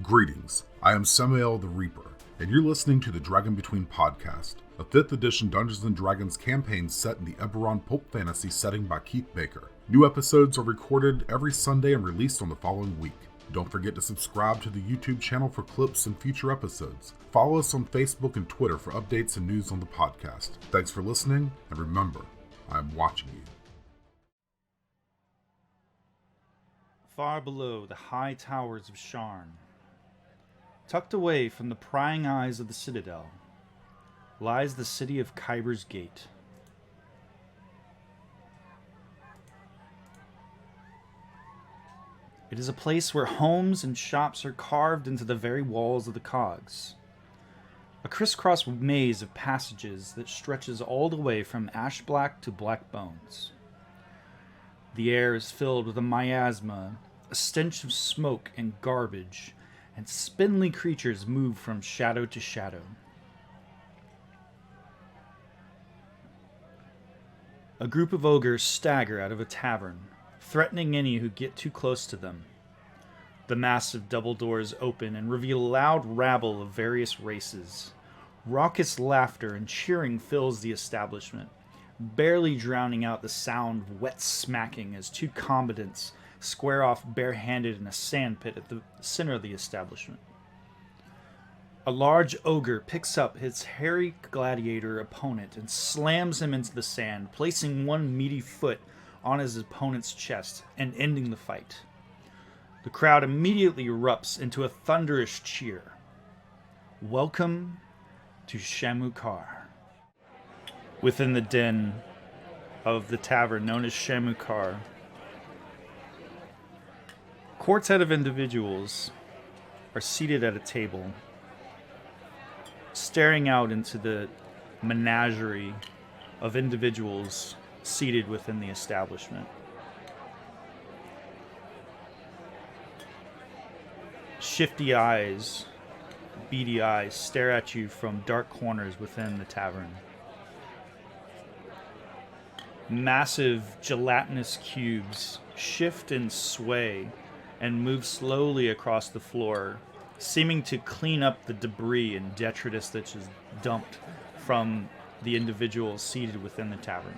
Greetings, I am Samael the Reaper, and you're listening to the Dragon Between podcast, a 5th edition Dungeons & Dragons campaign set in the Eberron pulp fantasy setting by Keith Baker. New episodes are recorded every Sunday and released on the following week. Don't forget to subscribe to the YouTube channel for clips and future episodes. Follow us on Facebook and Twitter for updates and news on the podcast. Thanks for listening, and remember, I am watching you. Far below the high towers of Sharn, tucked away from the prying eyes of the Citadel, lies the city of Kyber's Gate. It is a place where homes and shops are carved into the very walls of the cogs. A crisscross maze of passages that stretches all the way from ash black to black bones. The air is filled with a miasma, a stench of smoke and garbage, and spindly creatures move from shadow to shadow. A group of ogres stagger out of a tavern, threatening any who get too close to them. The massive double doors open and reveal a loud rabble of various races. Raucous laughter and cheering fills the establishment, barely drowning out the sound of wet smacking as two combatants square off barehanded in a sandpit at the center of the establishment. A large ogre picks up his hairy gladiator opponent and slams him into the sand, placing one meaty foot on his opponent's chest and ending the fight. The crowd immediately erupts into a thunderous cheer. Welcome to Shamukaar. Within the den of the tavern known as Shamukaar, a quartet of individuals are seated at a table, staring out into the menagerie of individuals seated within the establishment. Shifty eyes, beady eyes stare at you from dark corners within the tavern. Massive gelatinous cubes shift and sway and move slowly across the floor, seeming to clean up the debris and detritus that is dumped from the individuals seated within the tavern.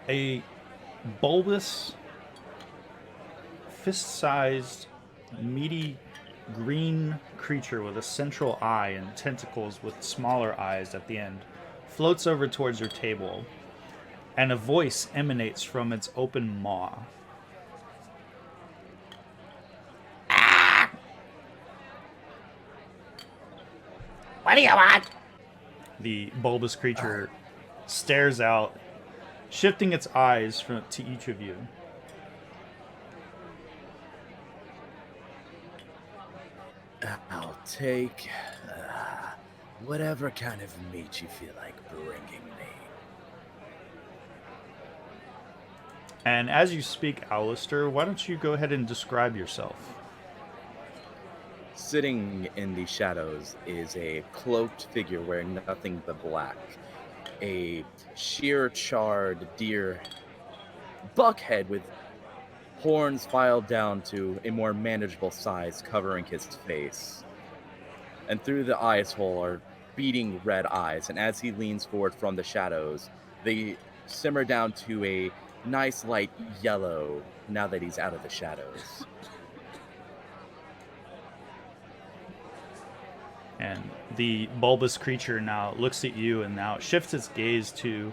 A bulbous, fist-sized, meaty green creature with a central eye and tentacles with smaller eyes at the end floats over towards your table, and a voice emanates from its open maw. Ah! What do you want? The bulbous creature stares out, shifting its eyes to each of you. I'll take whatever kind of meat you feel like bringing me. And as you speak, Alistair, why don't you go ahead and describe yourself? Sitting in the shadows is a cloaked figure wearing nothing but black. A sheer charred deer buckhead with horns filed down to a more manageable size covering his face. And through the eyes hole are beating red eyes, and as he leans forward from the shadows, they simmer down to a nice light yellow now that he's out of the shadows. And the bulbous creature now looks at you and now shifts its gaze to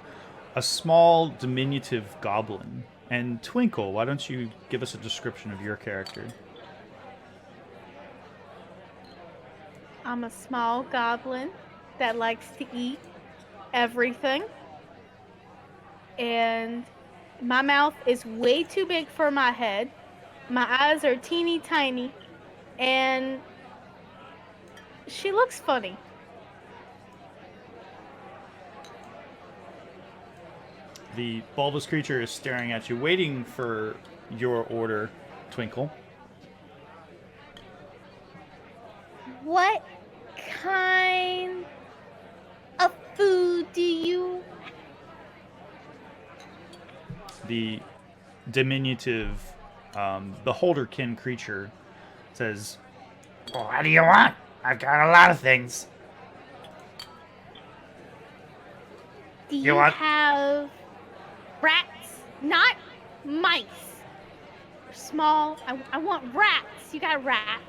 a small, diminutive goblin. And Twinkle, why don't you give us a description of your character? I'm a small goblin that likes to eat everything. And my mouth is way too big for my head. My eyes are teeny tiny. And she looks funny. The bulbous creature is staring at you, waiting for your order, Twinkle. What kind of food do you the diminutive beholderkin creature says, Well, what do you want? I've got a lot of things. Do You you want- have rats? Not mice. Small. I want rats. You got rats.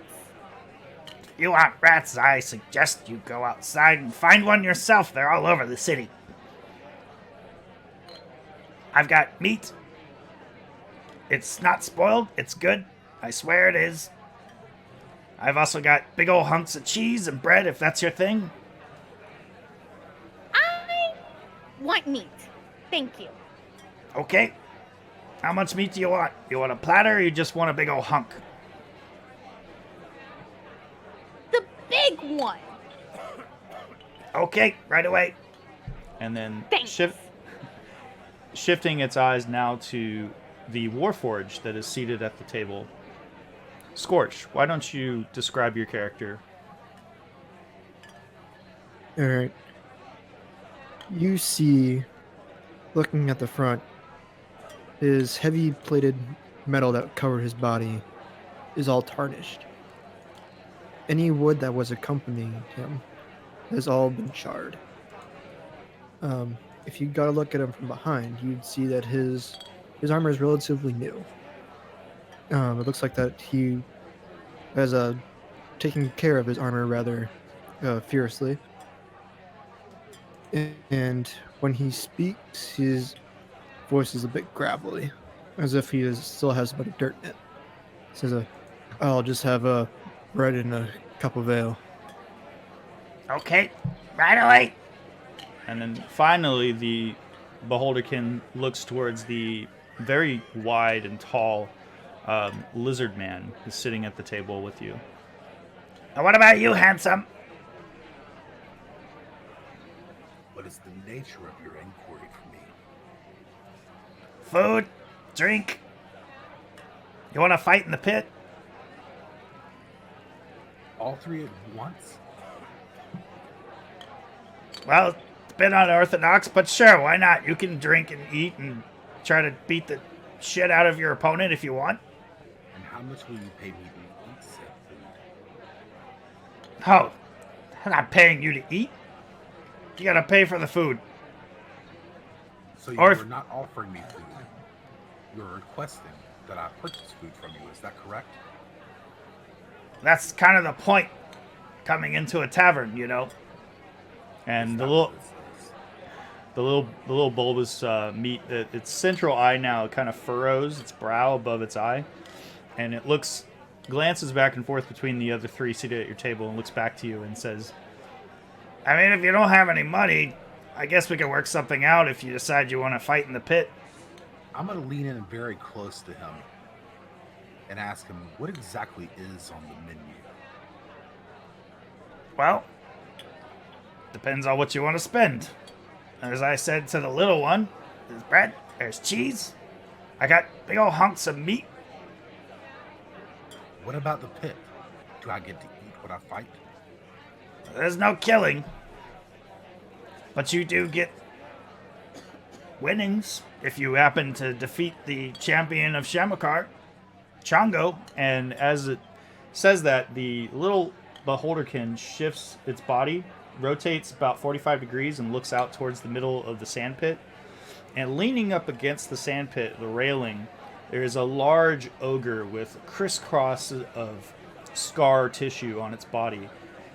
You want rats? I suggest you go outside and find one yourself. They're all over the city. I've got meat. It's not spoiled. It's good. I swear it is. I've also got big old hunks of cheese and bread, if that's your thing. I want meat. Thank you. Okay. How much meat do you want? You want a platter or you just want a big old hunk? The big one. Okay, right away. and then Thanks. shifting its eyes now to the Warforged that is seated at the table. Scorch, why don't you describe your character? Alright. You see, looking at the front, his heavy plated metal that covered his body is all tarnished. Any wood that was accompanying him has all been charred. If you got to look at him from behind, you'd see that his armor is relatively new. It looks like that he has taken care of his armor rather fiercely. And when he speaks, his voice is a bit gravelly, as if he still has a bit of dirt in it. He says, I'll just have a bread and a cup of ale. Okay, right away. And then finally, the Beholderkin looks towards the very wide and tall lizard man who's sitting at the table with you. And what about you, handsome? What is the nature of your inquiry for me? Food? Drink? You want to fight in the pit? All three at once? Well, it's a bit unorthodox, but sure, why not? You can drink and eat and try to beat the shit out of your opponent if you want. And how much will you pay me to eat said food? Oh, I'm not paying you to eat. You gotta pay for the food. So you Or are if- not offering me food. You're requesting that I purchase food from you. Is that correct? That's kind of the point. Coming into a tavern, you know. And Is the that little, what this is? the little bulbous meat, its central eye now kind of furrows its brow above its eye, and it glances back and forth between the other three seated at your table and looks back to you and says, I mean, if you don't have any money, I guess we can work something out if you decide you want to fight in the pit. I'm going to lean in very close to him and ask him what exactly is on the menu. Well, depends on what you want to spend. As I said to the little one, there's bread, there's cheese. I got big old hunks of meat. What about the pit? Do I get to eat what I fight? There's no killing. But you do get winnings if you happen to defeat the champion of Shamukaar, Chongo. and as it says that, the little Beholderkin shifts its body, rotates about 45 degrees, and looks out towards the middle of the sandpit. And leaning up against the sandpit, the railing, there is a large ogre with crisscross of scar tissue on its body.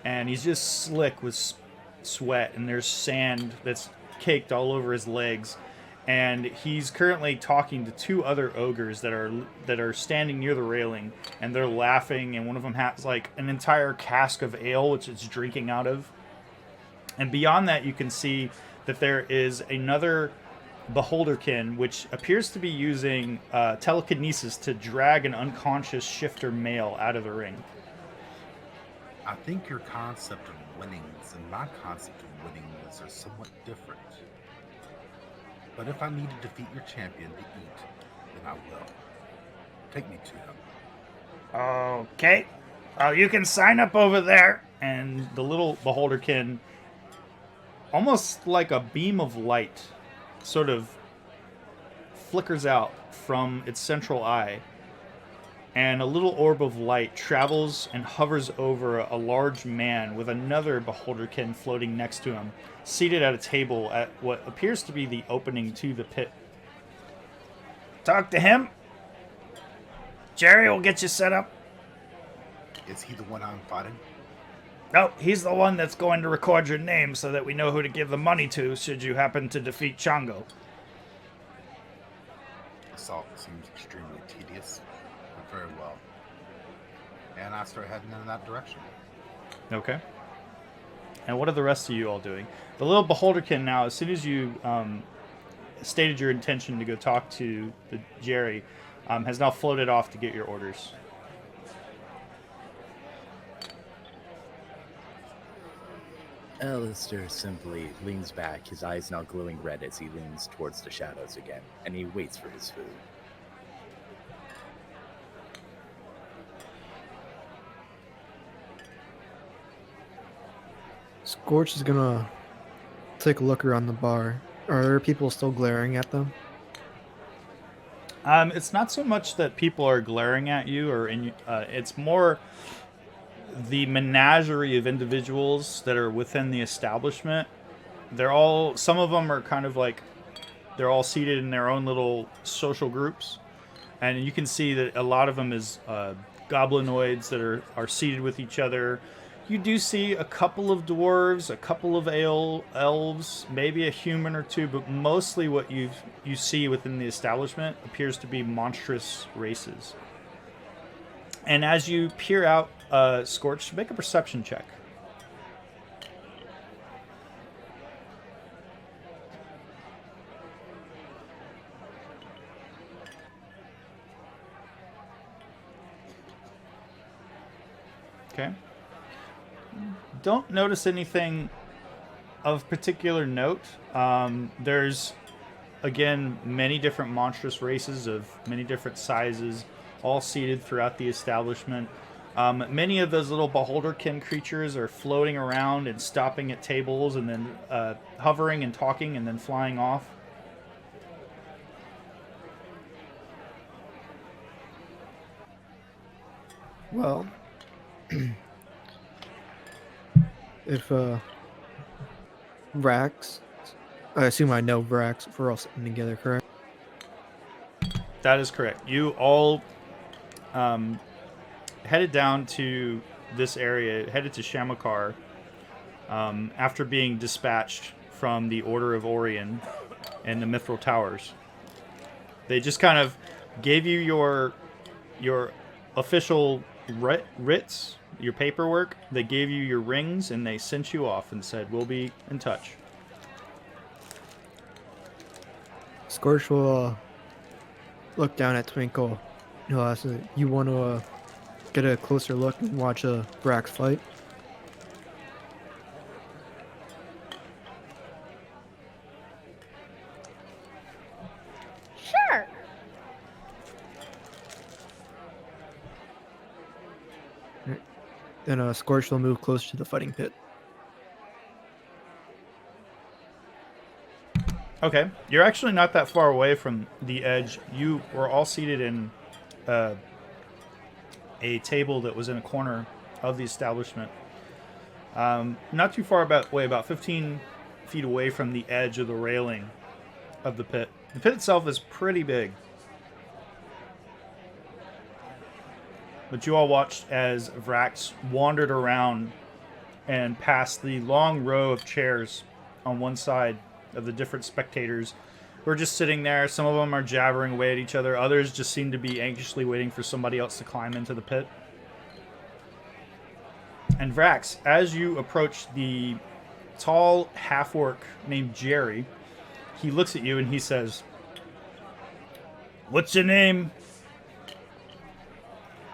And he's just slick with sweat, and there's sand that's caked all over his legs. And he's currently talking to two other ogres that are standing near the railing, and they're laughing, and one of them has like an entire cask of ale which it's drinking out of. And beyond that, you can see that there is another Beholderkin which appears to be using telekinesis to drag an unconscious shifter male out of the ring. I think your concept of winnings and my concept of winnings are somewhat different. But if I need to defeat your champion to eat, then I will. Take me to him. Okay. Well, you can sign up over there. And the little Beholderkin, almost like a beam of light, sort of flickers out from its central eye, and a little orb of light travels and hovers over a large man with another beholderkin floating next to him, seated at a table at what appears to be the opening to the pit. Talk to him. Jerry will get you set up. Is he the one I'm fighting? No, he's the one that's going to record your name so that we know who to give the money to should you happen to defeat Chongo. Assault seems extremely tedious, but very well. And I start heading in that direction. Okay. And what are the rest of you all doing? The little beholderkin now, as soon as you stated your intention to go talk to the Jerry, has now floated off to get your orders. Alistair simply leans back, his eyes now glowing red as he leans towards the shadows again, and he waits for his food. Scorch is gonna take a look around the bar. Are there people still glaring at them? It's not so much that people are glaring at you, or it's more the menagerie of individuals that are within the establishment. Some of them are kind of like, they're all seated in their own little social groups, and you can see that a lot of them is goblinoids that are seated with each other. You do see a couple of dwarves, a couple of elves, maybe a human or two, but mostly what you see within the establishment appears to be monstrous races. And as you peer out, Scorch, make a perception check. Okay. Don't notice anything of particular note. There's, again, many different monstrous races of many different sizes, all seated throughout the establishment. Many of those little beholderkin creatures are floating around and stopping at tables and then hovering and talking and then flying off. Well, if Vrax, I assume I know Vrax if we're all sitting together, correct? That is correct. You all headed down to this area, headed to Shamukaar, after being dispatched from the Order of Orion and the Mithril Towers. They just kind of gave you your official writs, your paperwork. They gave you your rings, and they sent you off and said, "We'll be in touch." Scorch will look down at Twinkle. You want to get a closer look and watch a Vrax fight? Sure. Then Scorch will move closer to the fighting pit. Okay, you're actually not that far away from the edge. You were all seated in a table that was in a corner of the establishment. Not too far away, about 15 feet away from the edge of the railing of the pit. The pit itself is pretty big. But you all watched as Vrax wandered around and past the long row of chairs on one side of the different spectators who are just sitting there. Some of them are jabbering away at each other. Others just seem to be anxiously waiting for somebody else to climb into the pit. And Vrax, as you approach the tall half-orc named Jerry, he looks at you and he says, "What's your name?"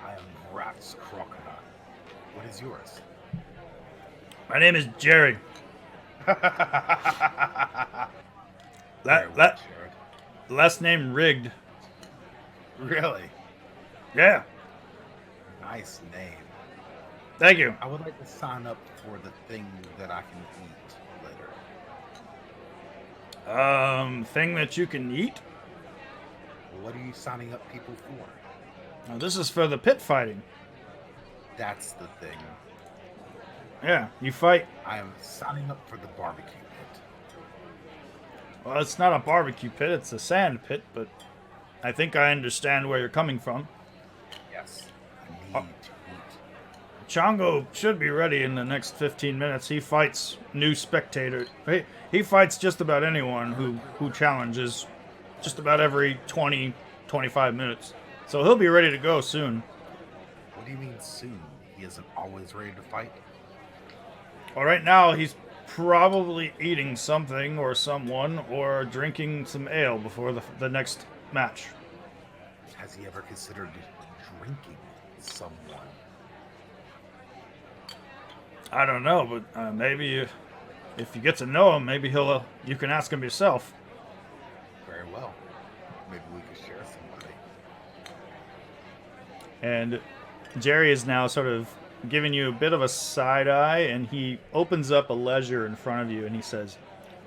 I am Rat's Crocodile. What is yours? My name is Jerry. Very well, Jared. Last name Rigged. Really? Yeah, Nice name. thank you. I would like to sign up for the thing that I can eat later. Thing that you can eat? What are you signing up people for? Now, this is for the pit fighting. That's the thing. Yeah, you fight. I am signing up for the barbecue pit. Well, it's not a barbecue pit, it's a sand pit, but I think I understand where you're coming from. Yes, I need to eat. Chongo should be ready in the next 15 minutes. He fights new spectators. He fights just about anyone who challenges just about every 20, 25 minutes. So he'll be ready to go soon. What do you mean soon? He isn't always ready to fight? Well, right now he's probably eating something or someone or drinking some ale before the next match. Has he ever considered drinking someone? I don't know, but maybe if you get to know him, maybe you can ask him yourself. Very well. Maybe we could share somebody. And Jerry is now sort of giving you a bit of a side eye, and he opens up a ledger in front of you, and he says,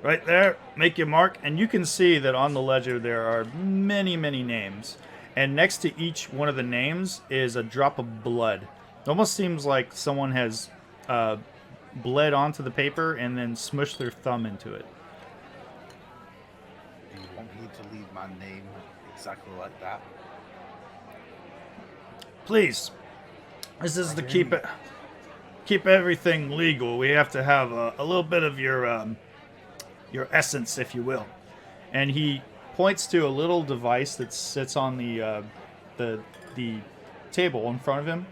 right there, make your mark. And you can see that on the ledger there are many, many names. And next to each one of the names is a drop of blood. It almost seems like someone has bled onto the paper and then smushed their thumb into it. Do you want me to leave my name exactly like that? Please. This is to keep everything legal. We have to have a little bit of your essence, if you will. And he points to a little device that sits on the table in front of him,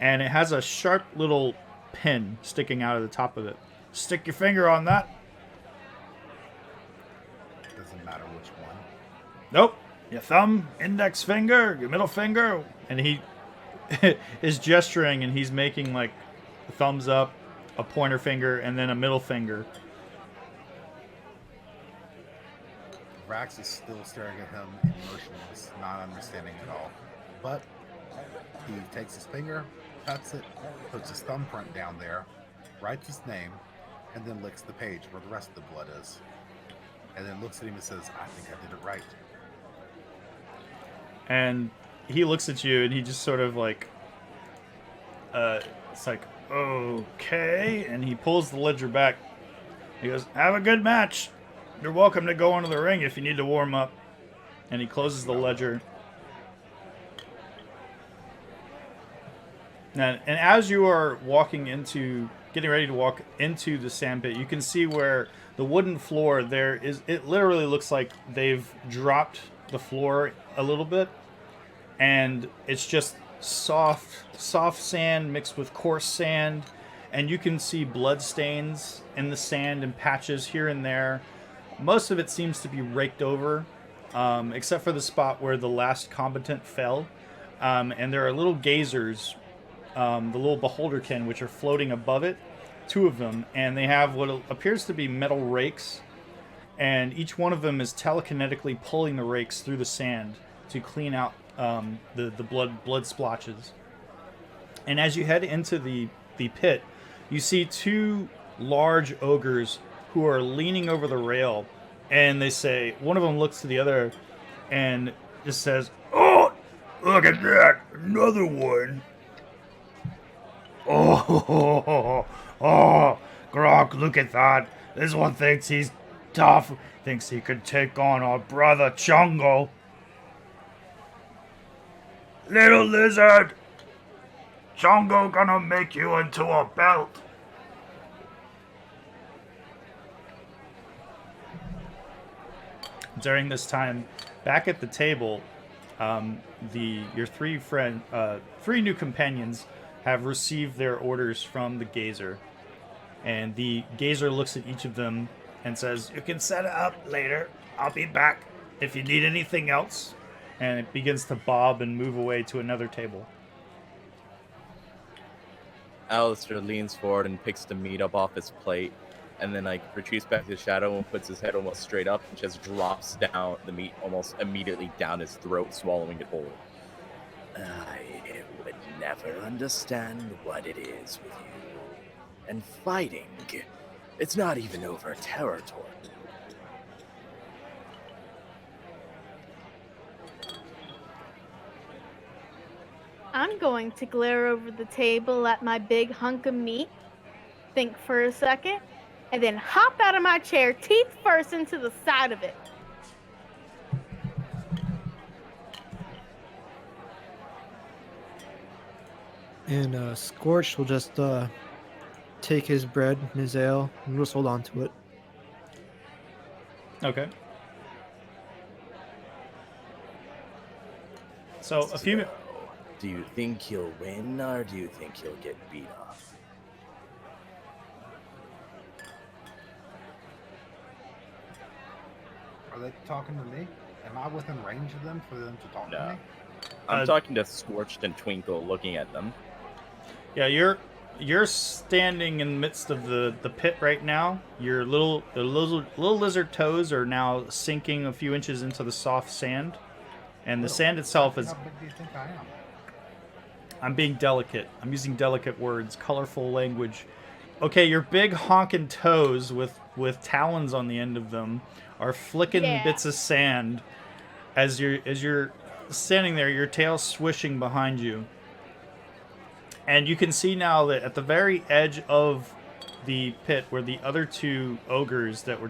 and it has a sharp little pin sticking out of the top of it. Stick your finger on that. Doesn't matter which one. Nope. Your thumb, index finger, your middle finger, and he is gesturing, and he's making like a thumbs up, a pointer finger, and then a middle finger. Rax is still staring at him, emotionless, not understanding at all. But he takes his finger, pats it, puts his thumbprint down there, writes his name, and then licks the page where the rest of the blood is. And then looks at him and says, I think I did it right. And he looks at you, and he just sort of like, it's like, okay. And he pulls the ledger back. He goes, have a good match. You're welcome to go into the ring if you need to warm up. And he closes the ledger. And as you are getting ready to walk into the sandpit, you can see where the wooden floor there is. It literally looks like they've dropped the floor a little bit, and it's just soft sand mixed with coarse sand, and you can see blood stains in the sand and patches here and there. Most of it seems to be raked over, except for the spot where the last combatant fell, and there are little gazers. The little beholderkin, which are floating above it, 2 of them, and they have what appears to be metal rakes, and each one of them is telekinetically pulling the rakes through the sand to clean out the blood splotches. And as you head into the pit, you see 2 large ogres who are leaning over the rail, and they say, one of them looks to the other and just says, "Oh, look at that, another one." Oh, Grok, look at that. This one thinks he's tough, thinks he could take on our brother Chongo. Little lizard, Chongo gonna make you into a belt. During this time, back at the table, your 3 new companions have received their orders from the gazer. And the gazer looks at each of them and says, you can set it up later. I'll be back if you need anything else. And it begins to bob and move away to another table. Alistair leans forward and picks the meat up off his plate, and then retreats back to the shadow and puts his head almost straight up and just drops down the meat almost immediately down his throat, swallowing it whole. I would never understand what it is with you. And fighting, it's not even over territory. I'm going to glare over the table at my big hunk of meat, think for a second, and then hop out of my chair, teeth first, into the side of it. And Scorch will just take his bread and his ale and just hold on to it. Okay. So a few. Do you think he'll win, or do you think he'll get beat up? Are they talking to me? Am I within range of them for them to talk to No. me? I'm talking to Scorched and Twinkle, looking at them. Yeah, you're standing in the midst of the pit right now. Your little lizard toes are now sinking a few inches into the soft sand, and the sand itself is. How big do you think I am? I'm being delicate. I'm using delicate words, colorful language. Okay, your big honking toes with talons on the end of them are flicking Yeah. bits of sand as you're standing there, your tail swishing behind you. And you can see now that at the very edge of the pit where the other two ogres that were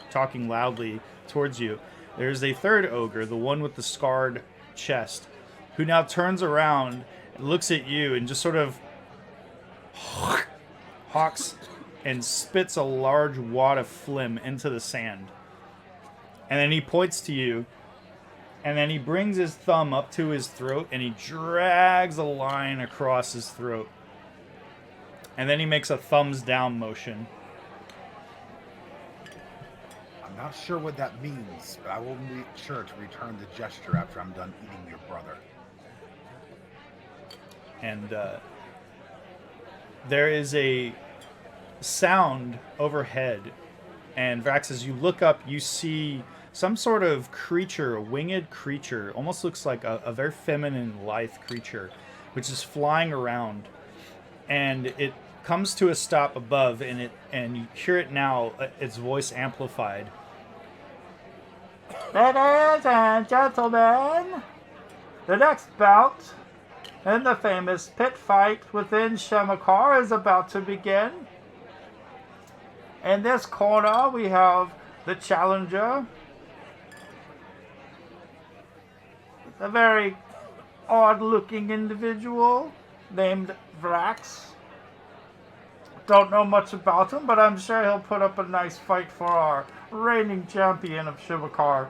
talking loudly towards you, there's a third ogre, the one with the scarred chest, who now turns around, looks at you, and just sort of hawks and spits a large wad of phlegm into the sand. And then he points to you, and then he brings his thumb up to his throat, and he drags a line across his throat. And then he makes a thumbs down motion. I'm not sure what that means, but I will make sure to return the gesture after I'm done eating your brother. And there is a sound overhead. And Vax, as you look up, you see some sort of creature, a winged creature, almost looks like a very feminine, lithe creature, which is flying around. And it comes to a stop above, and you hear it now, its voice amplified. Ladies and gentlemen, the next bout in the famous pit fight within Shamukaar is about to begin. In this corner, we have the challenger, a very odd-looking individual named Vrax. Don't know much about him, but I'm sure he'll put up a nice fight for our reigning champion of Shamukaar,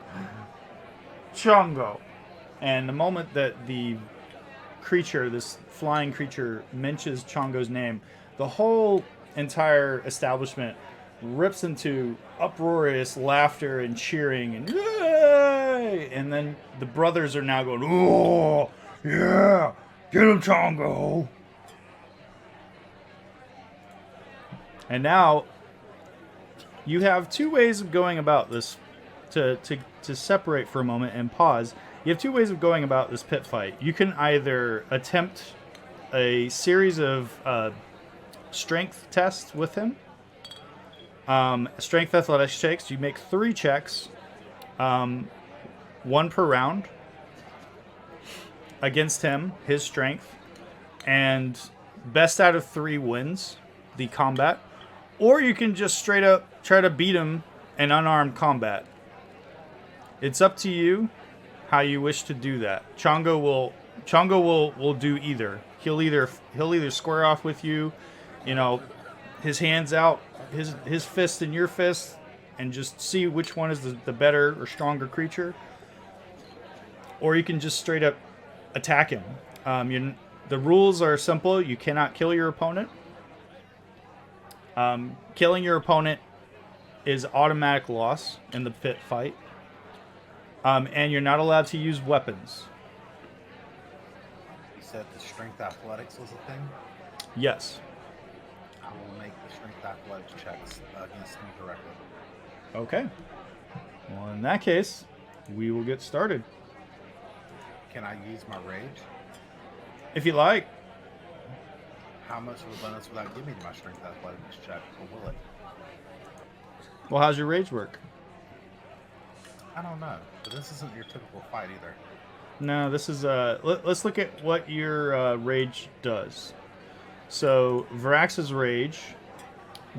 Chongo. And the moment that the creature, this flying creature, mentions Chongo's name, the whole entire establishment rips into uproarious laughter and cheering and yay! And then the brothers are now going, oh yeah, get him, Chongo. And now you have two ways of going about this. To separate for a moment and pause, you have two ways of going about this pit fight. You can either attempt a series of strength tests with him. Strength athletics checks. You make 3 checks, one per round, against him, his strength, and best out of 3 wins the combat. Or you can just straight up try to beat him in unarmed combat. It's up to you how you wish to do that. Chongo will do either. He'll either square off with you, his hands out, his fist in your fist, and just see which one is the better or stronger creature. Or you can just straight up attack him. The rules are simple. You cannot kill your opponent. Killing your opponent is automatic loss in the pit fight. And you're not allowed to use weapons. You said the strength athletics was a thing? Yes. I will make the strength athletics checks against him directly. Okay. Well, in that case, we will get started. Can I use my rage? If you like. How much of a bonus will that give me to my strength athletics check, or will it? Well, how's your rage work? I don't know, but this isn't your typical fight either. No, this is let's look at what your rage does. So Varax's rage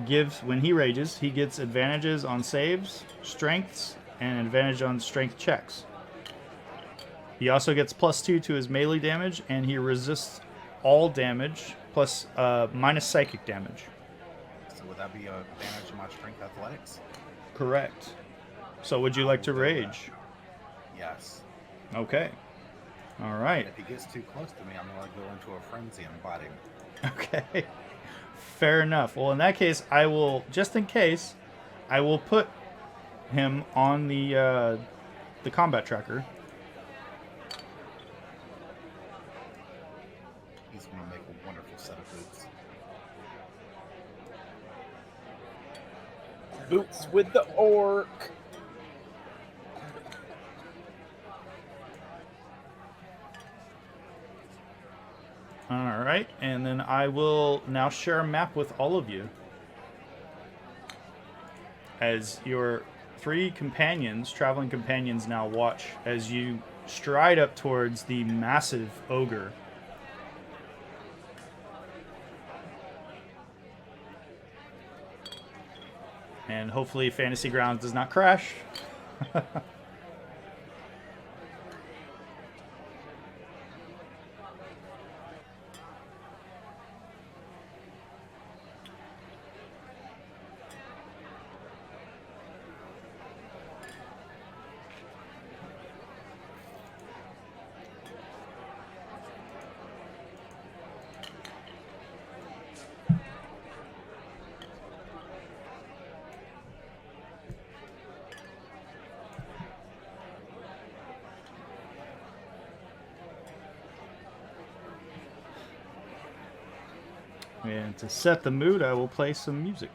gives, when he rages, he gets advantages on saves, strengths, and advantage on strength checks. He also gets +2 to his melee damage, and he resists all damage plus minus psychic damage. So would that be a advantage on my strength athletics? Correct. So would you like to rage? Yes. Okay. All right. If he gets too close to me, I'm going to go into a frenzy and bite him. Okay. Fair enough. Well, in that case, I will, just in case, I will put him on the combat tracker. He's going to make a wonderful set of boots. Boots with the orc. All right, and then I will now share a map with all of you. As your 3 companions, traveling companions, now watch as you stride up towards the massive ogre. And hopefully Fantasy Grounds does not crash. And to set the mood, I will play some music.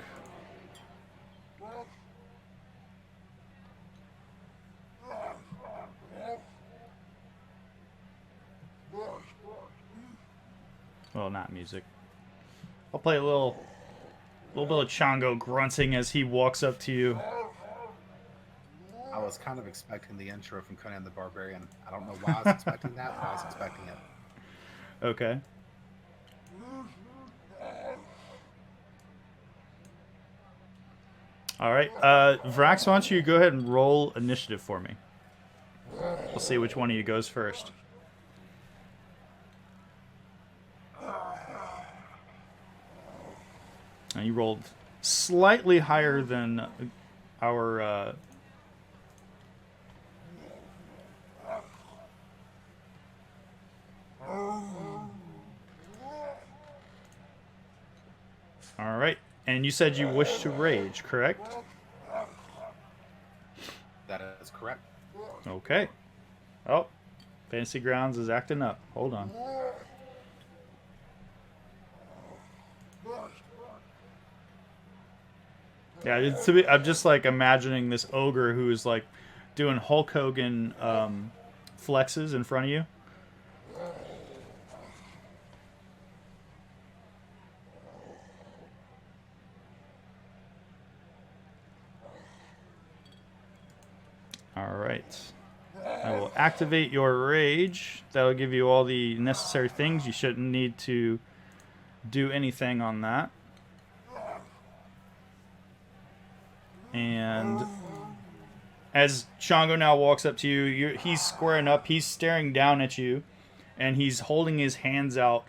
Well, not music. I'll play a little bit of Chongo grunting as he walks up to you. I was kind of expecting the intro from Conan the Barbarian. I don't know why I was expecting that, but I was expecting it. Okay. All right. Vrax, why don't you go ahead and roll initiative for me? We'll see which one of you goes first. And you rolled slightly higher than our... All right. And you said you wish to rage, correct? That is correct. Okay. Oh, Fantasy Grounds is acting up. Hold on. Yeah, I'm just like imagining this ogre who is like doing Hulk Hogan flexes in front of you. All right. I will activate your rage. That'll give you all the necessary things. You shouldn't need to do anything on that. And as Chongo now walks up to you, he's squaring up. He's staring down at you, and he's holding his hands out,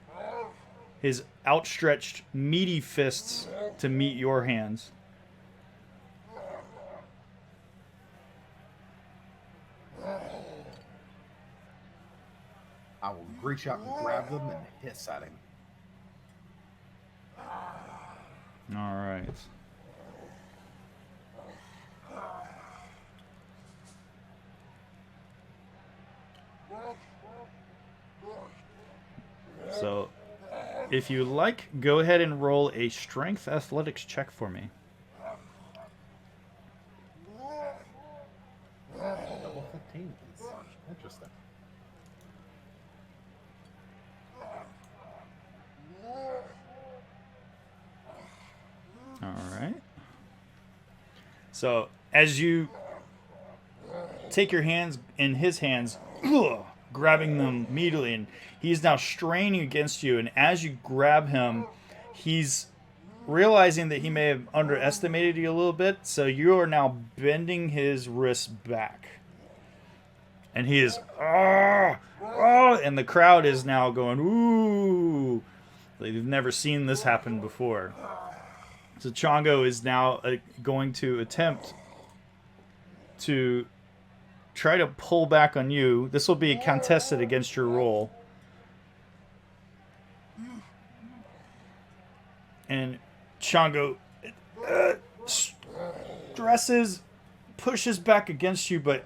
his outstretched, meaty fists to meet your hands. I will reach out and grab them and hiss at him. All right. So, if you like, go ahead and roll a strength athletics check for me. Double 15. Interesting. All right. So, as you take your hands in his hands, grabbing them immediately, and he's now straining against you. And as you grab him, he's realizing that he may have underestimated you a little bit, so you are now bending his wrist back. And he is, oh, oh, and the crowd is now going, ooh. They've never seen this happen before. So Chongo is now going to attempt to try to pull back on you. This will be contested against your roll. And Chongo stresses, pushes back against you, but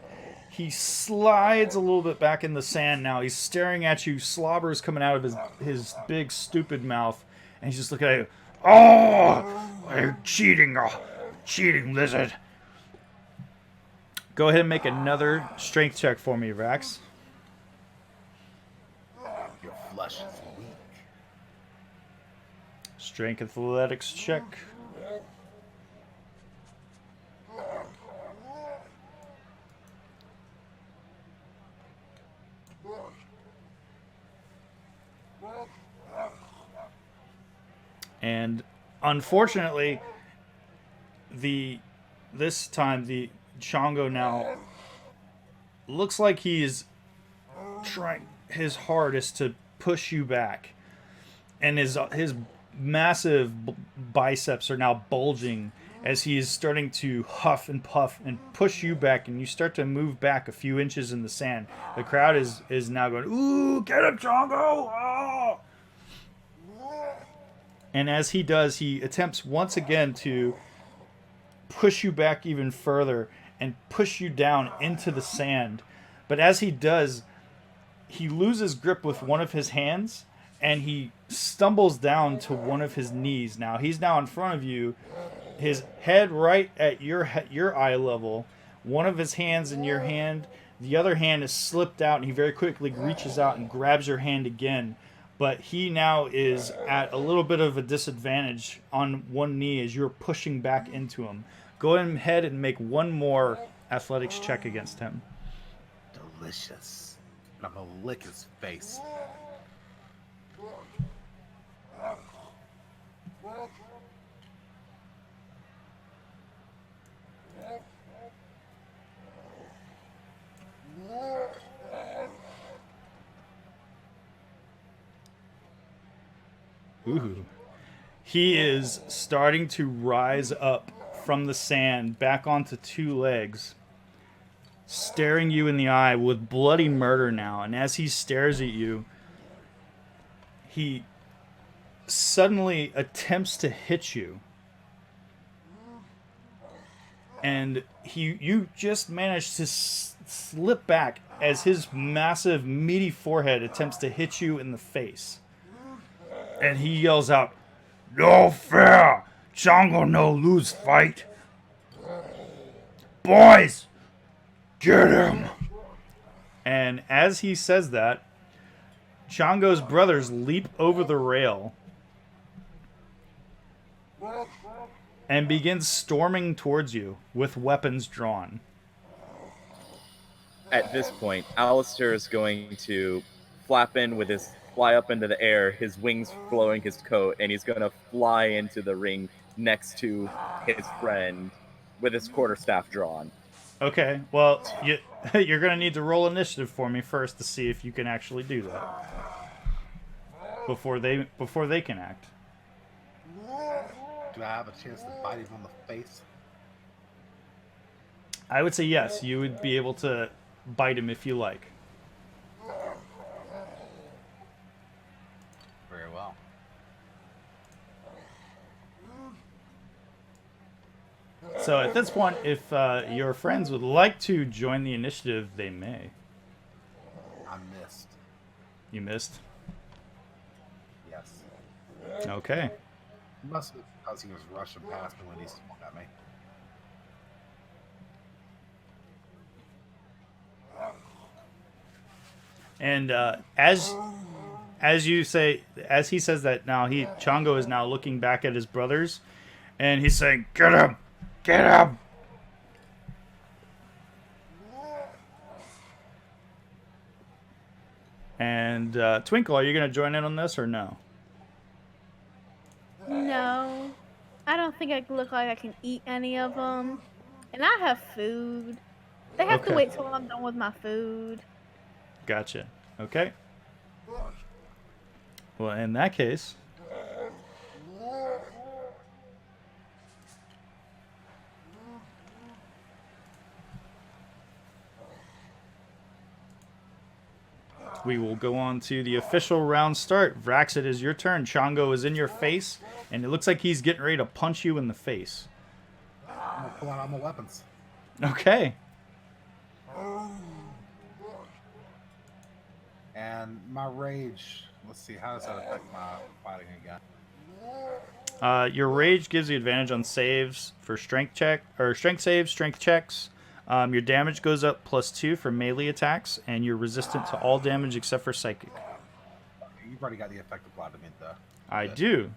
he slides a little bit back in the sand now. He's staring at you. Slobber is coming out of his big, stupid mouth. And he's just looking at you. Oh, you're cheating. Oh, cheating lizard. Go ahead and make another strength check for me, Rax. Your flesh is weak. Strength athletics check. And unfortunately, this time the Chongo now looks like he is trying his hardest to push you back, and his massive biceps are now bulging as he is starting to huff and puff and push you back, and you start to move back a few inches in the sand. The crowd is now going, ooh, get him, Chongo! Oh! And as he does, he attempts once again to push you back even further and push you down into the sand. But as he does, he loses grip with one of his hands and he stumbles down to one of his knees. Now, he's now in front of you, his head right at your eye level, one of his hands in your hand, the other hand is slipped out, and he very quickly reaches out and grabs your hand again. But he now is at a little bit of a disadvantage on one knee as you're pushing back into him. Go ahead and make one more athletics check against him. Delicious. I'm gonna lick his face. Ooh. He is starting to rise up from the sand back onto two legs, staring you in the eye with bloody murder now. And as he stares at you, he suddenly attempts to hit you. And you just manage to slip back as his massive, meaty forehead attempts to hit you in the face. And he yells out, "No fair! Chongo no lose fight! Boys, get him!" And as he says that, Chongo's brothers leap over the rail and begin storming towards you with weapons drawn. At this point, Alistair is going to fly up into the air, his wings blowing his coat, and he's going to fly into the ring next to his friend with his quarterstaff drawn. Okay, well, you're going to need to roll initiative for me first to see if you can actually do that before they can act. Do I have a chance to bite him on the face? I would say yes, you would be able to bite him if you like. Very well. So at this point, if your friends would like to join the initiative, they may. I missed. You missed? Yes. Okay. Must have because he was rushing past me when he swung at me. And as he says that now, Chongo is now looking back at his brothers, and he's saying, "Get him! Get him!" And Twinkle, are you going to join in on this or no? No, I don't think I look like I can eat any of them. And I have food. They have to Okay. wait till I'm done with my food. Gotcha. Okay. Well, in that case, we will go on to the official round start. Vrax, it is your turn. Chongo is in your face, and it looks like he's getting ready to punch you in the face. I'm gonna pull out all my weapons. Okay. And my rage. Let's see, how does that affect my fighting again? Your rage gives you advantage on saves for strength check or strength saves, strength checks. Your damage goes up +2 for melee attacks, and you're resistant to all damage except for psychic. You've already got the effect applied to me, though. I do.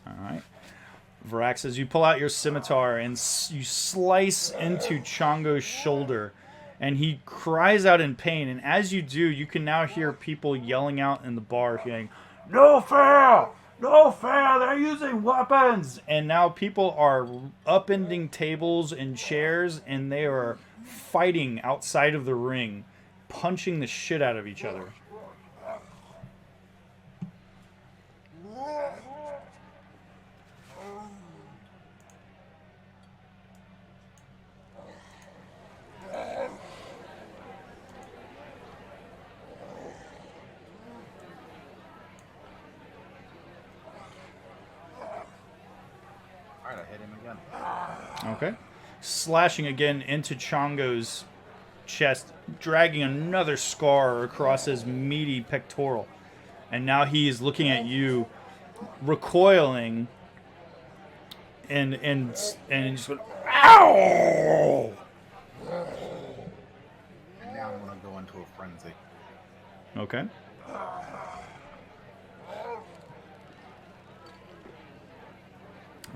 All right. Vrax, as you pull out your scimitar and you slice into Chongo's shoulder, and he cries out in pain. And as you do, you can now hear people yelling out in the bar, saying, "No fair! No fair! They're using weapons!" And now people are upending tables and chairs, and they are fighting outside of the ring, punching the shit out of each other. Alright, I hit him again. Okay. Slashing again into Chongo's chest, dragging another scar across his meaty pectoral. And now he is looking at you, recoiling, and just went, "Ow!" And now I'm gonna go into a frenzy. Okay.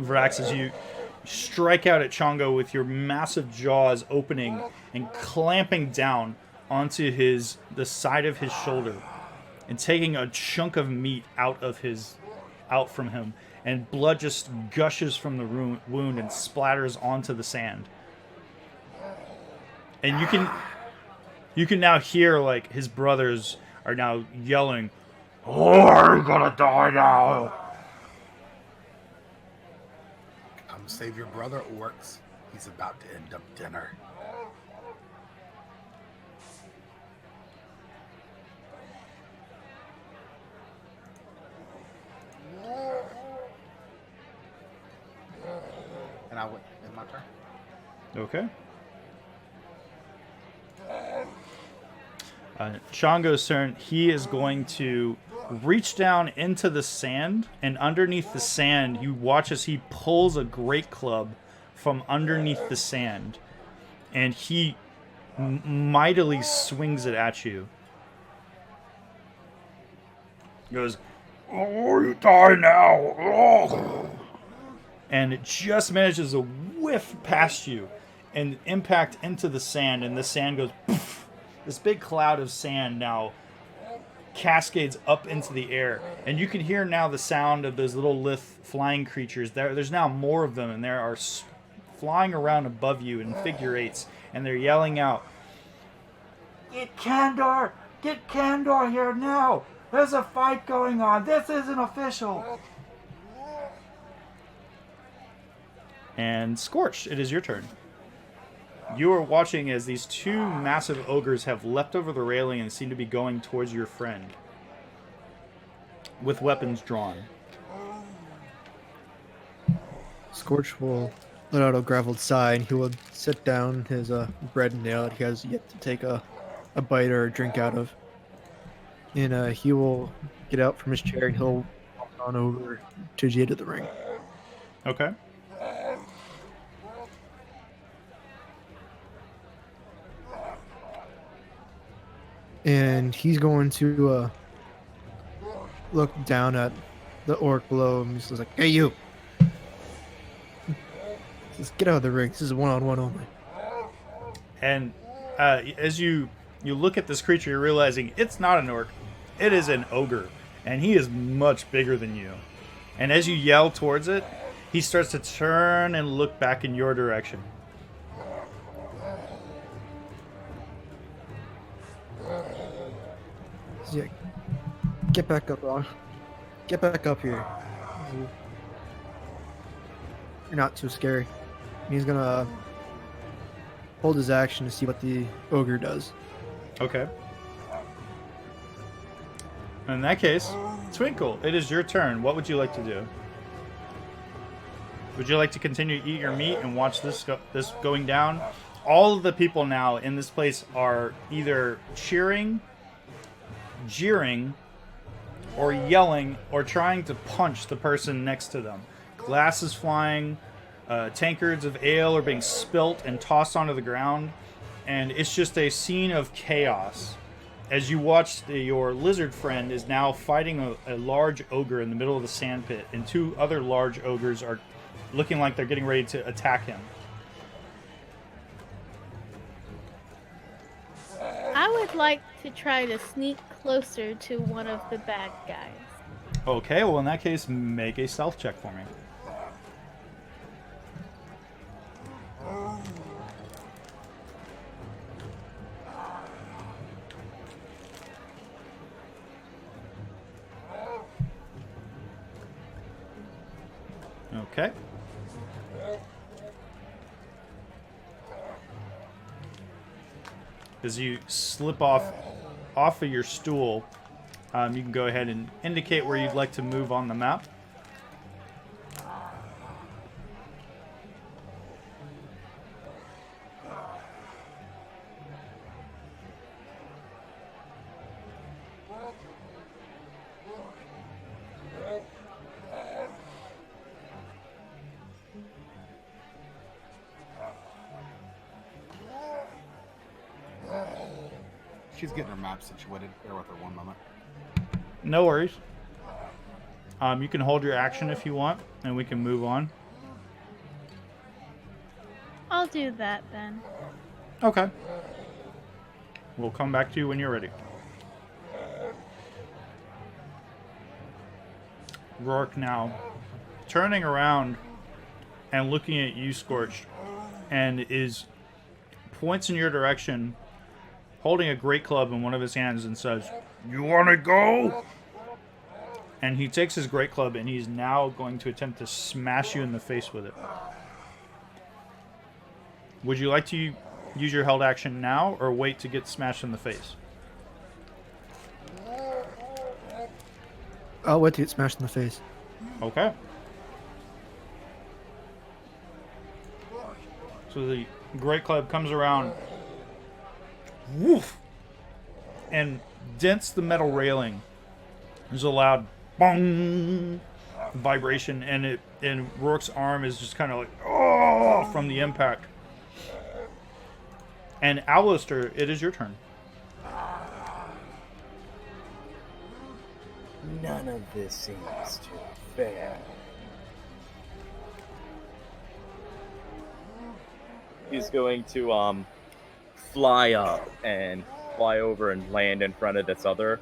Vrax, as you strike out at Chongo with your massive jaws opening and clamping down onto the side of his shoulder, and taking a chunk of meat out from him, and blood just gushes from the wound and splatters onto the sand. And you can now hear, like, his brothers are now yelling, "Oh, are you gonna die now?" Come save your brother, orcs. He's about to end up dinner. And I went in my turn. Okay. Chongo's turn. He is going to reach down into the sand, and underneath the sand, you watch as he pulls a great club from underneath the sand, and he mightily swings it at you. He goes, "Oh, you die now!" Oh. And it just manages to whiff past you and impact into the sand, and the sand goes poof. This big cloud of sand now cascades up into the air, and you can hear now the sound of those little lithe flying creatures. There's now more of them, and they are flying around above you in figure eights, and they're yelling out, "Get Kandor! Get Kandor here now! There's a fight going on! This isn't official!" And Scorched, it is your turn. You are watching as these two massive ogres have leapt over the railing and seem to be going towards your friend with weapons drawn. Scorch will let out a graveled sigh, and he will sit down his bread and nail that he has yet to take a bite or a drink out of. And he will get out from his chair, and he'll walk on over to the end of the ring. Okay. And he's going to look down at the orc below him. He's like, "Hey, you! Just get out of the ring. This is a one-on-one only. And as you look at this creature, you're realizing it's not an orc. It is an ogre. And he is much bigger than you. And as you yell towards it, he starts to turn and look back in your direction. Yeah. Get back up, Ron. Get back up here. You're not too scary. And he's gonna hold his action to see what the ogre does. Okay. In that case, Twinkle, it is your turn. What would you like to do? Would you like to continue to eat your meat and watch this going down? All of the people now in this place are either cheering, jeering, or yelling, or trying to punch the person next to them. Glasses flying, tankards of ale are being spilt and tossed onto the ground, and it's just a scene of chaos. As you watch, your lizard friend is now fighting a large ogre in the middle of the sand pit, and two other large ogres are looking like they're getting ready to attack him. I would like to try to sneak closer to one of the bad guys. Okay, well in that case, make a stealth check for me. Okay. As you slip off of your stool, you can go ahead and indicate where you'd like to move on the map. She's getting her map situated. Bear with her one moment. No worries. You can hold your action if you want, and we can move on. I'll do that then. Okay. We'll come back to you when you're ready. Rourke now turning around and looking at you, Scorched, and points in your direction, holding a great club in one of his hands, and says, "You want to go?" And he takes his great club and he's now going to attempt to smash you in the face with it. Would you like to use your held action now or wait to get smashed in the face? I'll wait to get smashed in the face. Okay. So the great club comes around, woof, and dents the metal railing. There's a loud bong vibration, and Rourke's arm is just kind of like, oh, from the impact. And Alistair, it is your turn. None of this seems too fair. He's going to fly up and fly over and land in front of this other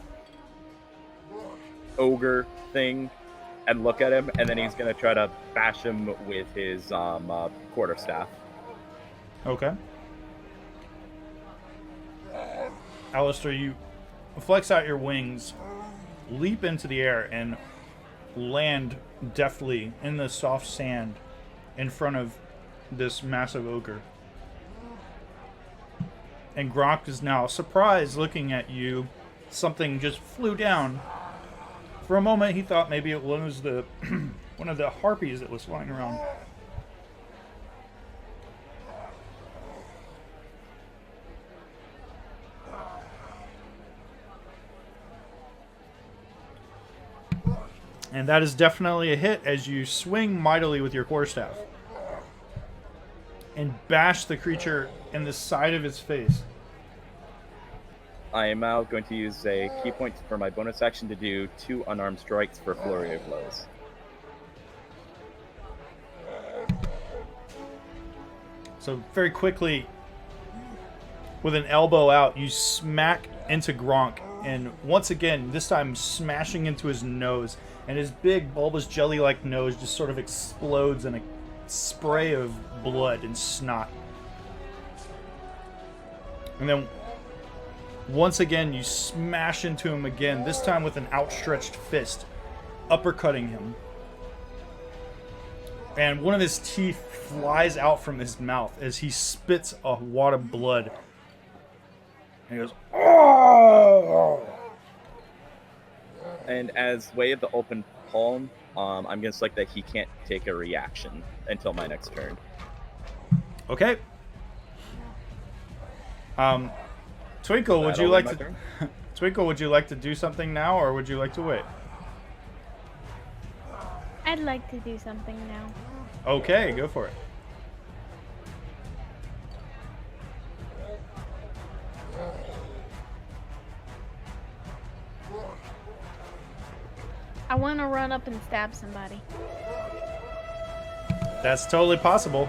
ogre thing and look at him, and then he's going to try to bash him with his quarterstaff. Okay. Alistair, you flex out your wings, leap into the air, and land deftly in the soft sand in front of this massive ogre. And Gronk is now surprised looking at you. Something just flew down. For a moment, he thought maybe it was the one of the harpies that was flying around. And that is definitely a hit as you swing mightily with your quarterstaff and bash the creature in the side of its face. I am now going to use a key point for my bonus action to do 2 unarmed strikes for flurry of blows. So very quickly, with an elbow out, you smack into Gronk, and once again, this time smashing into his nose, and his big bulbous jelly-like nose just sort of explodes in a spray of blood and snot. And then once again, you smash into him again, this time with an outstretched fist, uppercutting him. And one of his teeth flies out from his mouth as he spits a wad of blood. And he goes, "Oh!" And as way of the open palm, I'm going to select that he can't take a reaction until my next turn. Okay. Twinkle, would That'll you like end to my turn. Twinkle, would you like to do something now, or would you like to wait? I'd like to do something now. Okay, go for it. I want to run up and stab somebody. That's totally possible.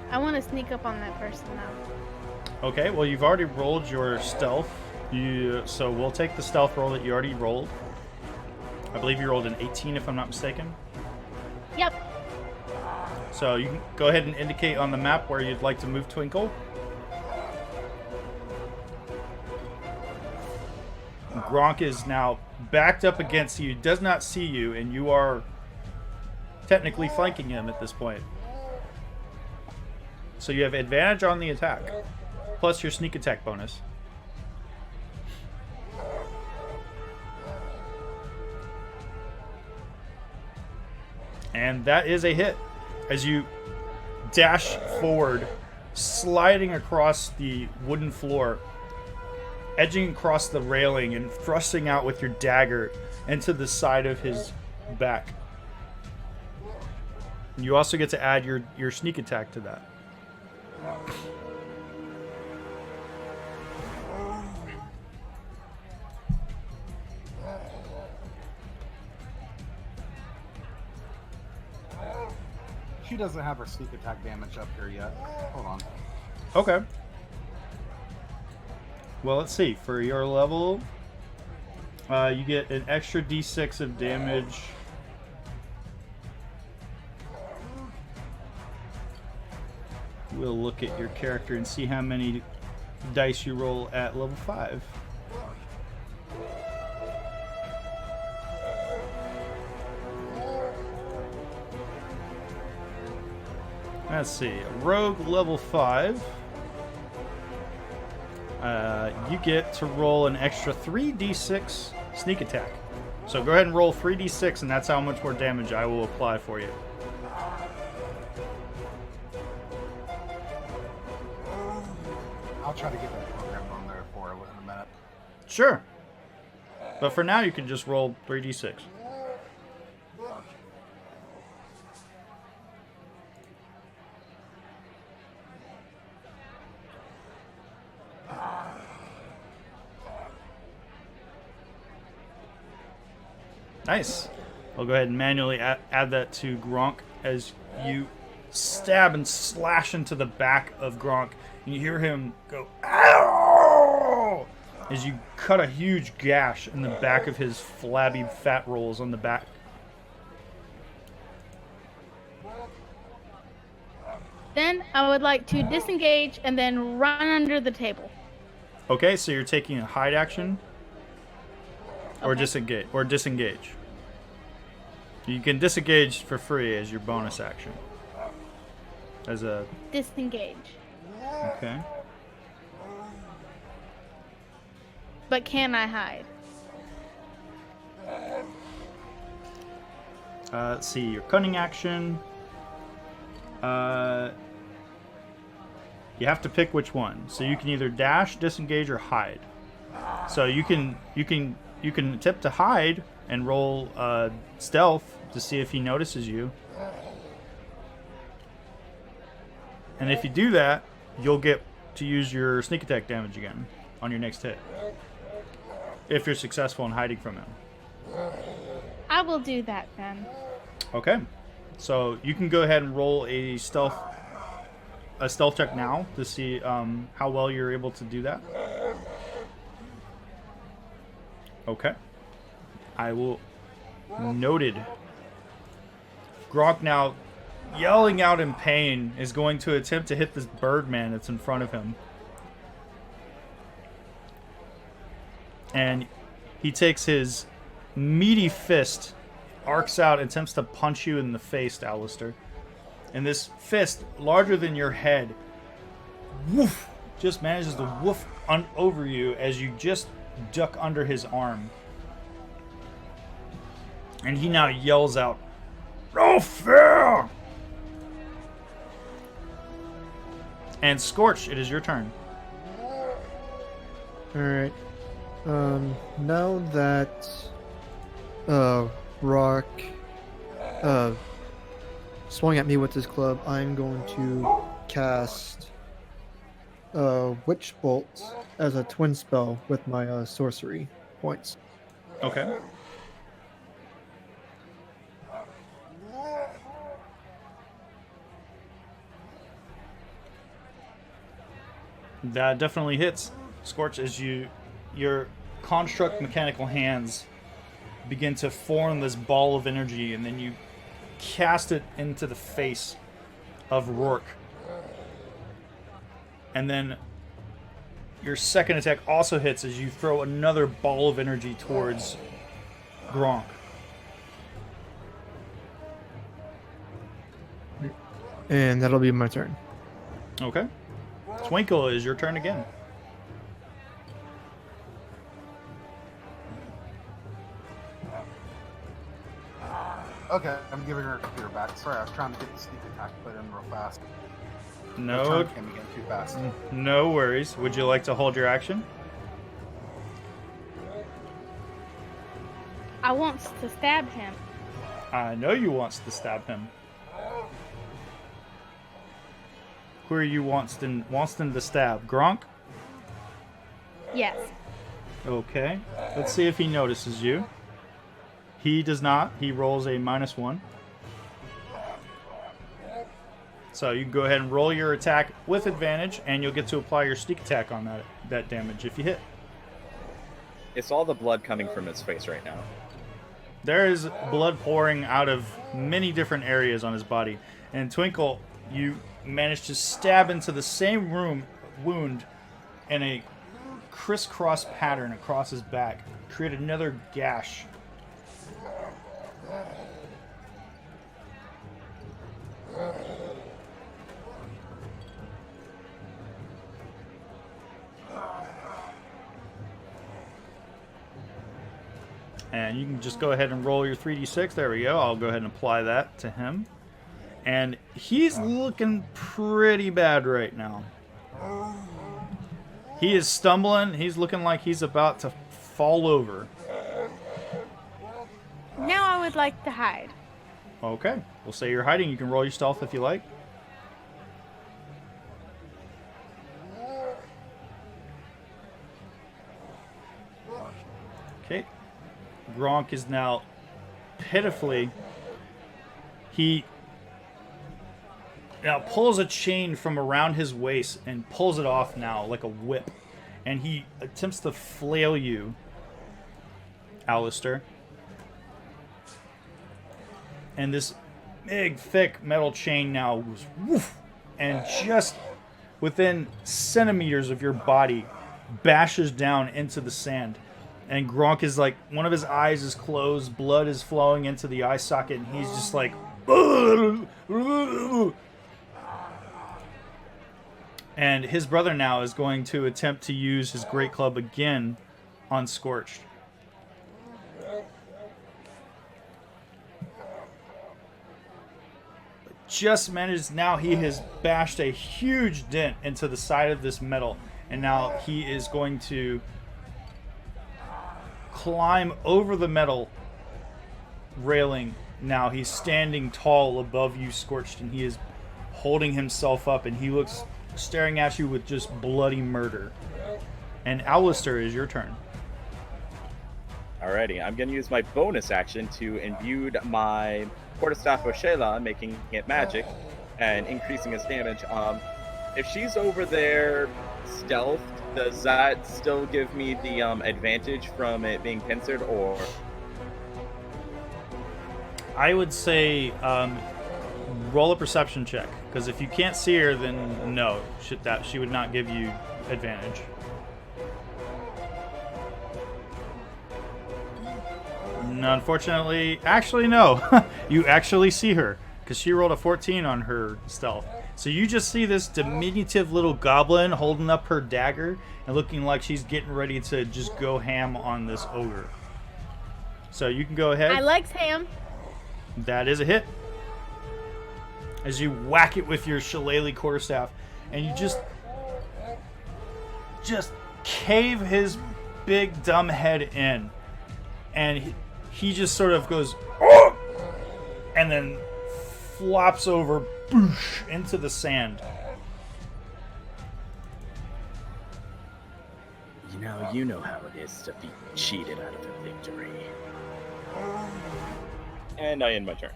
I want to sneak up on that person now. Okay, well, you've already rolled your stealth. So we'll take the stealth roll that you already rolled. I believe you rolled an 18, if I'm not mistaken. Yep. So you can go ahead and indicate on the map where you'd like to move Twinkle. Gronk is now backed up against you, does not see you, and you are technically flanking him at this point. So you have advantage on the attack, plus your sneak attack bonus. And that is a hit as you dash forward, sliding across the wooden floor, edging across the railing and thrusting out with your dagger into the side of his back. You also get to add your sneak attack to that. She doesn't have her sneak attack damage up here yet. Hold on. Okay. Well, let's see. For your level, you get an extra d6 of damage. We'll look at your character and see how many dice you roll at level 5. Let's see. Rogue level 5. You get to roll an extra 3d6 sneak attack. So go ahead and roll 3d6, and that's how much more damage I will apply for you. I'll try to get that program on there for her in a minute. Sure. But for now, you can just roll 3d6. Nice. I'll go ahead and manually add that to Gronk as you stab and slash into the back of Gronk. You hear him go, "Ow!" as you cut a huge gash in the back of his flabby fat rolls on the back. Then I would like to disengage and then run under the table. Okay, so you're taking a hide action or Okay. disengage. You can disengage for free as your bonus action. As a Disengage. okay. But can I hide? Let's see, your cunning action. You have to pick which one. So you can either dash, disengage, or hide. So you can attempt to hide and roll stealth to see if he notices you. And if you do that, you'll get to use your sneak attack damage again on your next hit. If you're successful in hiding from him. I will do that then. Okay. So you can go ahead and roll a stealth check now to see how well you're able to do that. Okay. I will. Noted. Gronk now, yelling out in pain, is going to attempt to hit this birdman that's in front of him. And he takes his meaty fist, arcs out, and attempts to punch you in the face, Alistair. And this fist, larger than your head, woof, just manages to woof over you as you just duck under his arm. And he now yells out, "No fear!" And Scorch, it is your turn. Alright. Now that Rock swung at me with his club, I'm going to cast Witch Bolt as a twin spell with my sorcery points. Okay. That definitely hits, Scorch, as your construct mechanical hands begin to form this ball of energy, and then you cast it into the face of Rourke. And then your second attack also hits as you throw another ball of energy towards Gronk. And that'll be my turn. Okay. Twinkle, is your turn again. Okay, I'm giving her a computer back. Sorry, I was trying to get the sneak attack put in real fast. No, The turn came again too fast. no worries. Would you like to hold your action? I want to stab him. I know you wants to stab him. Who are you wants them to stab? Gronk? Yes. Okay. Let's see if he notices you. He does not. He rolls a -1. So you can go ahead and roll your attack with advantage, and you'll get to apply your sneak attack on that damage if you hit. It's all the blood coming from his face right now. There is blood pouring out of many different areas on his body. And Twinkle, you managed to stab into the same wound in a crisscross pattern across his back. Create another gash. And you can just go ahead and roll your 3d6. There we go. I'll go ahead and apply that to him. And he's looking pretty bad right now. He is stumbling. He's looking like he's about to fall over. Now I would like to hide. Okay. We'll say you're hiding. You can roll your stealth if you like. Okay. Gronk is now pitifully... He now pulls a chain from around his waist and pulls it off now like a whip. And he attempts to flail you, Alistair. And this big, thick metal chain now goes woof, and just within centimeters of your body bashes down into the sand. And Gronk is like, one of his eyes is closed, blood is flowing into the eye socket, and he's just like... And his brother now is going to attempt to use his great club again on Scorched. Just manages, now he has bashed a huge dent into the side of this metal, and now he is going to climb over the metal railing. Now he's standing tall above you, Scorched, and he is holding himself up, and he looks staring at you with just bloody murder. And Alistair, is your turn. Alrighty, I'm going to use my bonus action to imbue my quarterstaff of Shayla, making it magic and increasing its damage. If she's over there stealth, does that still give me the advantage from it being pincered, or? I would say roll a perception check, because if you can't see her, then no, she would not give you advantage. No, unfortunately, actually no. You actually see her, because she rolled a 14 on her stealth. So you just see this diminutive little goblin holding up her dagger and looking like she's getting ready to just go ham on this ogre. So you can go ahead. I likes ham. That is a hit. As you whack it with your shillelagh quarterstaff, and you just cave his big dumb head in, and he just sort of goes, "Oh!" and then flops over, boosh, into the sand. You know how it is to be cheated out of a victory. And I end my turn.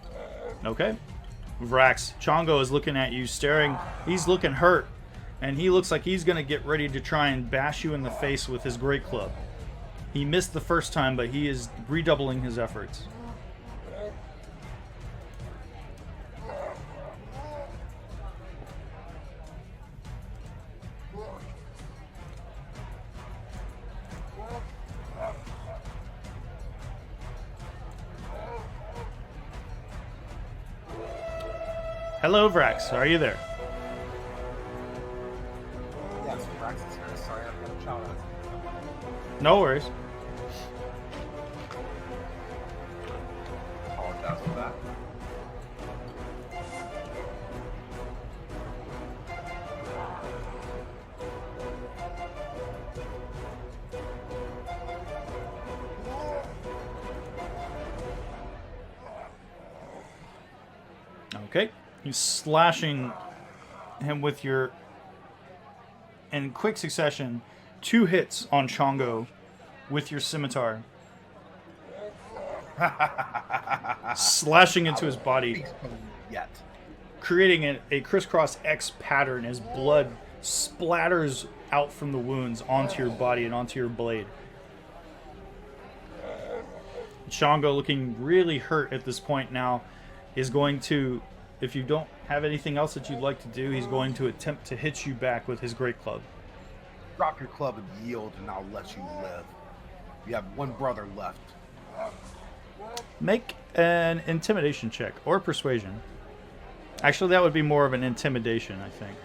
Okay. Vrax, Chongo is looking at you, staring. He's looking hurt, and he looks like he's going to get ready to try and bash you in the face with his great club. He missed the first time, but he is redoubling his efforts. Hello, Vrax. Are you there? Yes, Brax is here. Sorry, I've got a child out. No worries. Apologize for that. Okay. You're slashing him with your... in quick succession, 2 hits on Chongo with your scimitar. Slashing into his body, Yet. creating a crisscross X pattern as blood splatters out from the wounds onto your body and onto your blade. Chongo, looking really hurt at this point now, is going to, if you don't have anything else that you'd like to do, he's going to attempt to hit you back with his great club. Drop your club and yield, and I'll let you live. You have one brother left. Make an intimidation check or persuasion. Actually, that would be more of an intimidation, I think.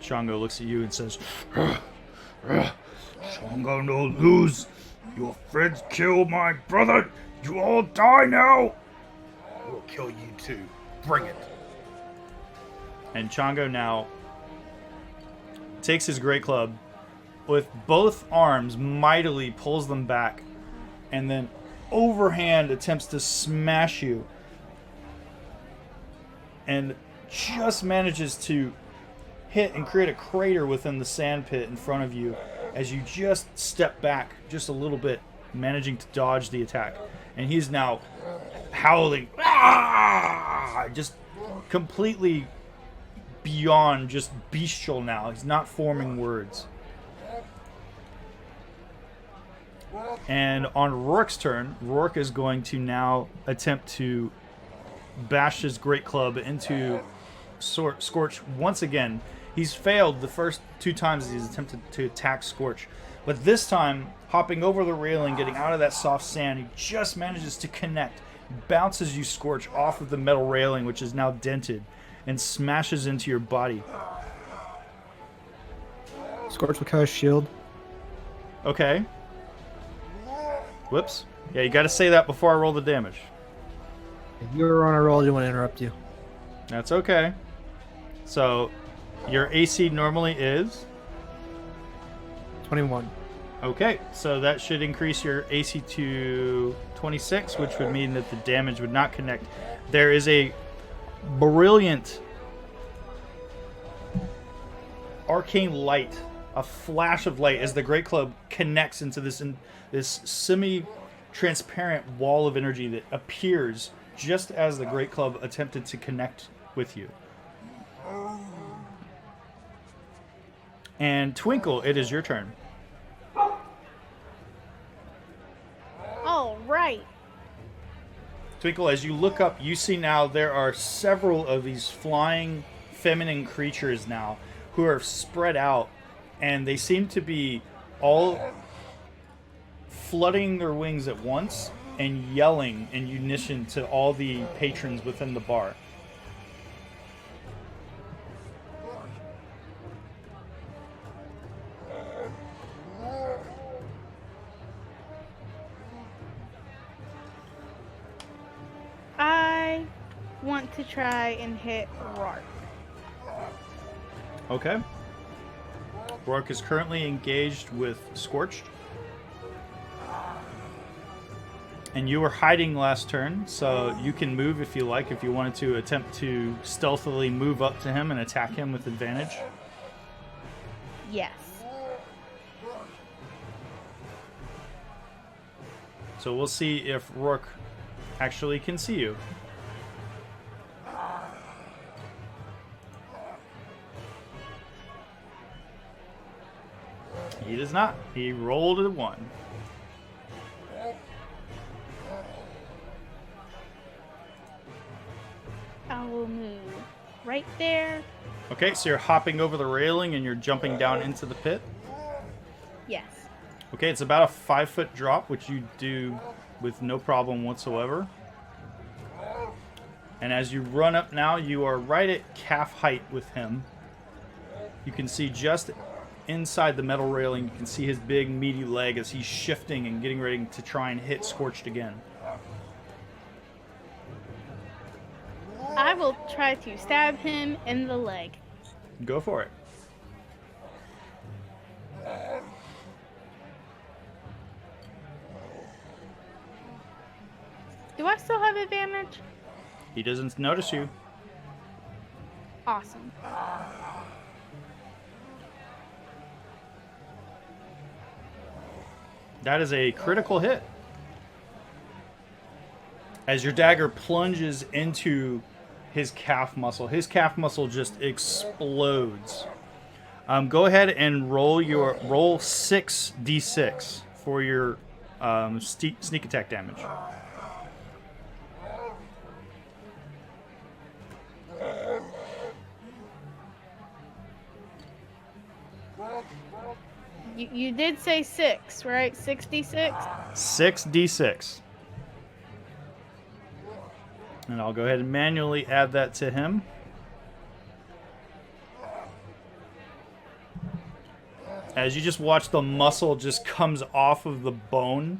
Chongo looks at you and says, Chongo no lose. Your friends kill my brother. You all die now. We'll kill you too. Bring it. and Chongo now takes his great club with both arms, mightily pulls them back, and then overhand attempts to smash you, and just manages to hit and create a crater within the sand pit in front of you as you just step back just a little bit, managing to dodge the attack. And he's now howling, just completely beyond just bestial now. He's not forming words. And on Rourke's turn, Rourke is going to now attempt to bash his great club into Scorch once again. He's failed the first two times he's attempted to attack Scorch. But this time, hopping over the railing, getting out of that soft sand, he just manages to connect, bounces you, Scorch, off of the metal railing, which is now dented, and smashes into your body. Scorch will cast shield. Okay. Whoops. Yeah, you gotta say that before I roll the damage. If you were on a roll, I didn't want to interrupt you. That's okay. So, your AC normally is? 21. Okay, so that should increase your AC to 26, which would mean that the damage would not connect. There is a brilliant arcane light a flash of light as the Great Club connects into this semi-transparent wall of energy that appears just as the Great Club attempted to connect with you. And Twinkle, it is your turn. All right. Twinkle, as you look up, you see now there are several of these flying feminine creatures now who are spread out, and they seem to be all flooding their wings at once and yelling in unison to all the patrons within the bar. I want to try and hit Rourke. Okay. Rourke is currently engaged with Scorched. And you were hiding last turn, so you can move if you like, if you wanted to attempt to stealthily move up to him and attack him with advantage. Yes. So we'll see if Rourke actually can see you. He does not. He rolled a 1. I will move right there. Okay, so you're hopping over the railing and you're jumping down into the pit. Yes. Okay, it's about a 5-foot drop, which you do with no problem whatsoever. And as you run up now, you are right at calf height with him. You can see just inside the metal railing, you can see his big meaty leg as he's shifting and getting ready to try and hit Scorched again. I will try to stab him in the leg. Go for it. Do I still have advantage? He doesn't notice you. Awesome. That is a critical hit. As your dagger plunges into his calf muscle just explodes. Go ahead and roll 6d6 for your sneak attack damage. You did say 6, right? 66? 6d6. And I'll go ahead and manually add that to him. As you just watch the muscle just comes off of the bone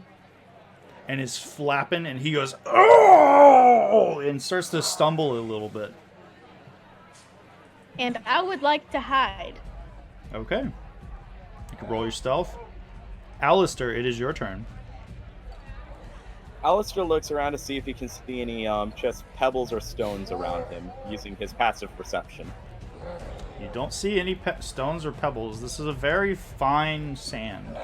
and is flapping, and he goes, "Oh!" and starts to stumble a little bit. And I would like to hide. Okay. You can roll your stealth. Alistair, it is your turn. Alistair looks around to see if he can see any just pebbles or stones around him using his passive perception. You don't see any stones or pebbles. This is a very fine sand.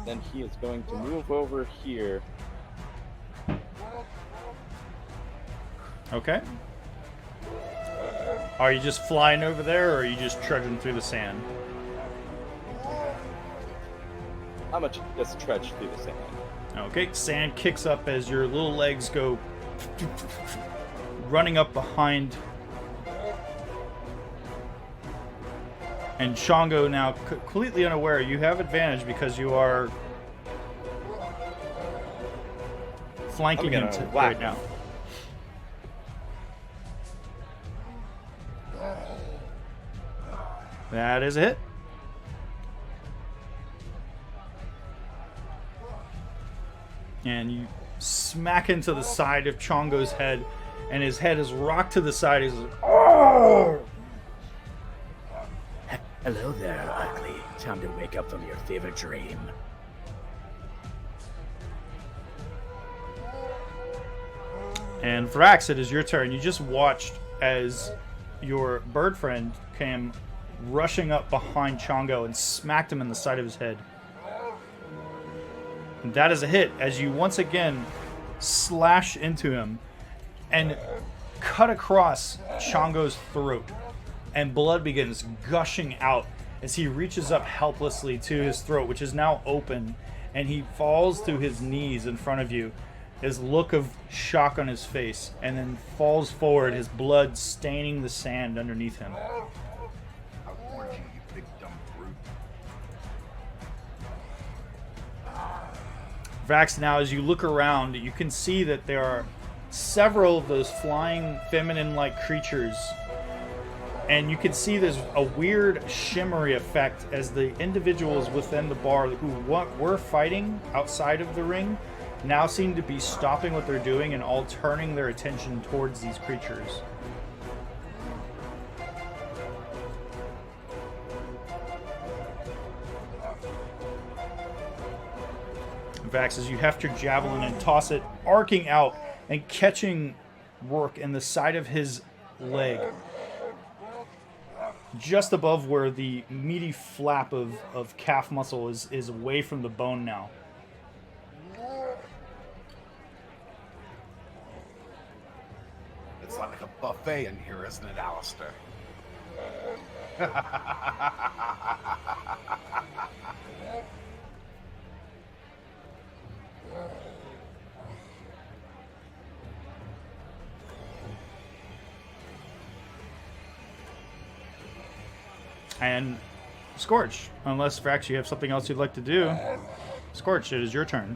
Then he is going to move over here. Okay. Are you just flying over there, or are you just trudging through the sand? I'm going to just trudge through the sand. Okay, sand kicks up as your little legs go running up behind. And Shango, now completely unaware, you have advantage because you are flanking him right now. That is a hit. And you smack into the side of Chongo's head, and his head is rocked to the side. He's like, "Oh!" Hello there, ugly. Time to wake up from your favorite dream. And Vrax, it is your turn. You just watched as your bird friend came rushing up behind Chongo and smacked him in the side of his head. And that is a hit as you once again slash into him and cut across Chongo's throat. And blood begins gushing out as he reaches up helplessly to his throat, which is now open, and he falls to his knees in front of you, his look of shock on his face, and then falls forward, his blood staining the sand underneath him. I warned you, you big dumb brute. Vax, now as you look around, you can see that there are several of those flying feminine-like creatures, and you can see there's a weird shimmery effect as the individuals within the bar who were fighting outside of the ring now seem to be stopping what they're doing and all turning their attention towards these creatures. Vax, as you heft your javelin and toss it, arcing out and catching Rourke in the side of his leg, just above where the meaty flap of calf muscle is away from the bone now. It's like a buffet in here, isn't it, Alistair? And Scorch, unless Vax, you have something else you'd like to do. Scorch, it is your turn.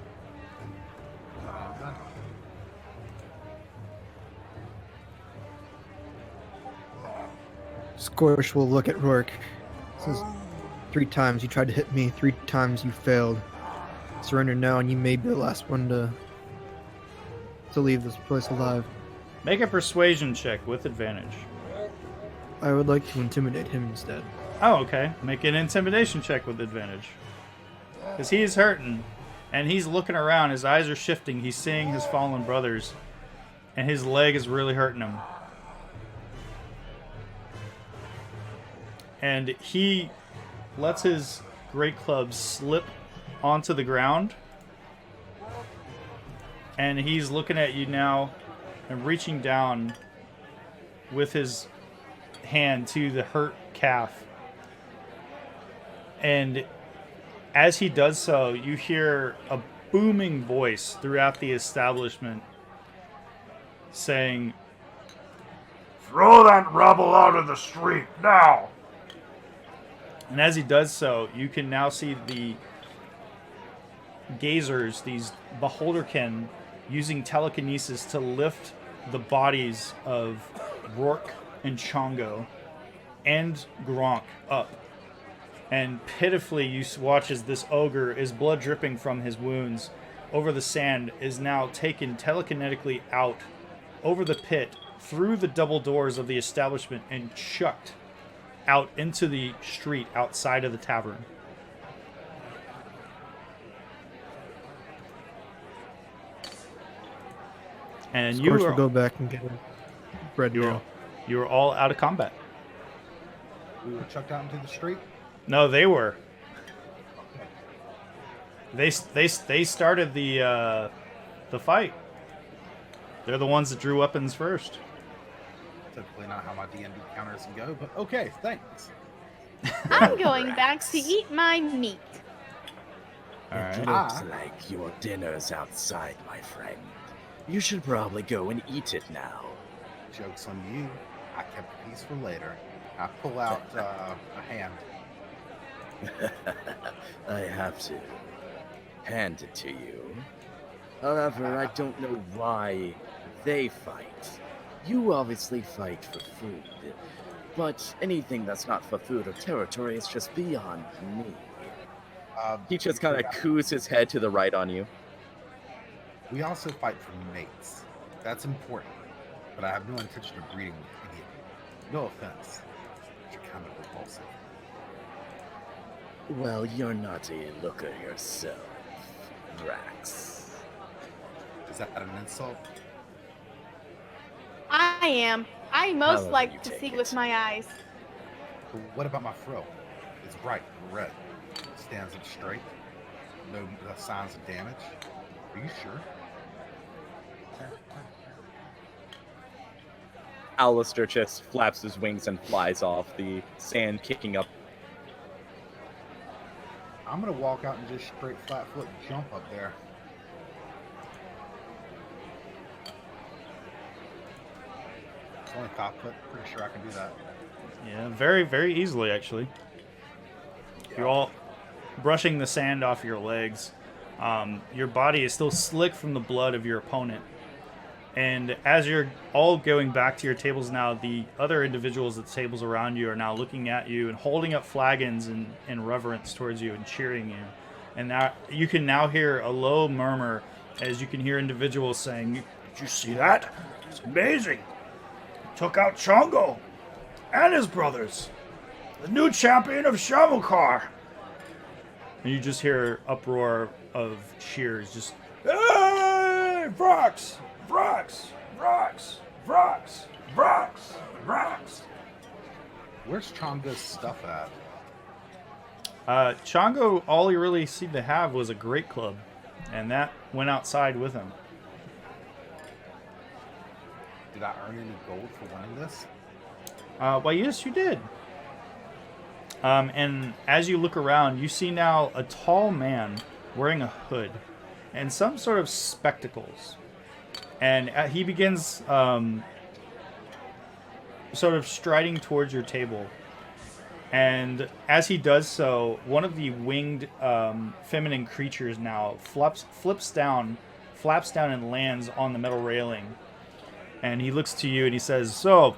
Scorch will look at Rourke. Says, 3 times you tried to hit me, 3 times you failed. Surrender now and you may be the last one to leave this place alive. Make a persuasion check with advantage. I would like to intimidate him instead. Oh, okay. Make an intimidation check with advantage. Because he's hurting, and he's looking around. His eyes are shifting. He's seeing his fallen brothers, and his leg is really hurting him. And he lets his great club slip onto the ground, and he's looking at you now and reaching down with his hand to the hurt calf. And as he does so, you hear a booming voice throughout the establishment saying, Throw that rabble out of the street now! and as he does so, you can now see the gazers, these beholderkin, using telekinesis to lift the bodies of Rourke and Chongo and Gronk up. And pitifully, you watch as this ogre, is blood dripping from his wounds over the sand, is now taken telekinetically out over the pit, through the double doors of the establishment, and chucked out into the street outside of the tavern. And Scorch you will are, go back and get a bread meal. you are all out of combat. We were chucked out into the street. No, they were. They started the fight. They're the ones that drew weapons first. Typically not how my D&D counters go, but okay, thanks. I'm going back to eat my meat. All It right. looks like your dinner's outside, my friend. You should probably go and eat it now. Joke's on you. I kept a piece for later. I pull out a hand. I have to hand it to you. However, I don't know why they fight. You obviously fight for food, but anything that's not for food or territory is just beyond me. He just kind of coos his head to the right on you. We also fight for mates. That's important, but I have no intention of breeding with any of you. No offense. You're kind of repulsive. Well, you're not a looker yourself, Drax. Is that an insult? I I am. I most However you like to take see it. with my eyes. But what about my frill? It's bright and red. Stands up straight. No signs of damage. Are you sure? Alistair just flaps his wings and flies off, the sand kicking up. I'm gonna walk out and just straight flat foot jump up there. It's only 5 foot. Pretty sure I can do that. Yeah, very, very easily, actually. You're all brushing the sand off your legs. Your body is still slick from the blood of your opponent. And as you're all going back to your tables now, the other individuals at the tables around you are now looking at you and holding up flagons in reverence towards you and cheering you. And now you can now hear a low murmur as you can hear individuals saying, Did you see that? It's amazing. Took out Chongo and his brothers. The new champion of Shamukaar. and you just hear uproar of cheers, just, Hey, Vrox! Vrox! Vrox! Vrox! Vrox! Vrox! Where's Chonga's stuff at? Chongo, all he really seemed to have was a great club, and that went outside with him. Did I earn any gold for winning this? Well, yes, you did. And as you look around, you see now a tall man wearing a hood and some sort of spectacles. And he begins sort of striding towards your table. And as he does so, one of the winged feminine creatures now flaps down and lands on the metal railing. And he looks to you and he says, "So,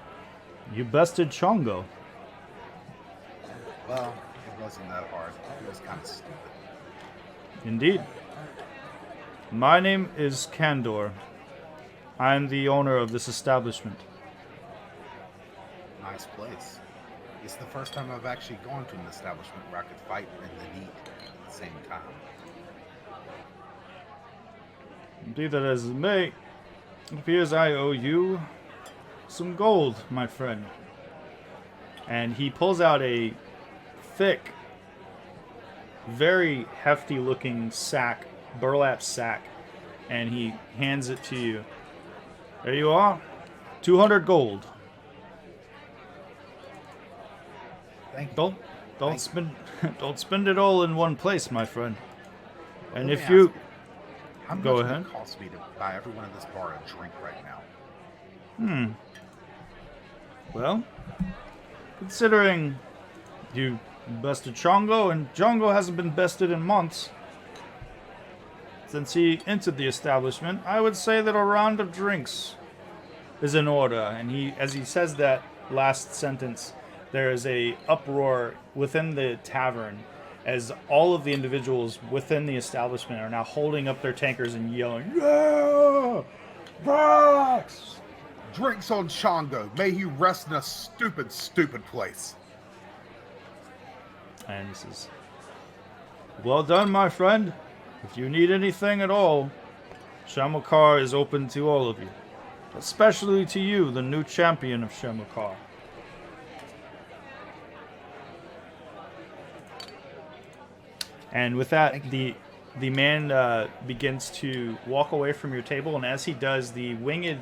you bested Chongo." Well, it wasn't that hard. It was kind of stupid. Indeed. My name is Kandor. I am the owner of this establishment. Nice place. It's the first time I've actually gone to an establishment where I could fight and then eat at the same time. Be that as it may, it appears I owe you some gold, my friend. And he pulls out a thick, very hefty looking sack, burlap sack, and he hands it to you. There you are, 200 gold. Thank you. Don't Thank spend don't spend it all in one place, my friend. And Let if me you ask how much Go would ahead. it cost me to buy everyone in this bar a drink right now? well, considering you bested Chongo and Chongo hasn't been bested in months since he entered the establishment, I would say that a round of drinks is in order. And as he says that last sentence, there is a uproar within the tavern as all of the individuals within the establishment are now holding up their tankards and yelling, "Yeah! Brox!" Drinks on Chongo. May he rest in a stupid, stupid place. And he says, "Well done, my friend. If you need anything at all, Shamukaar is open to all of you. Especially to you, the new champion of Shamukaar." And with that, the man begins to walk away from your table, and as he does, the winged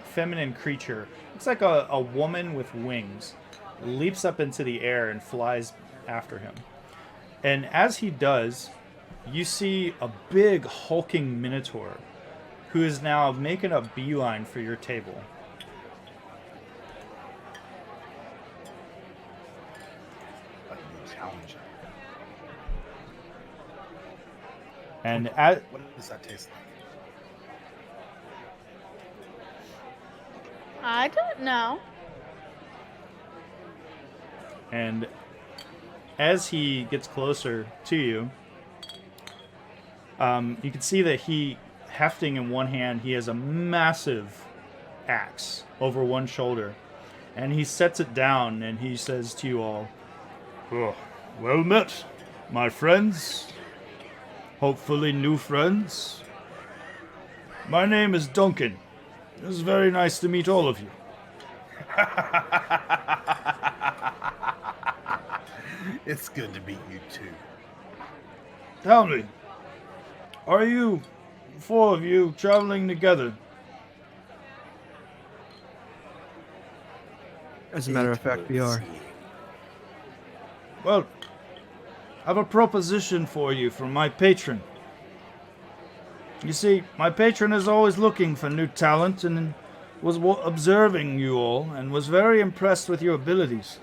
feminine creature, looks like a woman with wings, leaps up into the air and flies after him. And as he does, you see a big hulking minotaur who is now making a beeline for your table. A new challenger. And What does that taste like? I don't know. And as he gets closer to you, you can see that hefting in one hand, he has a massive axe over one shoulder. And he sets it down and he says to you all, "Oh, well met, my friends. Hopefully new friends. My name is Duncan. It was very nice to meet all of you. It's good to meet you too. Tell me, are you, four of you, traveling together? As a matter of fact, we are. Well, I have a proposition for you from my patron. You see, my patron is always looking for new talent and was observing you all and was very impressed with your abilities.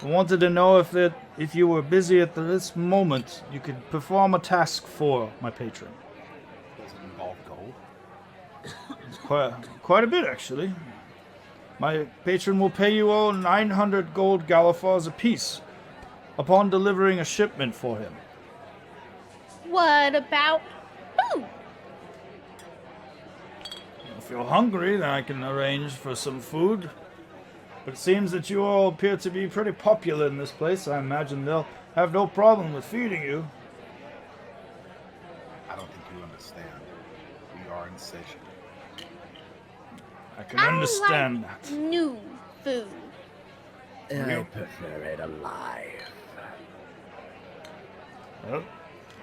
I wanted to know if you were busy at this moment, you could perform a task for my patron. Does it involve gold? Quite a bit, actually. My patron will pay you all 900 gold galifars apiece upon delivering a shipment for him. What about food? If you're hungry, then I can arrange for some food. But it seems that you all appear to be pretty popular in this place. I imagine they'll have no problem with feeding you. I don't think you understand. We are insatiable. I can understand that. New food. I prefer it alive. Well,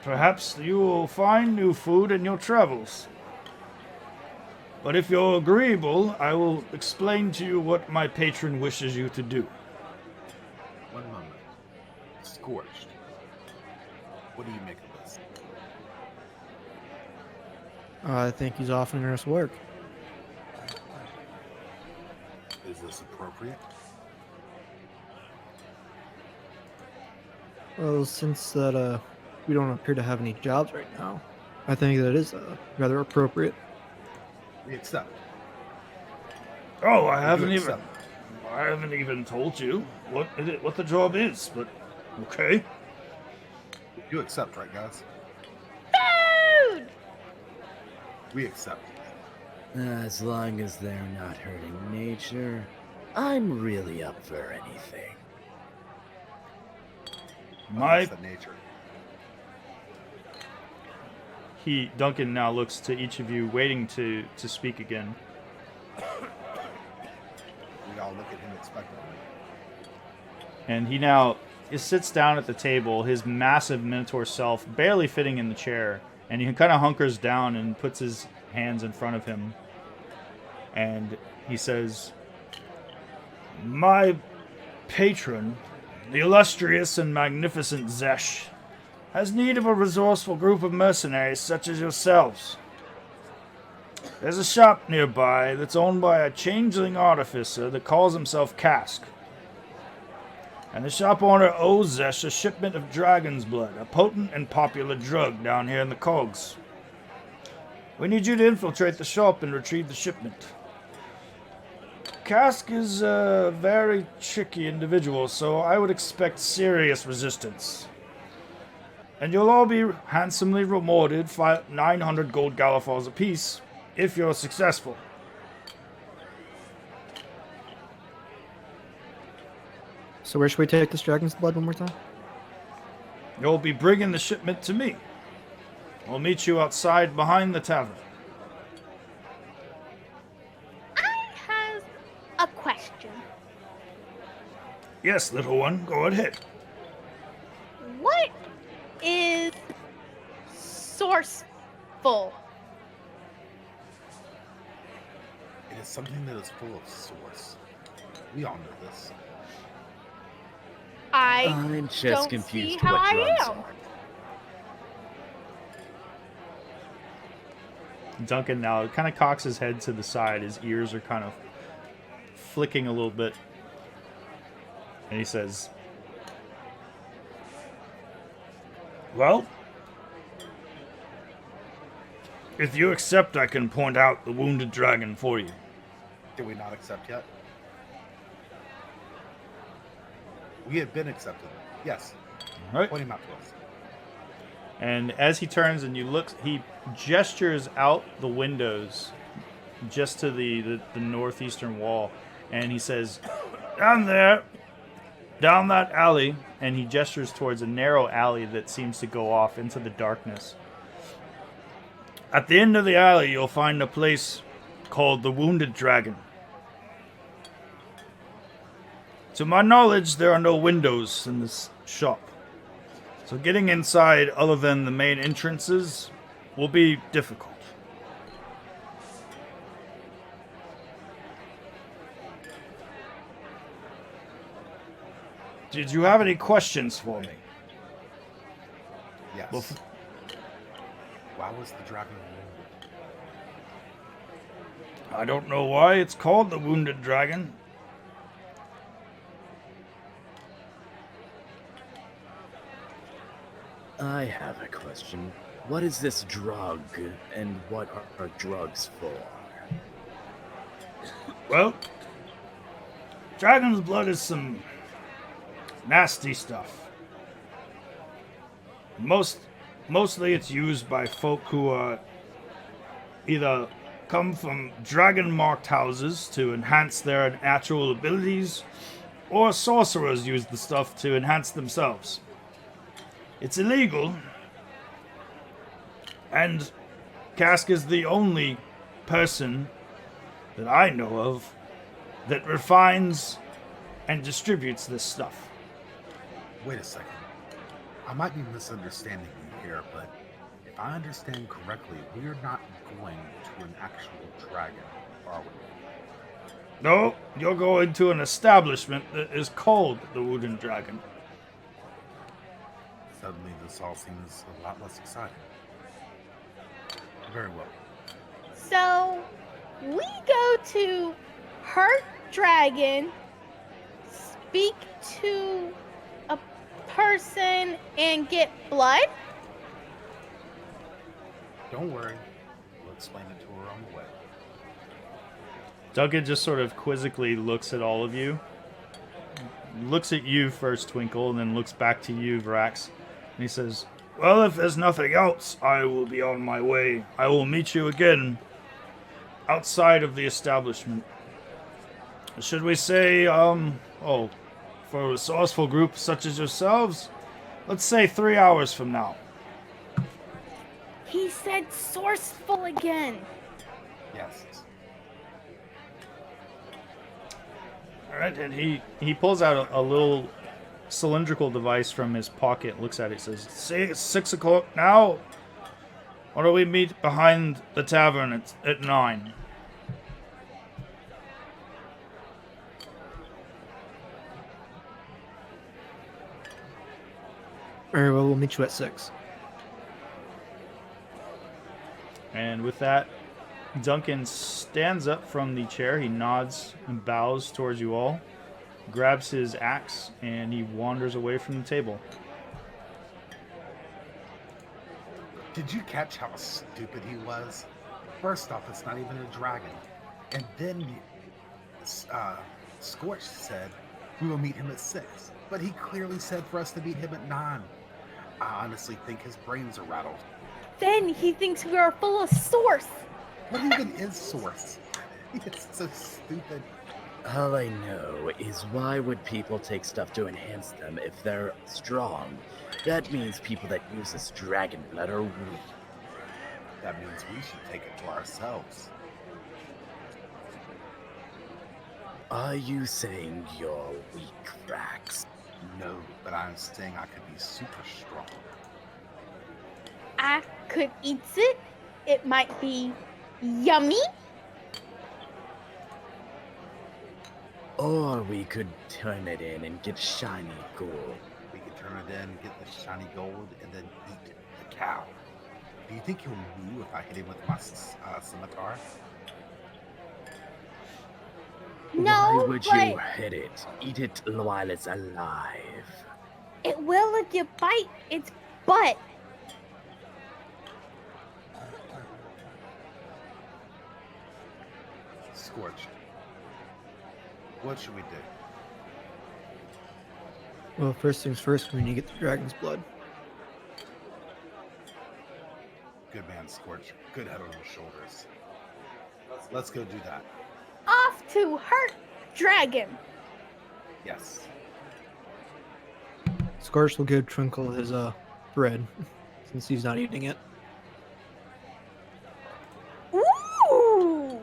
perhaps you will find new food in your travels. But if you're agreeable, I will explain to you what my patron wishes you to do. One moment. Scorched. What do you make of this? I think he's offering us work. Is this appropriate? Well, since that we don't appear to have any jobs right now, I think that is rather appropriate. We accept. Oh, I We do haven't even told you what the job is, but okay. You accept, right, guys? Food! We accept. As long as they're not hurting nature, I'm really up for anything. My That's the nature. Duncan now looks to each of you, waiting to speak again. We all look at him expectantly. And he sits down at the table, his massive minotaur self barely fitting in the chair, and he kind of hunkers down and puts his hands in front of him. And he says, "My patron, the illustrious and magnificent Zesh, has need of a resourceful group of mercenaries such as yourselves. There's a shop nearby that's owned by a changeling artificer that calls himself Cask. And the shop owner owes Zesh a shipment of dragon's blood, a potent and popular drug down here in the cogs. We need you to infiltrate the shop and retrieve the shipment. Cask is a very tricky individual, so I would expect serious resistance. And you'll all be handsomely rewarded 900 gold galifars apiece if you're successful." So where should we take this dragon's blood one more time? You'll be bringing the shipment to me. I'll meet you outside behind the tavern. I have a question. Yes, little one, go ahead. What is sourceful? It is something that is full of source. We all know this. I'm just don't confused see how what I drugs am. are. Duncan now kind of cocks his head to the side. His ears are kind of flicking a little bit. And he says, "Well, if you accept, I can point out the wounded dragon for you." Did we not accept yet? We have been accepted. Yes. All right. Point him out to us. And as he turns and you look, he gestures out the windows just to the northeastern wall. And he says, "Down there, down that alley." And he gestures towards a narrow alley that seems to go off into the darkness. "At the end of the alley, you'll find a place called the Wounded Dragon. To my knowledge, there are no windows in this shop. So getting inside other than the main entrances will be difficult. Did you have any questions for me? Yes. Well, Why was the dragon wounded? I don't know why it's called the Wounded Dragon. I have a question. What is this drug, and what are drugs for? Well, dragon's blood is some nasty stuff. Mostly it's used by folk who either come from dragon-marked houses to enhance their natural abilities, or sorcerers use the stuff to enhance themselves. It's illegal, and Cask is the only person that I know of that refines and distributes this stuff. Wait a second. I might be misunderstanding you here, but if I understand correctly, we are not going to an actual dragon, are we? No, you're going to an establishment that is called the Wooden Dragon. Suddenly this all seems a lot less exciting. Very well. So, we go to Hurt Dragon, speak to a person, and get blood? Don't worry. We'll explain it to her on the way. Duncan just sort of quizzically looks at all of you. Looks at you first, Twinkle, and then looks back to you, Vrax. And he says, well, if there's nothing else, I will be on my way. I will meet you again outside of the establishment. Should we say, for a resourceful group such as yourselves, let's say 3 hours from now. He said sourceful again. Yes. All right, and he pulls out a little cylindrical device from his pocket, looks at it, says, "See, it's 6 o'clock now. Why don't we meet behind the tavern at 9? Alright, well, we'll meet you at 6. And with that, Duncan stands up from the chair. He nods and bows towards you all, grabs his axe, and he wanders away from the table. Did you catch how stupid he was? First off, it's not even a dragon. And then Scorch said we will meet him at 6. But he clearly said for us to meet him at 9. I honestly think his brains are rattled. Then he thinks we are full of source. What even is source? It's so stupid. All I know is why would people take stuff to enhance them if they're strong? That means people that use this dragon blood are weak. That means we should take it to ourselves. Are you saying you're weak, Vrax? No, but I'm saying I could be super strong. I could eat it. It might be yummy. Or we could turn it in and get shiny gold. We could turn it in, get the shiny gold, and then eat the cow. Do you think he'll move if I hit him with my scimitar? No, Why would but you hit it? Eat it while it's alive. it will if you bite its butt. Scorched. What should we do? Well, first things first, we need to get the dragon's blood. Good man, Scorch. Good head on your shoulders. Let's go do that. Off to Hurt Dragon. Yes. Scorch will give Twinkle his bread, since he's not eating it. Ooh!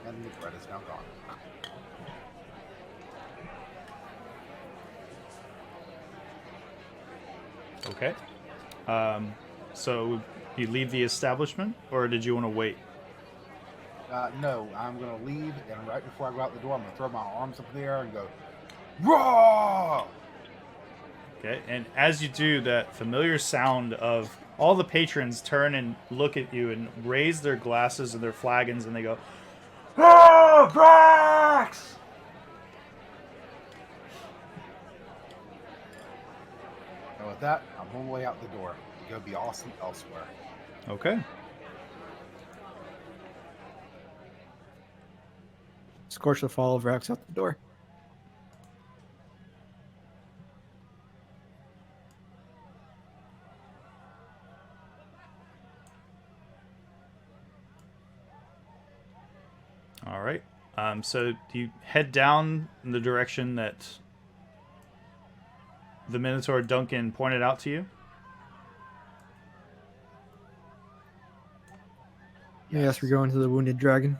And the bread is now gone. Okay. So you leave the establishment, or did you want to wait? No, I'm gonna leave, and right before I go out the door, I'm gonna throw my arms up in the air and go, "Raw!" Okay, and as you do, that familiar sound of all the patrons turn and look at you and raise their glasses and their flagons, and they go, "Oh, Brax!" And with that, I'm on my way out the door. Go be awesome elsewhere. Okay. Scorch will follow Vrax out the door. All right. So you head down in the direction that the Minotaur Duncan pointed out to you. Yes, we're going to the Wounded Dragon.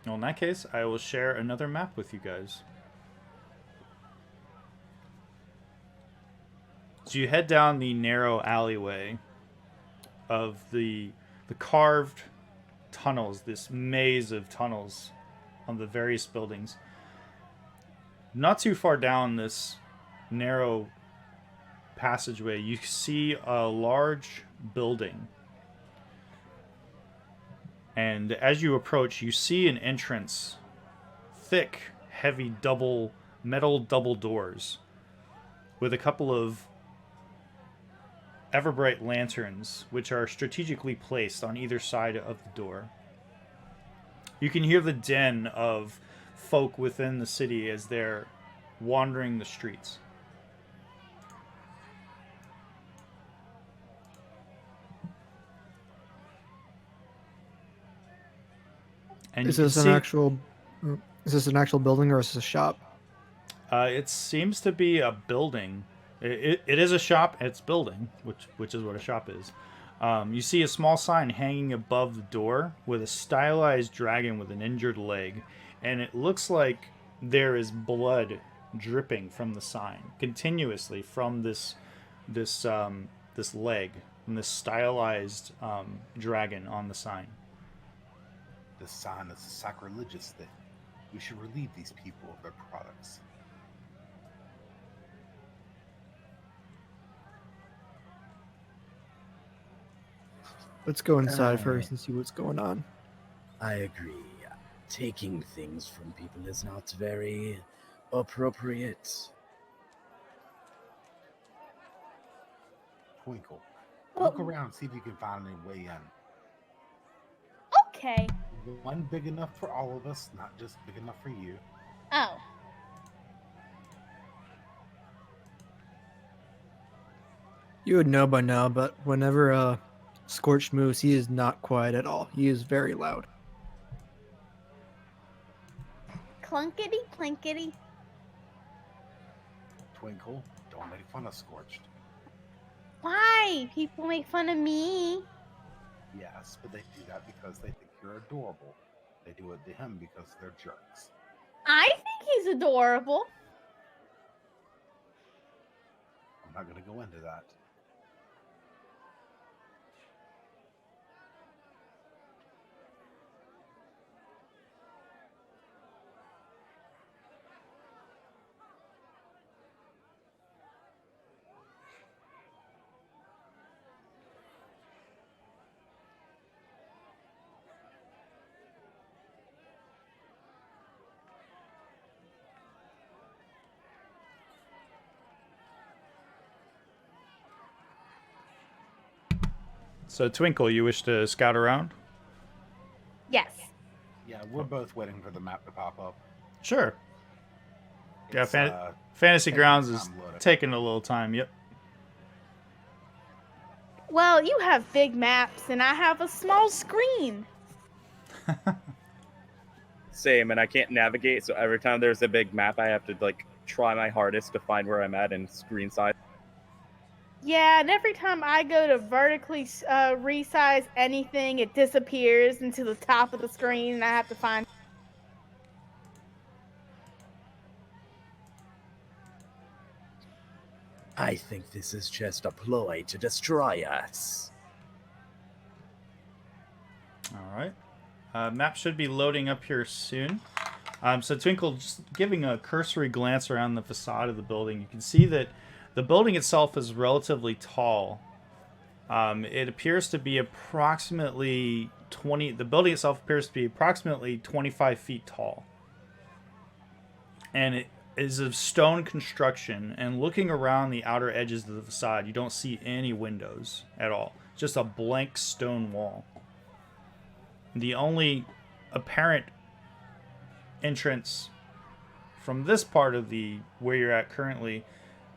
Well, in that case, I will share another map with you guys. So you head down the narrow alleyway of the carved tunnels, this maze of tunnels on the various buildings. Not too far down this narrow passageway, you see a large building. And as you approach, you see an entrance, thick, heavy metal double doors with a couple of ever-bright lanterns, which are strategically placed on either side of the door. You can hear the din of folk within the city as they're wandering the streets. And Is you this can an see, actual? Is this an actual building or is this a shop? it seems to be a building. It is a shop. It's building, which is what a shop is. You see a small sign hanging above the door with a stylized dragon with an injured leg, and it looks like there is blood dripping from the sign continuously from this leg, from this stylized dragon on the sign. This sign is a sacrilegious thing. We should relieve these people of their products. Let's go inside first and see what's going on. I agree. Taking things from people is not very appropriate. Twinkle, Well- look around, see if you can find any way in. Okay. One big enough for all of us, not just big enough for you. Oh. You would know by now, but whenever Scorch moves, he is not quiet at all. He is very loud. Clunkety plankety. Twinkle, don't make fun of Scorched. Why? People make fun of me. Yes, but they do that because they think you're adorable. They do it to him because they're jerks. I think he's adorable. I'm not going to go into that. So, Twinkle, you wish to scout around? Yes. Yeah, we're both waiting for the map to pop up. Sure. Yeah, It's, Fantasy taking Grounds time is loading. taking a little time. Yep. Well, you have big maps and I have a small screen. Same, and I can't navigate, so every time there's a big map, I have to try my hardest to find where I'm at in screen size. Yeah, and every time I go to vertically resize anything, it disappears into the top of the screen and I have to find. I think this is just a ploy to destroy us. All right. Map should be loading up here soon. So Twinkle, just giving a cursory glance around the facade of the building, you can see that the building itself is relatively tall. It appears to be approximately 20. The building itself appears to be approximately 25 feet tall, and it is of stone construction. And looking around the outer edges of the facade, you don't see any windows at all. Just a blank stone wall. The only apparent entrance from this part of the where you're at currently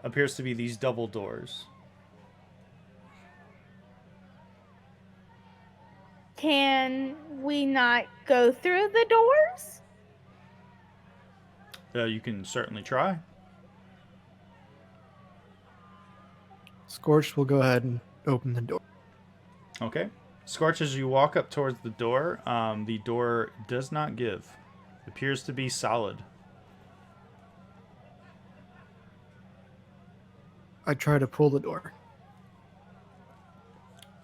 appears to be these double doors. Can we not go through the doors? You can certainly try. Scorch will go ahead and open the door. Okay. Scorch, as you walk up towards the door does not give. It appears to be solid. I try to pull the door.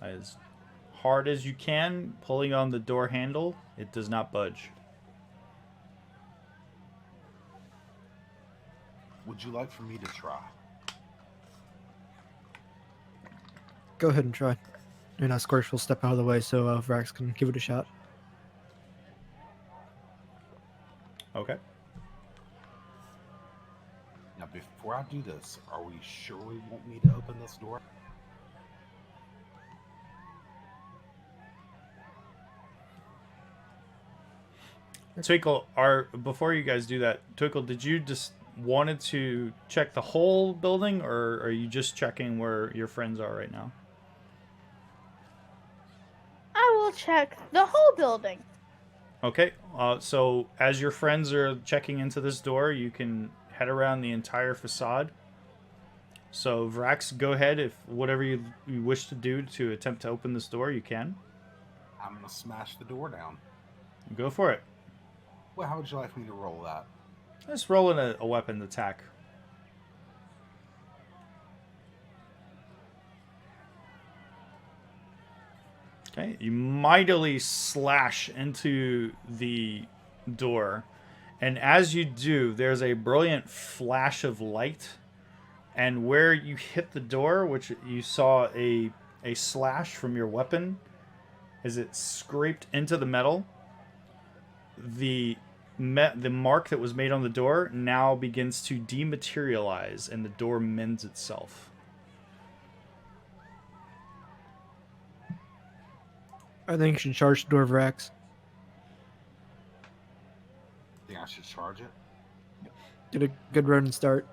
As hard as you can, pulling on the door handle, it does not budge. Would you like for me to try? Go ahead and try. And Scorch will step out of the way so Vrax can give it a shot. Okay. Now, before I do this, are we sure we want me to open this door? Twinkle, before you guys do that, Twinkle, did you just wanted to check the whole building, or are you just checking where your friends are right now? I will check the whole building. Okay, so as your friends are checking into this door, you can head around the entire facade. So Vrax, go ahead. If whatever you wish to do to attempt to open this door, you can. I'm going to smash the door down. Go for it. Well, how would you like me to roll that? Just roll in a weapon attack. Okay, you mightily slash into the door, and as you do, there's a brilliant flash of light, and where you hit the door, which you saw a slash from your weapon, as it scraped into the metal, the mark that was made on the door now begins to dematerialize, and the door mends itself. I think you should charge the door, Vrax. Think I should charge it? Get a good run and start.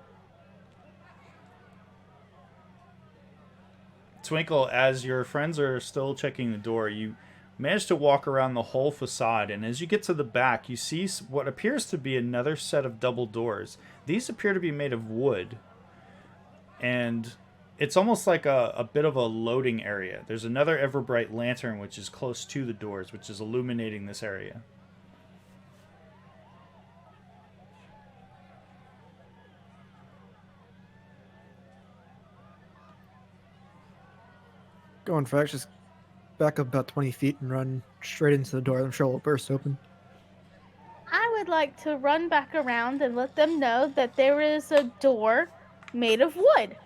Twinkle, as your friends are still checking the door, you manage to walk around the whole facade, and as you get to the back, you see what appears to be another set of double doors. These appear to be made of wood, and it's almost like a bit of a loading area. There's another ever-bright lantern which is close to the doors, which is illuminating this area. Go on, Vrax. Just back up about 20 feet and run straight into the door. I'm sure it'll burst open. I would like to run back around and let them know that there is a door made of wood.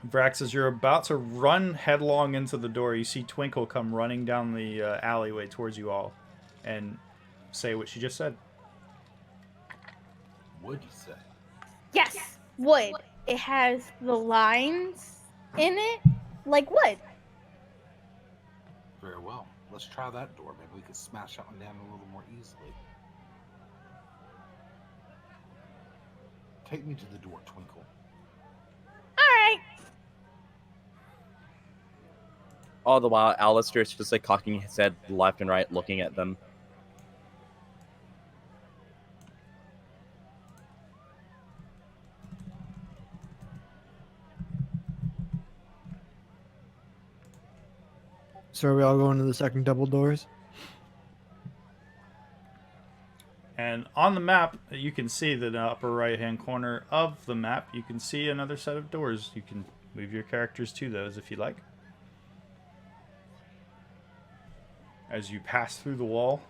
Vrax, as you're about to run headlong into the door, you see Twinkle come running down the alleyway towards you all and say what she just said. What'd you say? Yes, wood. It has the lines in it like wood. Very well. Let's try that door. Maybe we could smash that one down a little more easily. Take me to the door, Twinkle. All right. All the while, Alistair's just like cocking his head left and right, looking at them. So are we all going to the second double doors? And on the map, you can see that in the upper right-hand corner of the map, you can see another set of doors. You can move your characters to those if you like. As you pass through the wall.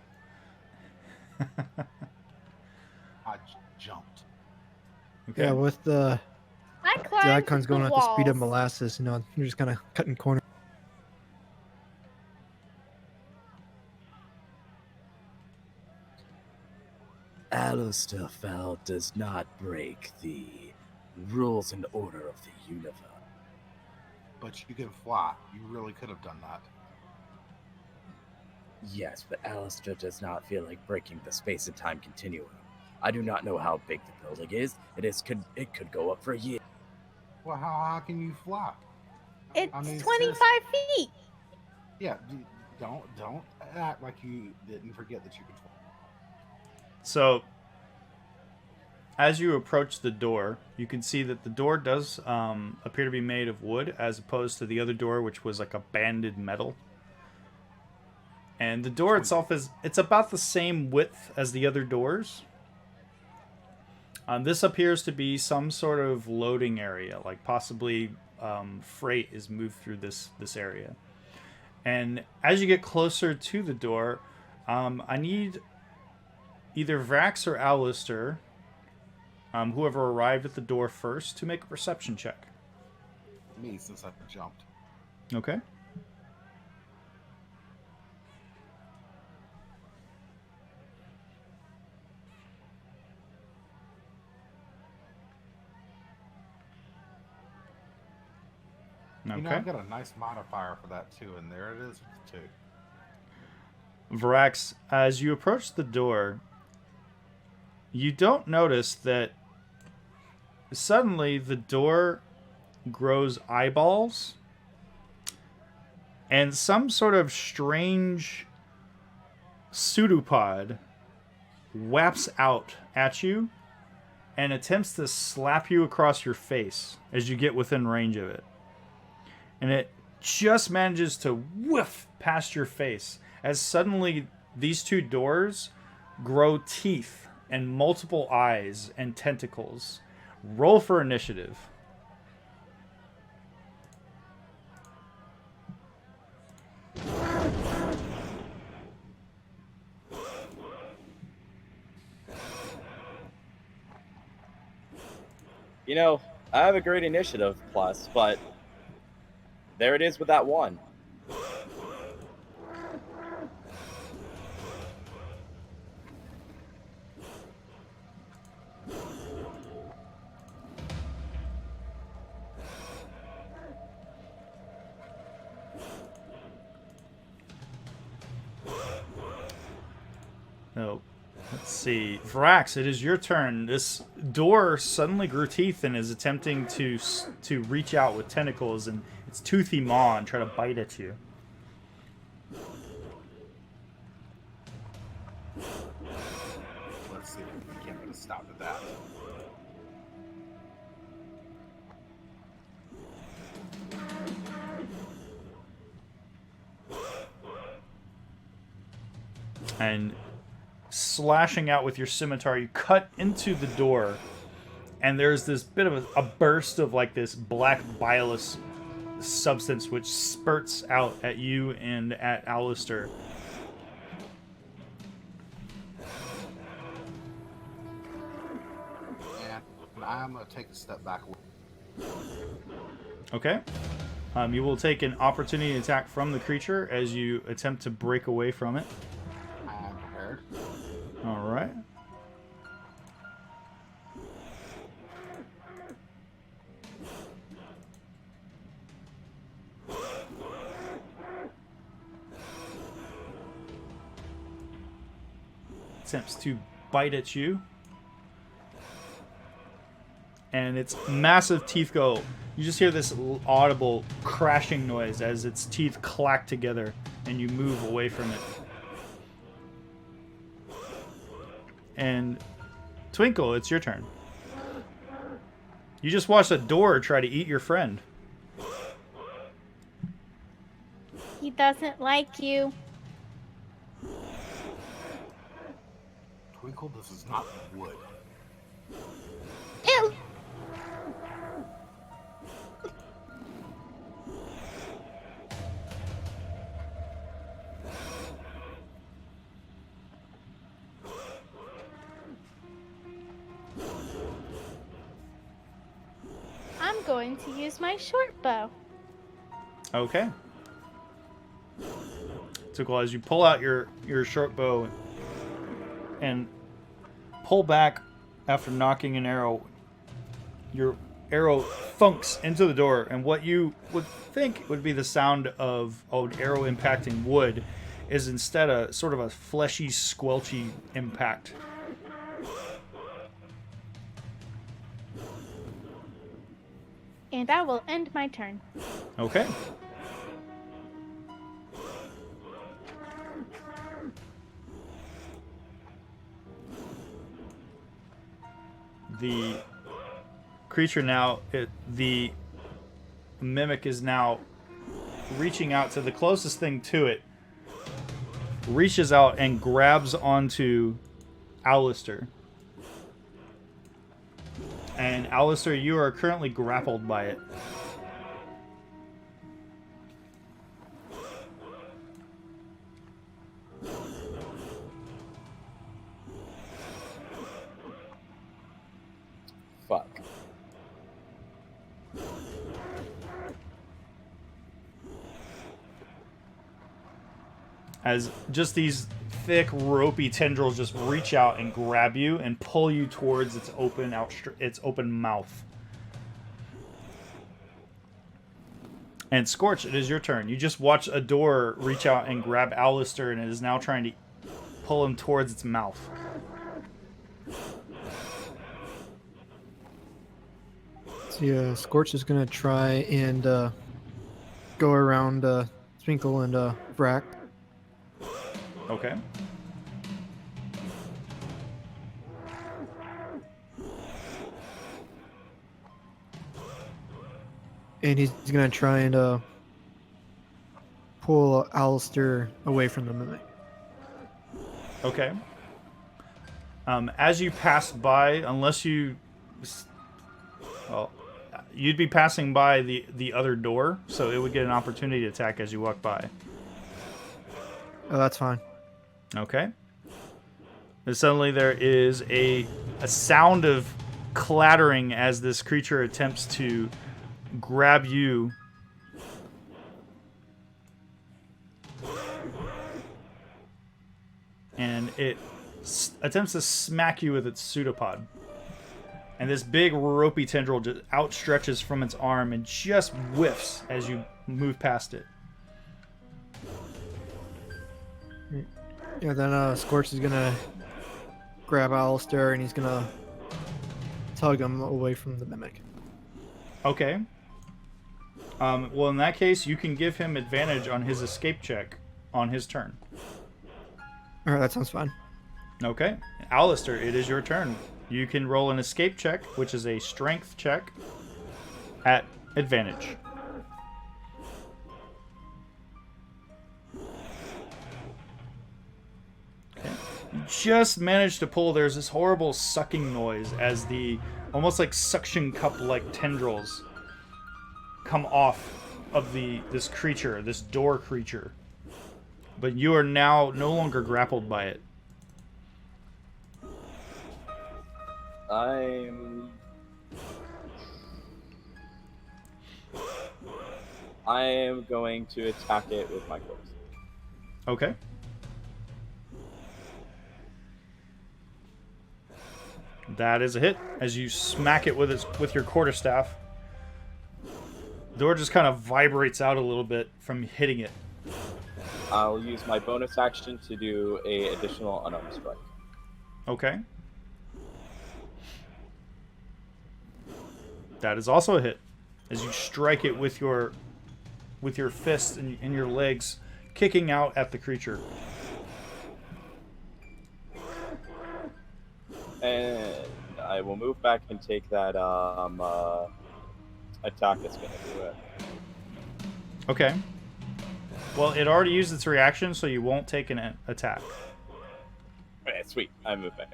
I jumped. Okay. Yeah, with the climbed icons the going at the speed of walls. molasses, you're just kind of cutting corners. Alistair Fowl does not break the rules and order of the universe. But you can fly. You really could have done that. Yes, but Alistair does not feel like breaking the space and time continuum. I do not know how big the building is. It could go up for a year. Well, how can you fly? It's I mean, 25 feet. Yeah, don't act like you didn't forget that you could fly. So, as you approach the door, you can see that the door does appear to be made of wood, as opposed to the other door, which was like a banded metal. And the door itself it's about the same width as the other doors. This appears to be some sort of loading area, like possibly freight is moved through this area. And as you get closer to the door, I need either Vrax or Alistair, whoever arrived at the door first, to make a perception check. Me, since I jumped. Okay. You know, I've got a nice modifier for that too, and there it is with the 2. Vrax, as you approach the door, you don't notice that suddenly the door grows eyeballs and some sort of strange pseudopod whaps out at you and attempts to slap you across your face as you get within range of it. And it just manages to whiff past your face as suddenly these two doors grow teeth and multiple eyes and tentacles. Roll for initiative. You know, I have a great initiative plus, but there it is with that one. Oh, let's see. Vrax, it is your turn. This door suddenly grew teeth and is attempting to reach out with tentacles and its toothy maw and try to bite at you. Let's see if we can put a stop to that. And slashing out with your scimitar, you cut into the door, and there's this bit of a burst of like this black bilious substance which spurts out at you and at Alistair. And I'm going to take a step back. Okay. You will take an opportunity attack from the creature as you attempt to break away from it. I'm prepared. All right. Attempts to bite at you. And its massive teeth go. You just hear this audible crashing noise as its teeth clack together and you move away from it. And Twinkle, it's your turn. You just watched a door try to eat your friend. He doesn't like you. Twinkle, this is not wood. Ew. I'm going to use my short bow. Okay. Twinkle, as you pull out your short bow and pull back after knocking an arrow, your arrow thunks into the door, and what you would think would be the sound of an arrow impacting wood is instead a sort of a fleshy, squelchy impact. And I will end my turn. Okay. The creature now, the mimic is now reaching out to the closest thing to it, reaches out and grabs onto Alistair. And Alistair, you are currently grappled by it. Fuck. As just these thick, ropey tendrils just reach out and grab you and pull you towards its open mouth. And Scorch, it is your turn. You just watch a door reach out and grab Alistair, and it is now trying to pull him towards its mouth. So yeah, Scorch is gonna try and go around Twinkle and Vrack. Okay. And he's gonna try and pull Alistair away from the mimic. Okay. As you pass by, unless you... Well, you'd be passing by the other door, so it would get an opportunity to attack as you walk by. Oh, that's fine. Okay. And suddenly there is a sound of clattering as this creature attempts to grab you. And it attempts to smack you with its pseudopod. And this big ropey tendril just outstretches from its arm and just whiffs as you move past it. Yeah, then Scorch is gonna grab Alistair and he's gonna tug him away from the mimic. Okay. Well, in that case, you can give him advantage on his escape check on his turn. Alright, that sounds fine. Okay. Alistair, it is your turn. You can roll an escape check, which is a strength check, at advantage. Okay. You just managed to pull. There's this horrible sucking noise as the almost like suction cup-like tendrils come off of this creature, this door creature. But you are now no longer grappled by it. I am going to attack it with my corpse. Okay. That is a hit. As you smack it with your quarterstaff, the door just kind of vibrates out a little bit from hitting it. I'll use my bonus action to do a additional unarmed strike. Okay. That is also a hit. As you strike it with your fist and your legs, kicking out at the creature. And I will move back and take that attack that's going to do it. Okay. Well, it already used its reaction, so you won't take an attack. Okay, sweet. I'm moving.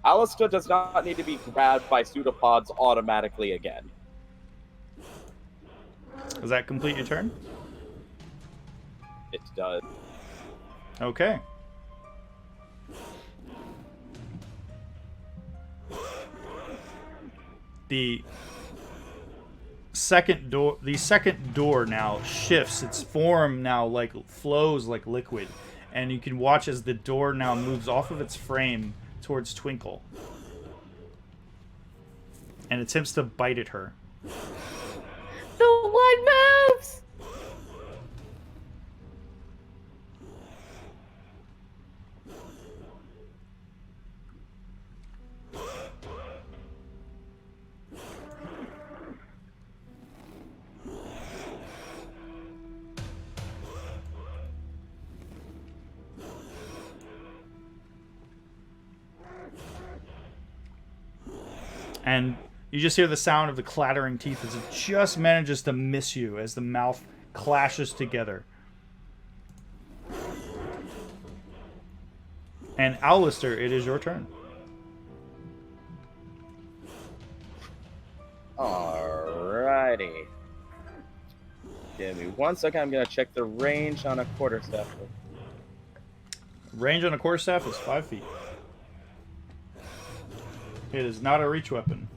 Alistair does not need to be grabbed by pseudopods automatically again. Does that complete your turn? It does. Okay. The second door now shifts. Its form now like flows like liquid, and you can watch as the door now moves off of its frame towards Twinkle and attempts to bite at her. The one moves! And you just hear the sound of the clattering teeth as it just manages to miss you as the mouth clashes together. And Alistair, it is your turn. Alrighty. Give me 1 second. I'm gonna check the range on a quarterstaff. Range on a quarterstaff is 5 feet. It is not a reach weapon.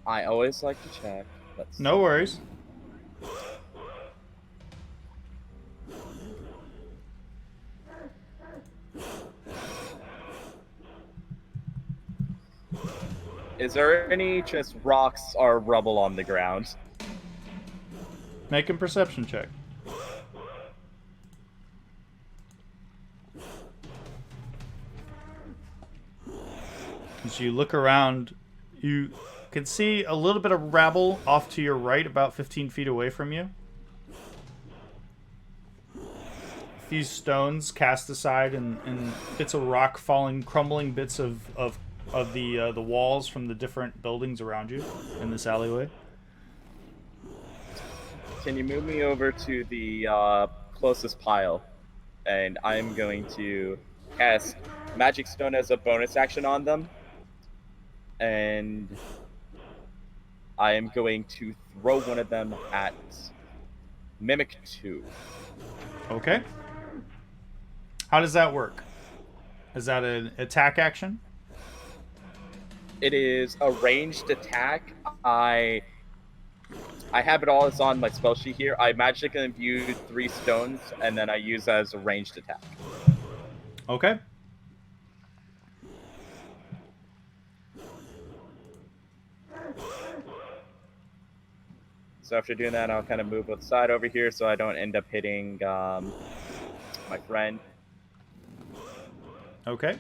I always like to check. Let's No worries. Is there any just rocks or rubble on the ground? Make a perception check. As you look around, you can see a little bit of rabble off to your right, about 15 feet away from you. A few stones cast aside and bits of rock falling, crumbling bits of the walls from the different buildings around you in this alleyway. Can you move me over to the closest pile? And I'm going to cast Magic Stone as a bonus action on them. And I am going to throw one of them at Mimic 2. Okay. How does that work? Is that an attack action? It is a ranged attack. I have it all as on my spell sheet here. I magically imbued 3 stones, and then I use that as a ranged attack. Okay. So after doing that, I'll kind of move to the side over here so I don't end up hitting my friend. Okay.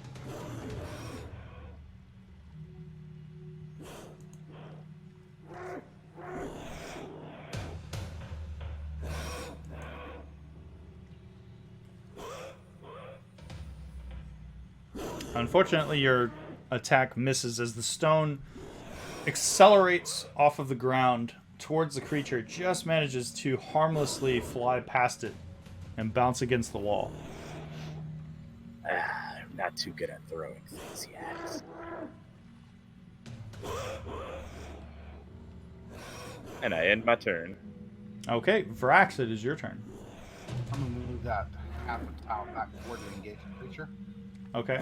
Unfortunately, your attack misses as the stone accelerates off of the ground towards the creature. It just manages to harmlessly fly past it and bounce against the wall. I'm not too good at throwing things yet. And I end my turn. Okay, Vrax, it is your turn. I'm gonna move that half a tile back toward the engaging creature. Okay.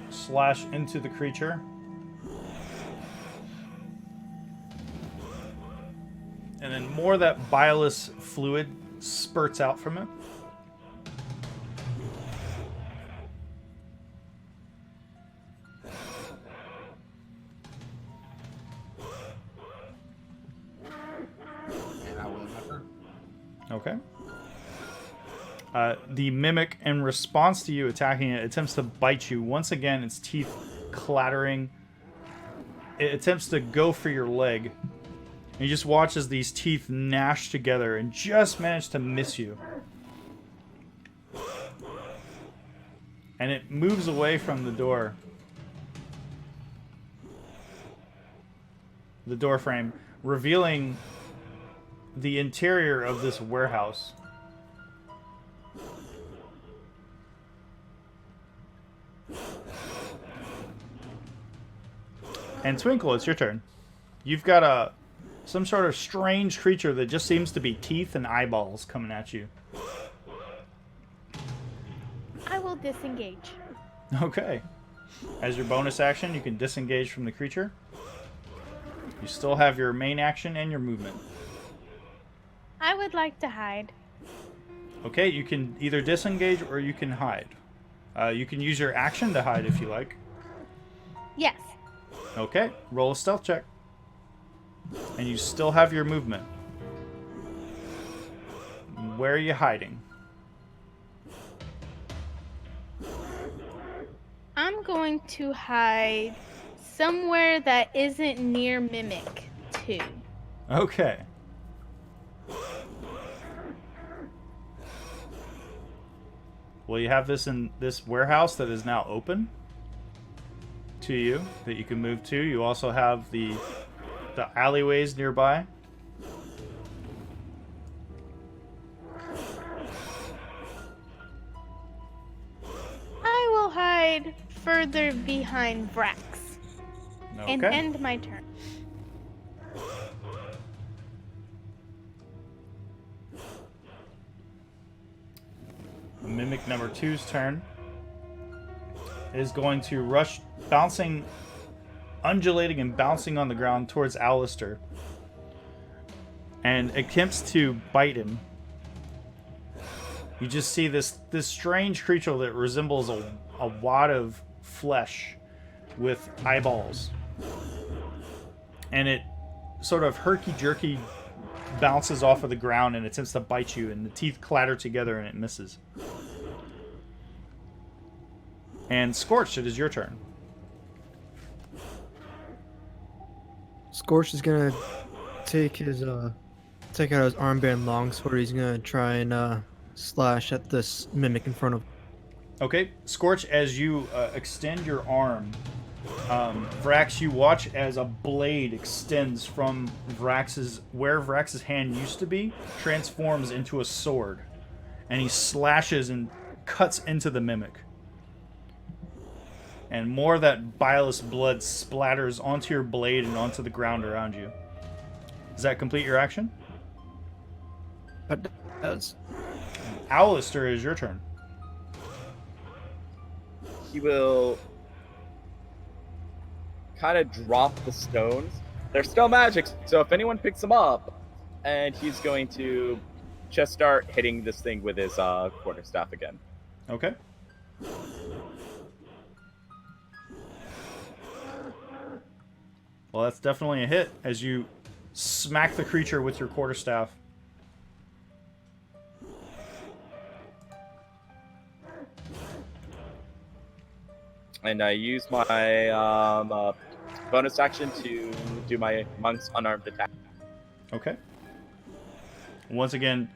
Slash into the creature. And then more of that bilious fluid spurts out from it. And I will end my turn. Okay. The mimic, in response to you attacking it, attempts to bite you. Once again, its teeth clattering. It attempts to go for your leg. And you just watch as these teeth gnash together and just manage to miss you. And it moves away from the door. The door frame, revealing the interior of this warehouse. And Twinkle, it's your turn. You've got some sort of strange creature that just seems to be teeth and eyeballs coming at you. I will disengage. Okay. As your bonus action, you can disengage from the creature. You still have your main action and your movement. I would like to hide. Okay, you can either disengage or you can hide. You can use your action to hide if you like. Yes. Okay, roll a stealth check. And you still have your movement. Where are you hiding? I'm going to hide somewhere that isn't near Mimic 2. Okay. Well, you have this in this warehouse that is now open to you that you can move to. You also have the alleyways nearby. I will hide further behind Vrax and Okay. end my turn. Mimic number 2's turn is going to rush, bouncing, undulating and bouncing on the ground towards Alistair, and attempts to bite him. You just see this strange creature that resembles a wad of flesh with eyeballs, and it sort of herky-jerky bounces off of the ground and attempts to bite you, and the teeth clatter together and it misses. And Scorched, it is your turn. Scorch is gonna take out his armband longsword. He's gonna try and slash at this mimic in front of him. Okay, Scorch, as you extend your arm, Vrax, you watch as a blade extends from where Vrax's hand used to be, transforms into a sword, and he slashes and cuts into the mimic. And more of that bilious blood splatters onto your blade and onto the ground around you. Does that complete your action? That does. Alistair, is your turn. He will kind of drop the stones. They're still magic, so if anyone picks them up, and he's going to just start hitting this thing with his quarterstaff again. Okay. Well, that's definitely a hit as you smack the creature with your quarterstaff. And I use my bonus action to do my monk's unarmed attack. Okay. Once again,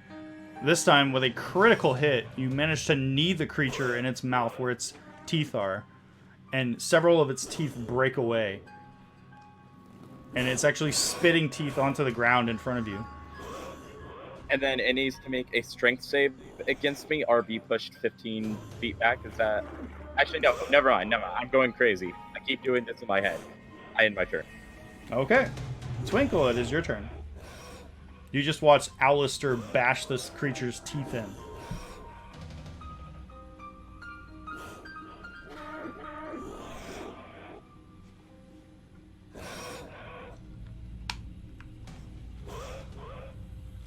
this time with a critical hit, you manage to knee the creature in its mouth where its teeth are, and several of its teeth break away. And it's actually spitting teeth onto the ground in front of you. And then it needs to make a strength save against me or be pushed 15 feet back. Is that... Actually, no, never mind. I'm going crazy. I keep doing this in my head. I end my turn. Okay. Twinkle, it is your turn. You just watch Alistair bash this creature's teeth in.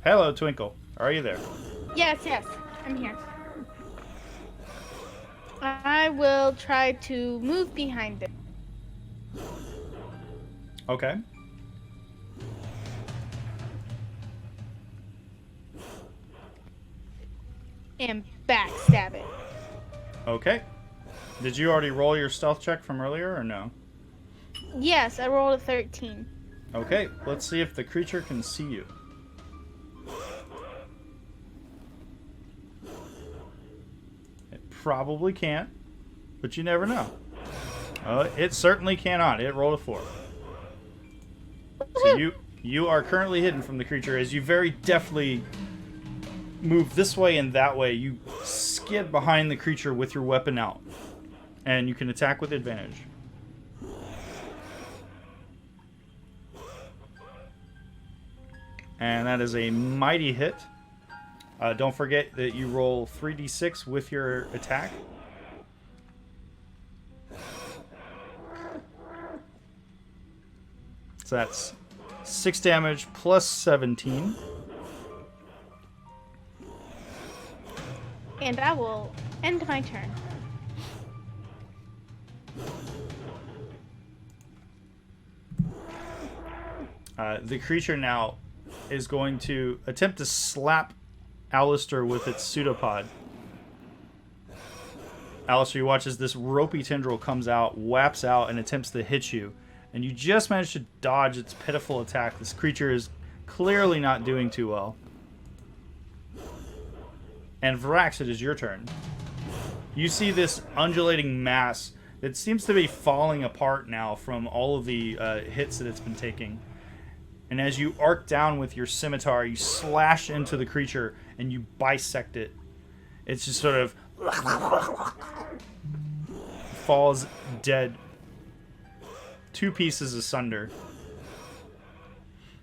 Hello, Twinkle. Are you there? Yes, I'm here. I will try to move behind it. Okay. And backstab it. Okay. Did you already roll your stealth check from earlier or no? Yes, I rolled a 13. Okay, let's see if the creature can see you. It probably can't, but you never know. It certainly cannot. It rolled a 4. So you are currently hidden from the creature as you very deftly move this way and that way. You skid behind the creature with your weapon out, and you can attack with advantage. And that is a mighty hit. Don't forget that you roll 3d6 with your attack. So that's 6 damage plus 17. And I will end my turn. The creature now is going to attempt to slap Alistair with its pseudopod. Alistair, you watch as this ropey tendril comes out, whaps out, and attempts to hit you. And you just manage to dodge its pitiful attack. This creature is clearly not doing too well. And Varax, it is your turn. You see this undulating mass that seems to be falling apart now from all of the hits that it's been taking. And as you arc down with your scimitar, you slash into the creature and you bisect it. It's just sort of falls dead. 2 pieces asunder.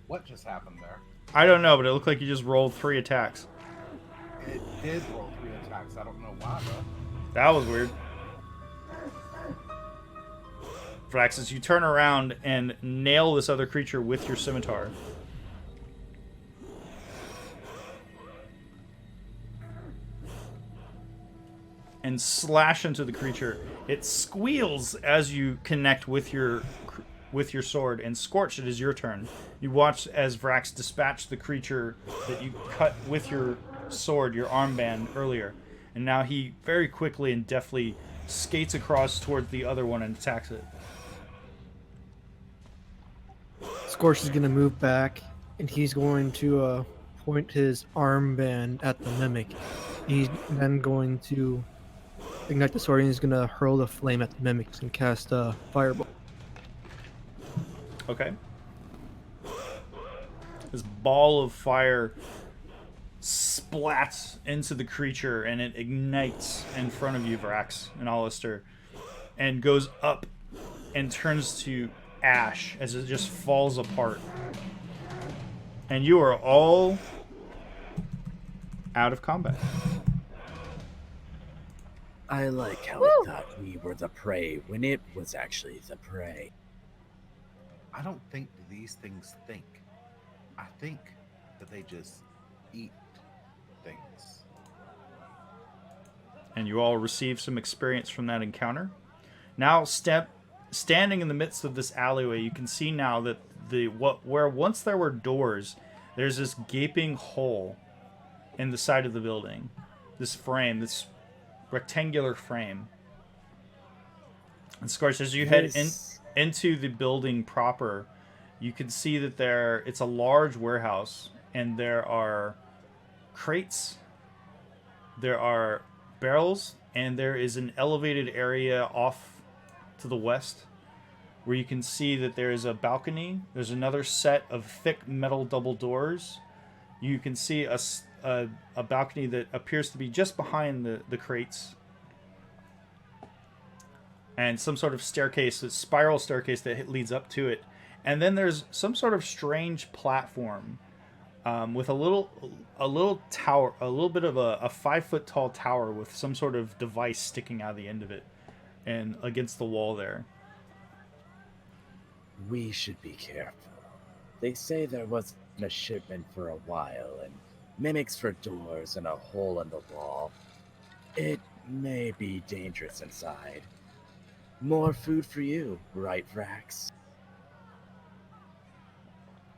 What just happened there? I don't know, but it looked like you just rolled 3 attacks. It did roll 3 attacks. I don't know why, though. That was weird. Vraxus, you turn around and nail this other creature with your scimitar. And slash into the creature. It squeals as you connect with your sword. And Scorch, it is your turn. You watch as Vrax dispatched the creature that you cut with your sword, your armband, earlier. And now he very quickly and deftly skates across towards the other one and attacks it. Scorch is going to move back, and he's going to point his armband at the mimic. He's then going to ignite the sword, and he's going to hurl the flame at the mimics and cast a fireball. Okay. This ball of fire splats into the creature, and it ignites in front of you, Vrax and Alistair, and goes up and turns to ash as it just falls apart. And you are all out of combat. I like how Woo! it thought we were the prey when it was actually the prey. I don't think these things think. I think that they just eat things. And you all receive some experience from that encounter. Now, standing in the midst of this alleyway, you can see now that where once there were doors, there's this gaping hole in the side of the building. This frame, this rectangular frame. And Scorch, as you head into the building proper, you can see that it's a large warehouse, and there are crates, there are barrels, and there is an elevated area off to the west where you can see that there is a balcony. There's another set of thick metal double doors. You can see a balcony that appears to be just behind the crates, and some sort of staircase, a spiral staircase that leads up to it. And then there's some sort of strange platform with a little tower, a little bit of a 5-foot tall tower with some sort of device sticking out of the end of it and against the wall there. We should be careful. They say there wasn't a shipment for a while, and mimics for doors and a hole in the wall. It may be dangerous inside. More food for you, right, Vrax?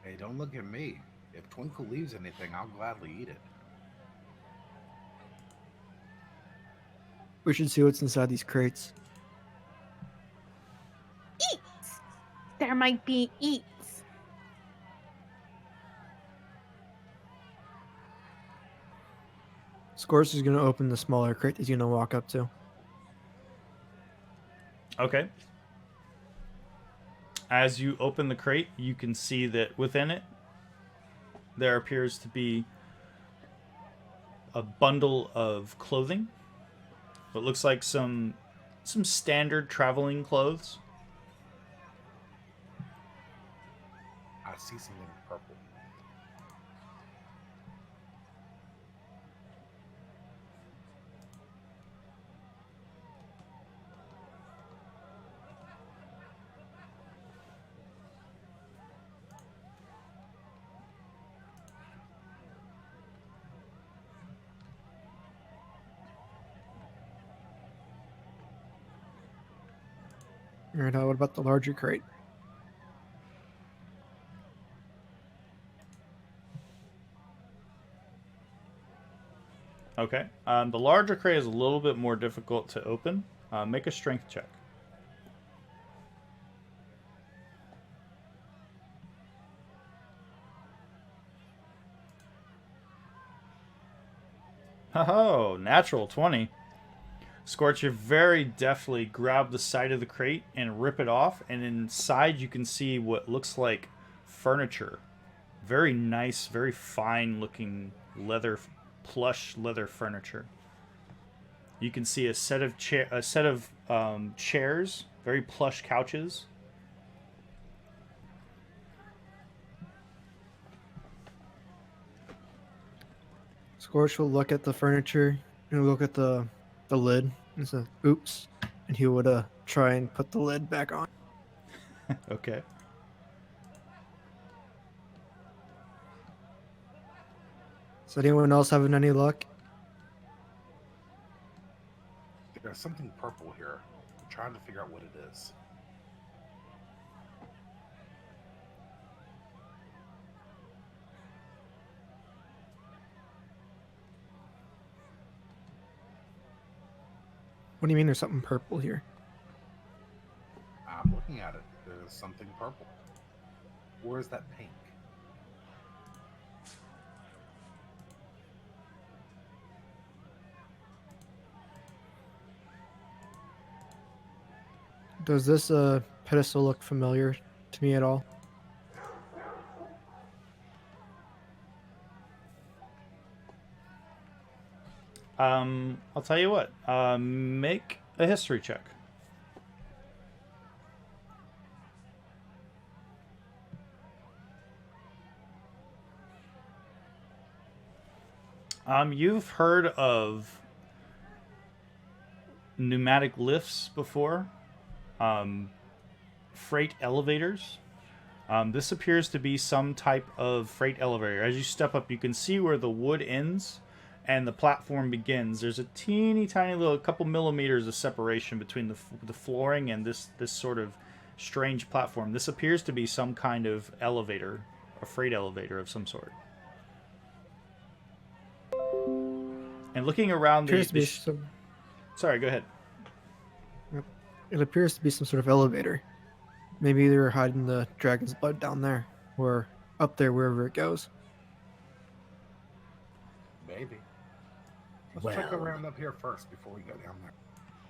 Hey, don't look at me. If Twinkle leaves anything, I'll gladly eat it. We should see what's inside these crates. Eats! There might be eats. Scorch is going to open the smaller crate he's going to walk up to. Okay. As you open the crate, you can see that within it, there appears to be a bundle of clothing. It looks like some standard traveling clothes. I see something purple. All right, what about the larger crate? Okay. The larger crate is a little bit more difficult to open. Make a strength check. Oh, natural 20. Scorch, you very deftly grab the side of the crate and rip it off, and inside you can see what looks like furniture. Very nice, very fine looking plush leather furniture. You can see a set of chairs, very plush couches. Scorch will look at the furniture and look at the lid and say, "Oops," and he would try and put the lid back on. Okay. Is anyone else having any luck? There's something purple here. I'm trying to figure out what it is. What do you mean there's something purple here? I'm looking at it. There's something purple. Or is that pink? Does this pedestal look familiar to me at all? I'll tell you what. Make a history check. You've heard of pneumatic lifts before, freight elevators. This appears to be some type of freight elevator. As you step up, you can see where the wood ends and the platform begins. There's a teeny tiny little couple millimeters of separation between the flooring and this sort of strange platform. This appears to be some kind of elevator, a freight elevator of some sort. And looking around sorry, go ahead. It appears to be some sort of elevator. Maybe they're hiding the dragon's blood down there, or up there, wherever it goes. Maybe. Let's check Well, around up here first before we go down there.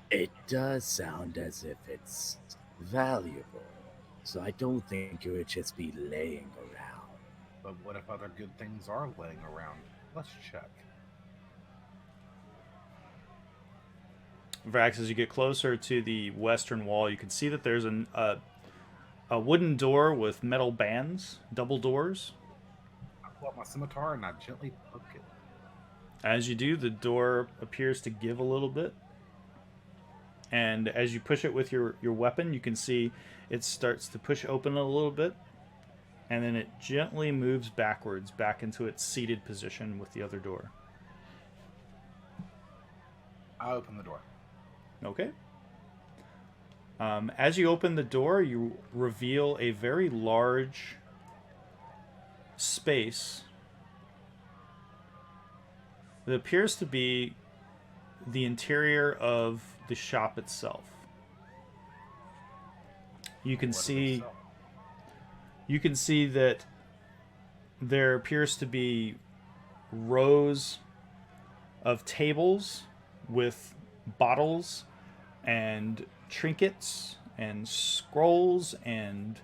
it does sound as if it's valuable, so I don't think it would just be laying around. But what if other good things are laying around? Let's check. Vax, as you get closer to the western wall, you can see that there's a wooden door with metal bands, double doors. I pull out my scimitar and I gently poke it. As you do, the door appears to give a little bit. And as you push it with your weapon, you can see it starts to push open a little bit. And then it gently moves backwards, back into its seated position with the other door. I open the door. Okay. As you open the door, you reveal a very large space that appears to be the interior of the shop itself. You can see that there appears to be rows of tables with bottles and trinkets and scrolls and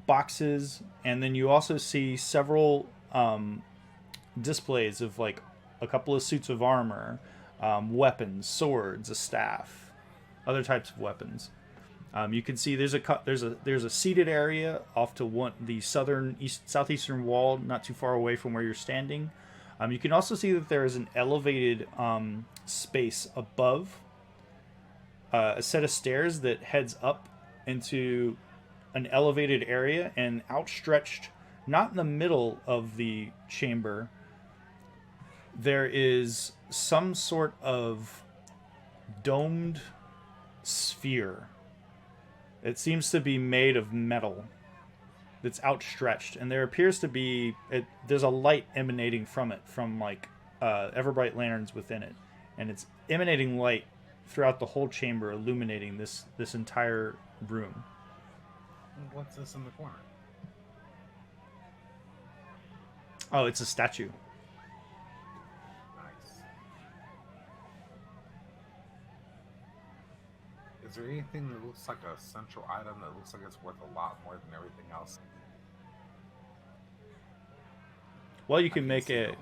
boxes, and then you also see several displays of like a couple of suits of armor, weapons, swords, a staff, other types of weapons. You can see there's a seated area off to the southeastern wall, not too far away from where you're standing. You can also see that there is an elevated space above, a set of stairs that heads up into an elevated area, and outstretched, not in the middle of the chamber, there is some sort of domed sphere. It seems to be made of metal that's outstretched, and there appears to be there's a light emanating from it, from like ever-bright lanterns within it, and it's emanating light throughout the whole chamber, illuminating this entire room. What's this in the corner? Oh, it's a statue. Nice. Is there anything that looks like a central item that looks like it's worth a lot more than everything else? Well, you can make it.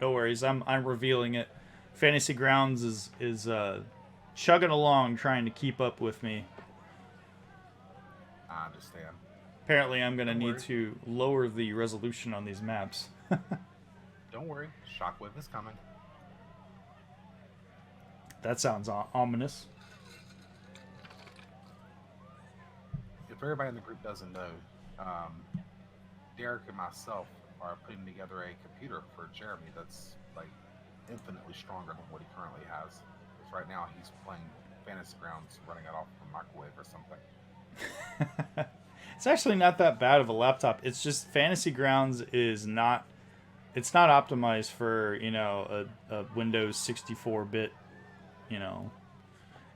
No worries. I'm revealing it. Fantasy Grounds is chugging along, trying to keep up with me. I understand. Apparently, I'm gonna need to lower the resolution on these maps. Don't worry. Shockwave is coming. That sounds ominous. If everybody in the group doesn't know, Derek and myself are putting together a computer for Jeremy that's like infinitely stronger than what he currently has. Because right now he's playing Fantasy Grounds, running it off of a microwave or something. It's actually not that bad of a laptop. It's just Fantasy Grounds is not. It's not optimized for a Windows 64-bit.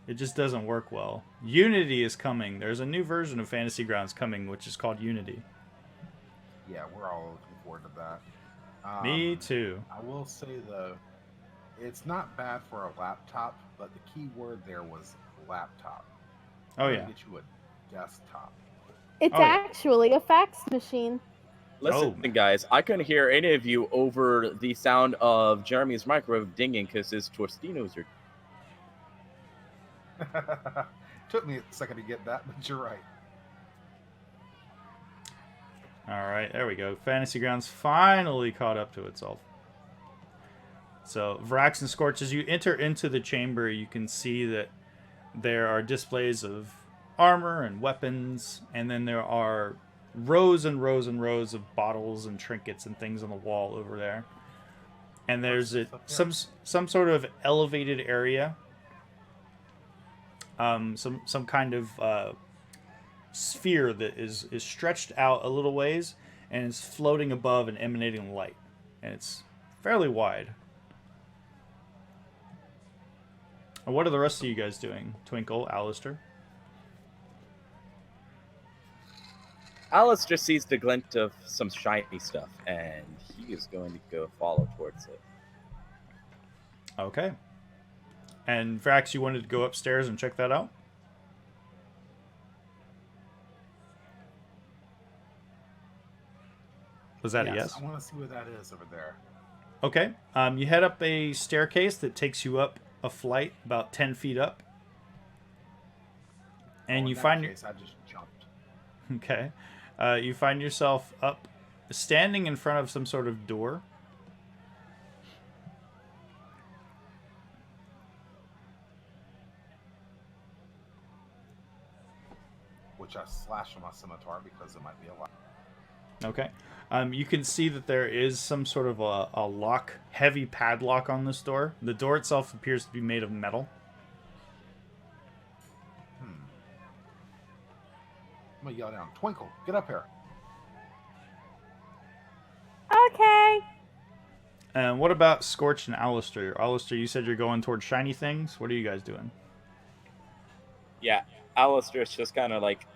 It just doesn't work well. Unity is coming. There's a new version of Fantasy Grounds coming, which is called Unity. Yeah, we're all looking forward to that. Me too. I will say though, it's not bad for a laptop, but the key word there was laptop. Oh I'm yeah. gonna get you a desktop. It's Oh, yeah. actually a fax machine. Listen, guys, I couldn't hear any of you over the sound of Jeremy's microwave dinging because his Tostinos are. Took me a second to get that, but you're right. All right, there we go. Fantasy Grounds finally caught up to itself. So, Vrax and Scorch, as you enter into the chamber, you can see that there are displays of armor and weapons, and then there are rows and rows and rows of bottles and trinkets and things on the wall over there. And there's some sort of elevated area, some kind of sphere that is stretched out a little ways and is floating above and emanating light, and it's fairly wide. And what are the rest of you guys doing? Twinkle, Alistair? Alistair sees the glint of some shiny stuff, and he is going to go follow towards it. Okay. And Vrax, you wanted to go upstairs and check that out? Was that a yes? I want to see what that is over there. Okay. You head up a staircase that takes you up a flight about 10 feet up. And you find... I just jumped. Okay. You find yourself standing in front of some sort of door. Which I slash on my scimitar because it might be a lot. Okay. You can see that there is some sort of a lock, heavy padlock on this door. The door itself appears to be made of metal. I'm gonna yell down, Twinkle, get up here. Okay. And what about Scorch and Alistair? Alistair, you said you're going towards shiny things. What are you guys doing? Yeah, Alistair's just kind of like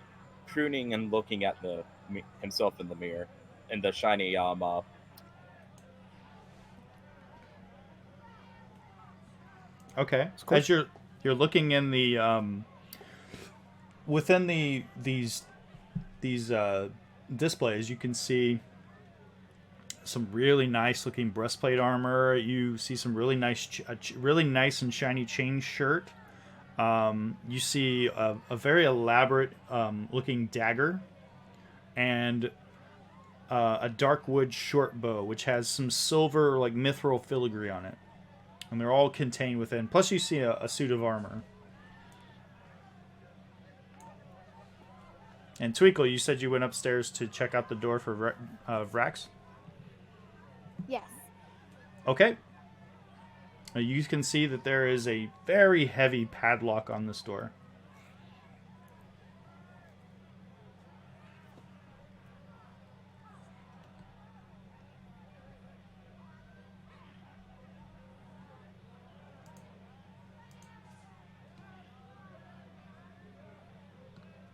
pruning and looking at himself in the mirror in the shiny Okay. Cool. As you're looking in the within these displays, you can see some really nice looking breastplate armor. You see some really nice, really nice and shiny chain shirt. You see a very elaborate looking dagger, and a dark wood short bow, which has some silver like mithril filigree on it, and they're all contained within. Plus, you see a suit of armor. And Twinkle, you said you went upstairs to check out the door for Vrax? Yes. Okay. You can see that there is a very heavy padlock on this door.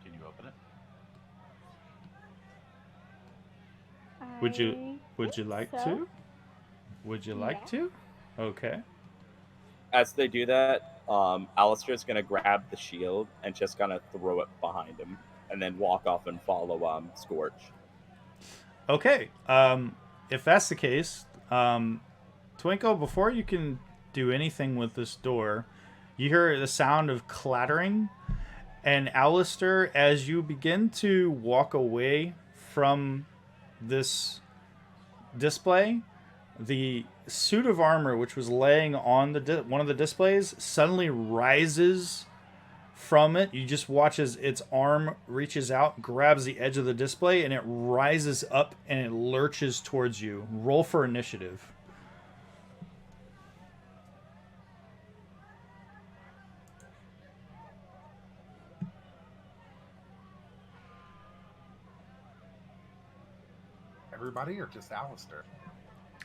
Can you open it? Would you think like so. to? Would you like Yeah. to? Okay. As they do that, Alistair's gonna grab the shield and just gonna throw it behind him, and then walk off and follow Scorch. Okay. If that's the case, Twinkle, before you can do anything with this door, you hear the sound of clattering, and Alistair, as you begin to walk away from this display, the suit of armor which was laying on the one of the displays suddenly rises from it. You just watch as its arm reaches out, grabs the edge of the display, and it rises up and it lurches towards you. Roll for initiative. Everybody or just Alistair?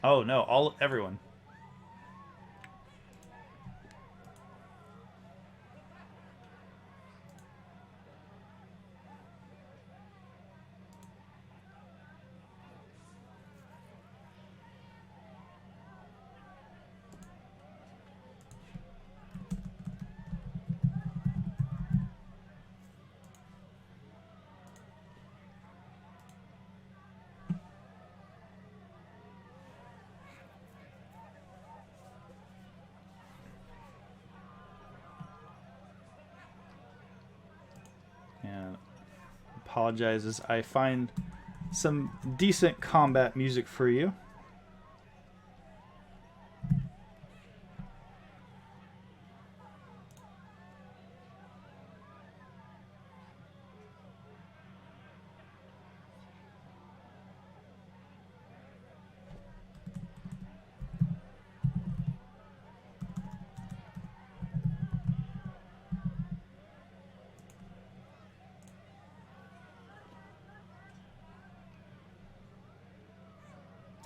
Oh no, everyone. And apologizes. I find some decent combat music for you.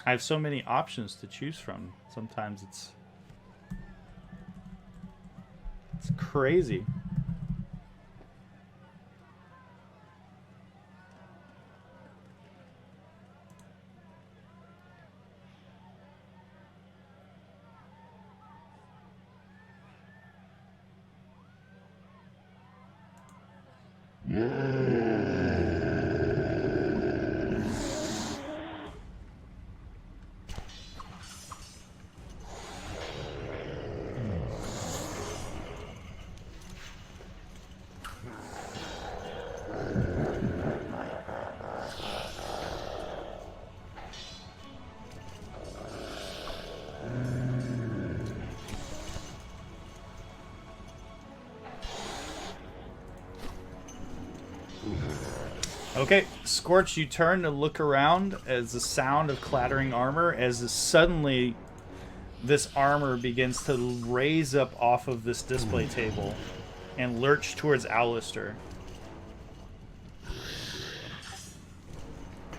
I have so many options to choose from. Sometimes it's crazy. Okay, Scorch, you turn to look around as the sound of clattering armor, as suddenly this armor begins to raise up off of this display table and lurch towards Alistair.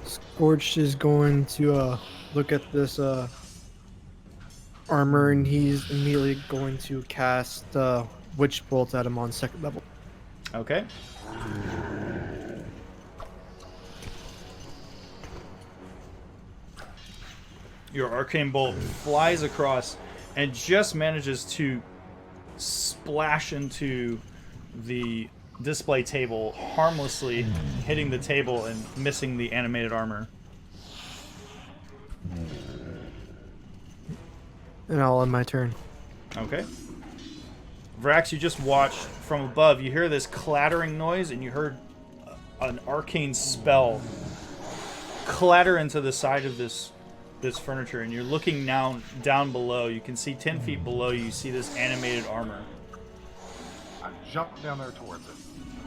Scorch is going to look at this armor, and he's immediately going to cast Witch Bolt at him on second level. Okay. Your arcane bolt flies across and just manages to splash into the display table, harmlessly hitting the table and missing the animated armor. And I'll end my turn. Okay. Vrax, you just watched from above. You hear this clattering noise, and you heard an arcane spell clatter into the side of this furniture, and you're looking now down below. You can see 10 feet below you see this animated armor. I jump down there towards it.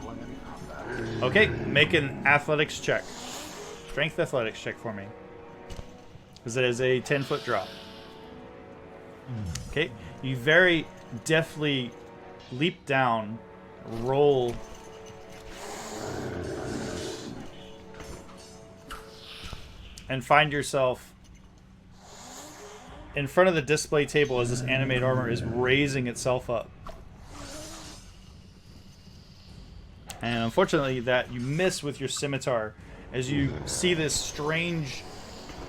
Going in combat. Okay, make an athletics check. Strength athletics check for me. Because it is a 10-foot drop. Okay, you very deftly leap down, roll. And find yourself in front of the display table as this animated armor is raising itself up. And unfortunately that you miss with your scimitar as you see this strange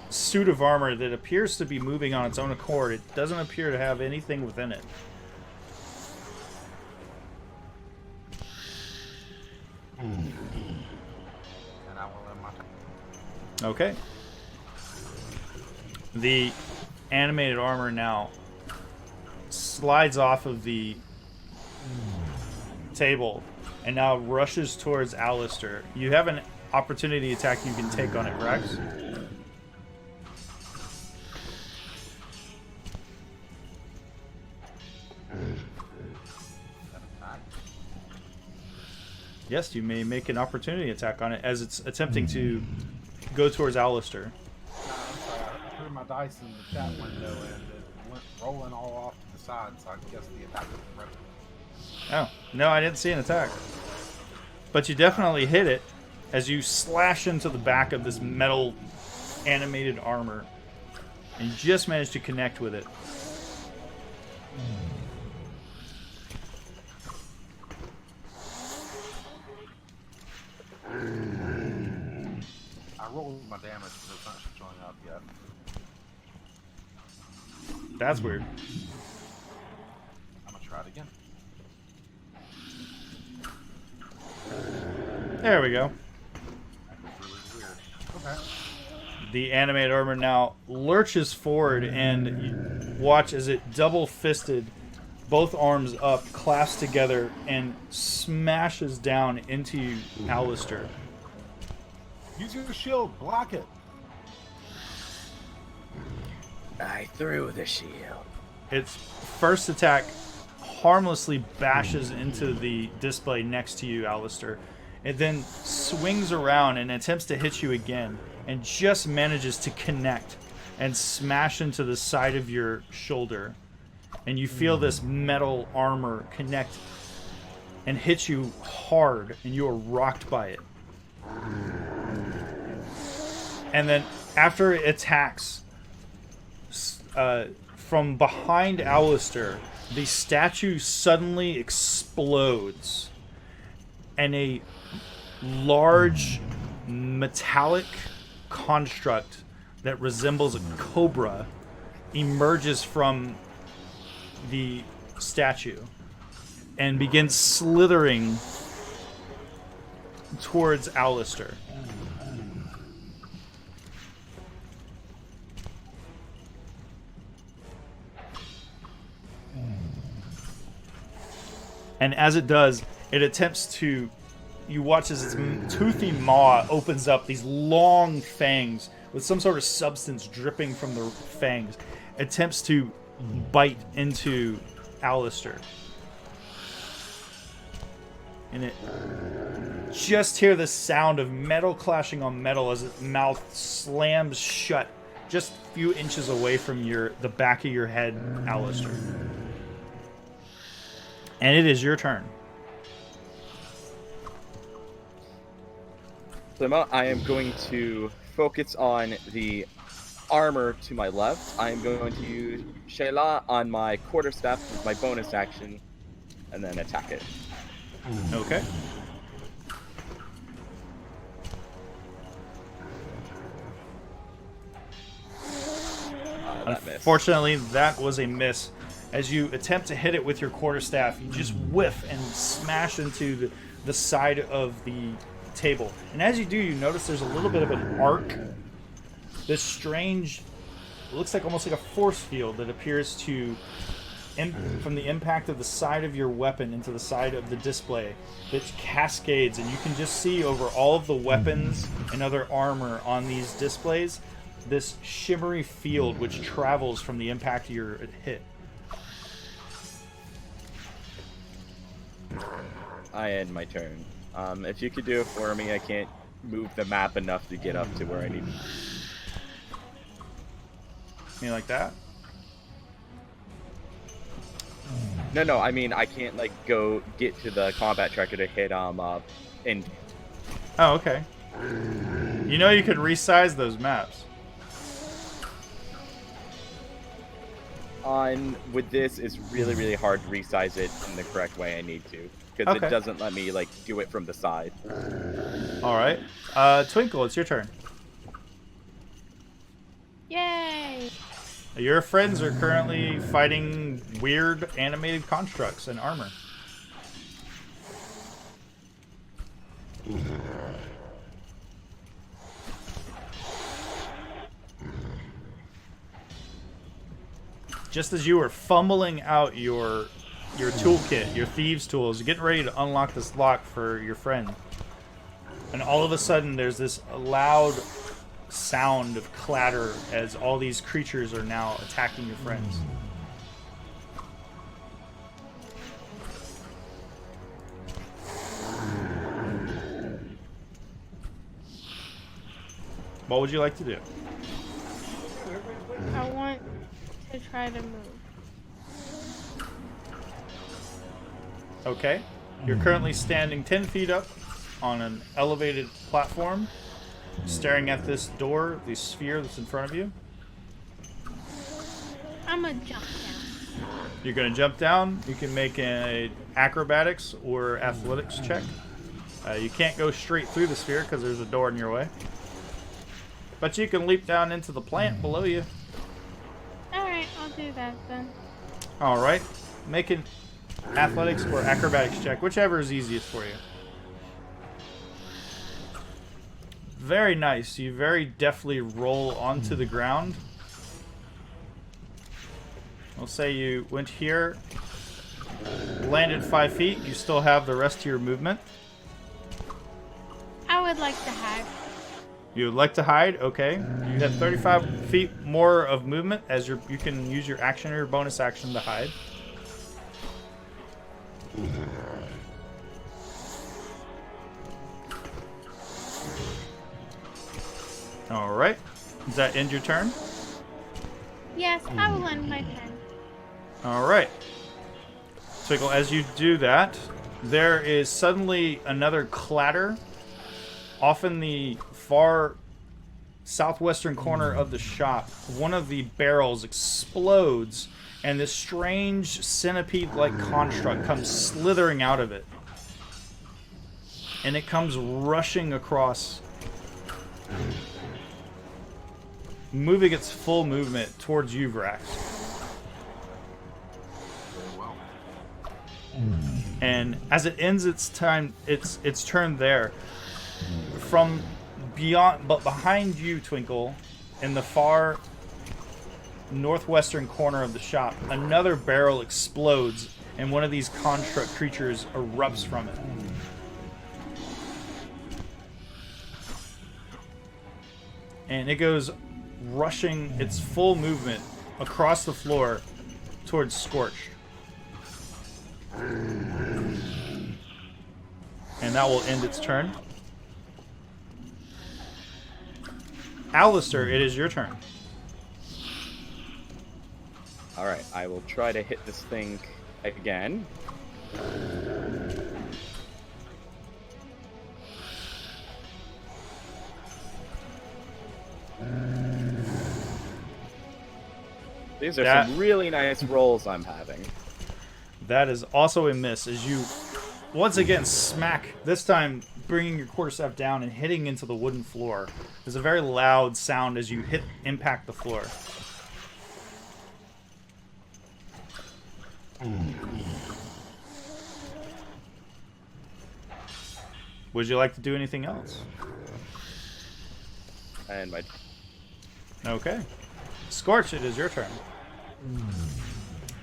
suit of armor that appears to be moving on its own accord. It doesn't appear to have anything within it. And I will end my turn. Okay. The animated armor now slides off of the table and now rushes towards Alistair. You have an opportunity attack you can take on it, Rex. Yes, you may make an opportunity attack on it as it's attempting to go towards Alistair. I'm sorry, I threw my dice in the chat window and it went rolling all off to the side, so I guess the attack was ready. Oh, no, I didn't see an attack. But you definitely hit it as you slash into the back of this metal animated armor and you just managed to connect with it. I rolled my damage, but it's not showing up yet. That's weird. I'm gonna try it again. There we go. That's really weird. Okay. The animated armor now lurches forward, and you watch as it double-fisted, both arms up, clasped together, and smashes down into you, Alistair. Use your shield, block it. I threw the shield. Its first attack harmlessly bashes into the display next to you, Alistair. It then swings around and attempts to hit you again, and just manages to connect and smash into the side of your shoulder. And you feel this metal armor connect and hit you hard, and you are rocked by it. And then after it attacks from behind Alistair, the statue suddenly explodes, and a large metallic construct that resembles a cobra emerges from the statue and begins slithering towards Alistair. And as it does, it attempts to... You watch as its toothy maw opens up, these long fangs with some sort of substance dripping from the fangs. Attempts to bite into Alistair. And it just hear the sound of metal clashing on metal as its mouth slams shut just a few inches away from the back of your head, Alistair. And it is your turn. So I am going to focus on the armor to my left. I am going to use Shayla on my quarterstaff with my bonus action, and then attack it. Okay. That missed. Unfortunately, that was a miss. As you attempt to hit it with your quarterstaff, you just whiff and smash into the side of the table. And as you do, you notice there's a little bit of an arc. This strange, it looks like almost like a force field that appears to, from the impact of the side of your weapon into the side of the display, that cascades, and you can just see over all of the weapons and other armor on these displays, this shimmery field which travels from the impact of your hit. I end my turn. If you could do it for me, I can't move the map enough to get up to where I need. You like that? No, I mean, I can't, like, go get to the combat tracker to hit, and... Oh, okay. You know you could resize those maps. With this, it's really, really hard to resize it in the correct way I need to. Because Okay. it doesn't let me, like, do it from the side. Alright. Twinkle, it's your turn. Yay! Your friends are currently fighting weird animated constructs and armor. Just as you were fumbling out your toolkit, your thieves' tools, getting ready to unlock this lock for your friend, and all of a sudden there's this loud sound of clatter as all these creatures are now attacking your friends. What would you like to do? I want to try to move. Okay. You're currently standing 10 feet up on an elevated platform, staring at this door, the sphere that's in front of you. I'm gonna jump down. You're going to jump down. You can make an acrobatics or athletics check. You can't go straight through the sphere because there's a door in your way. But you can leap down into the plant below you. Alright, I'll do that then. Alright. Make an athletics or acrobatics check, whichever is easiest for you. Very nice. You very deftly roll onto the ground. I'll say you went here, landed 5 feet. You still have the rest of your movement. I would like to hide. You would like to hide? Okay. You have 35 feet more of movement as you can use your action or your bonus action to hide. Alright. Does that end your turn? Yes, I will end my turn. Alright. Twinkle, as you do that, there is suddenly another clatter off in the far southwestern corner of the shop. One of the barrels explodes, and this strange centipede-like construct comes slithering out of it. And it comes rushing across, moving its full movement towards you, Vrax. Very well. And as it ends its turn there, from beyond, but behind you, Twinkle, in the far northwestern corner of the shop, another barrel explodes, and one of these construct creatures erupts from it. And it goes rushing its full movement across the floor towards Scorch. And that will end its turn. Alistair, it is your turn. Alright, I will try to hit this thing again. These are some really nice rolls I'm having. That is also a miss as you once again smack, this time bringing your quarterstaff down and hitting into the wooden floor. There's a very loud sound as you impact the floor. Would you like to do anything else? And my Okay. Scorch, it is your turn.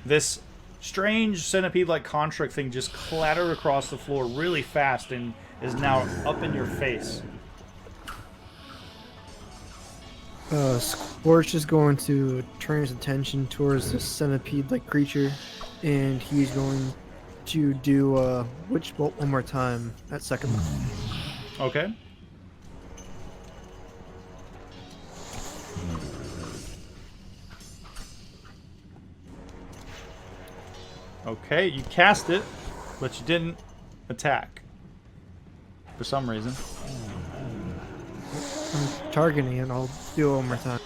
This strange centipede-like construct thing just clattered across the floor really fast and is now up in your face. Scorch is going to turn his attention towards the centipede-like creature, and he's going to do Witch Bolt one more time at second level. Okay. Okay, you cast it, but you didn't attack. For some reason. I'm targeting it. I'll do it one more time.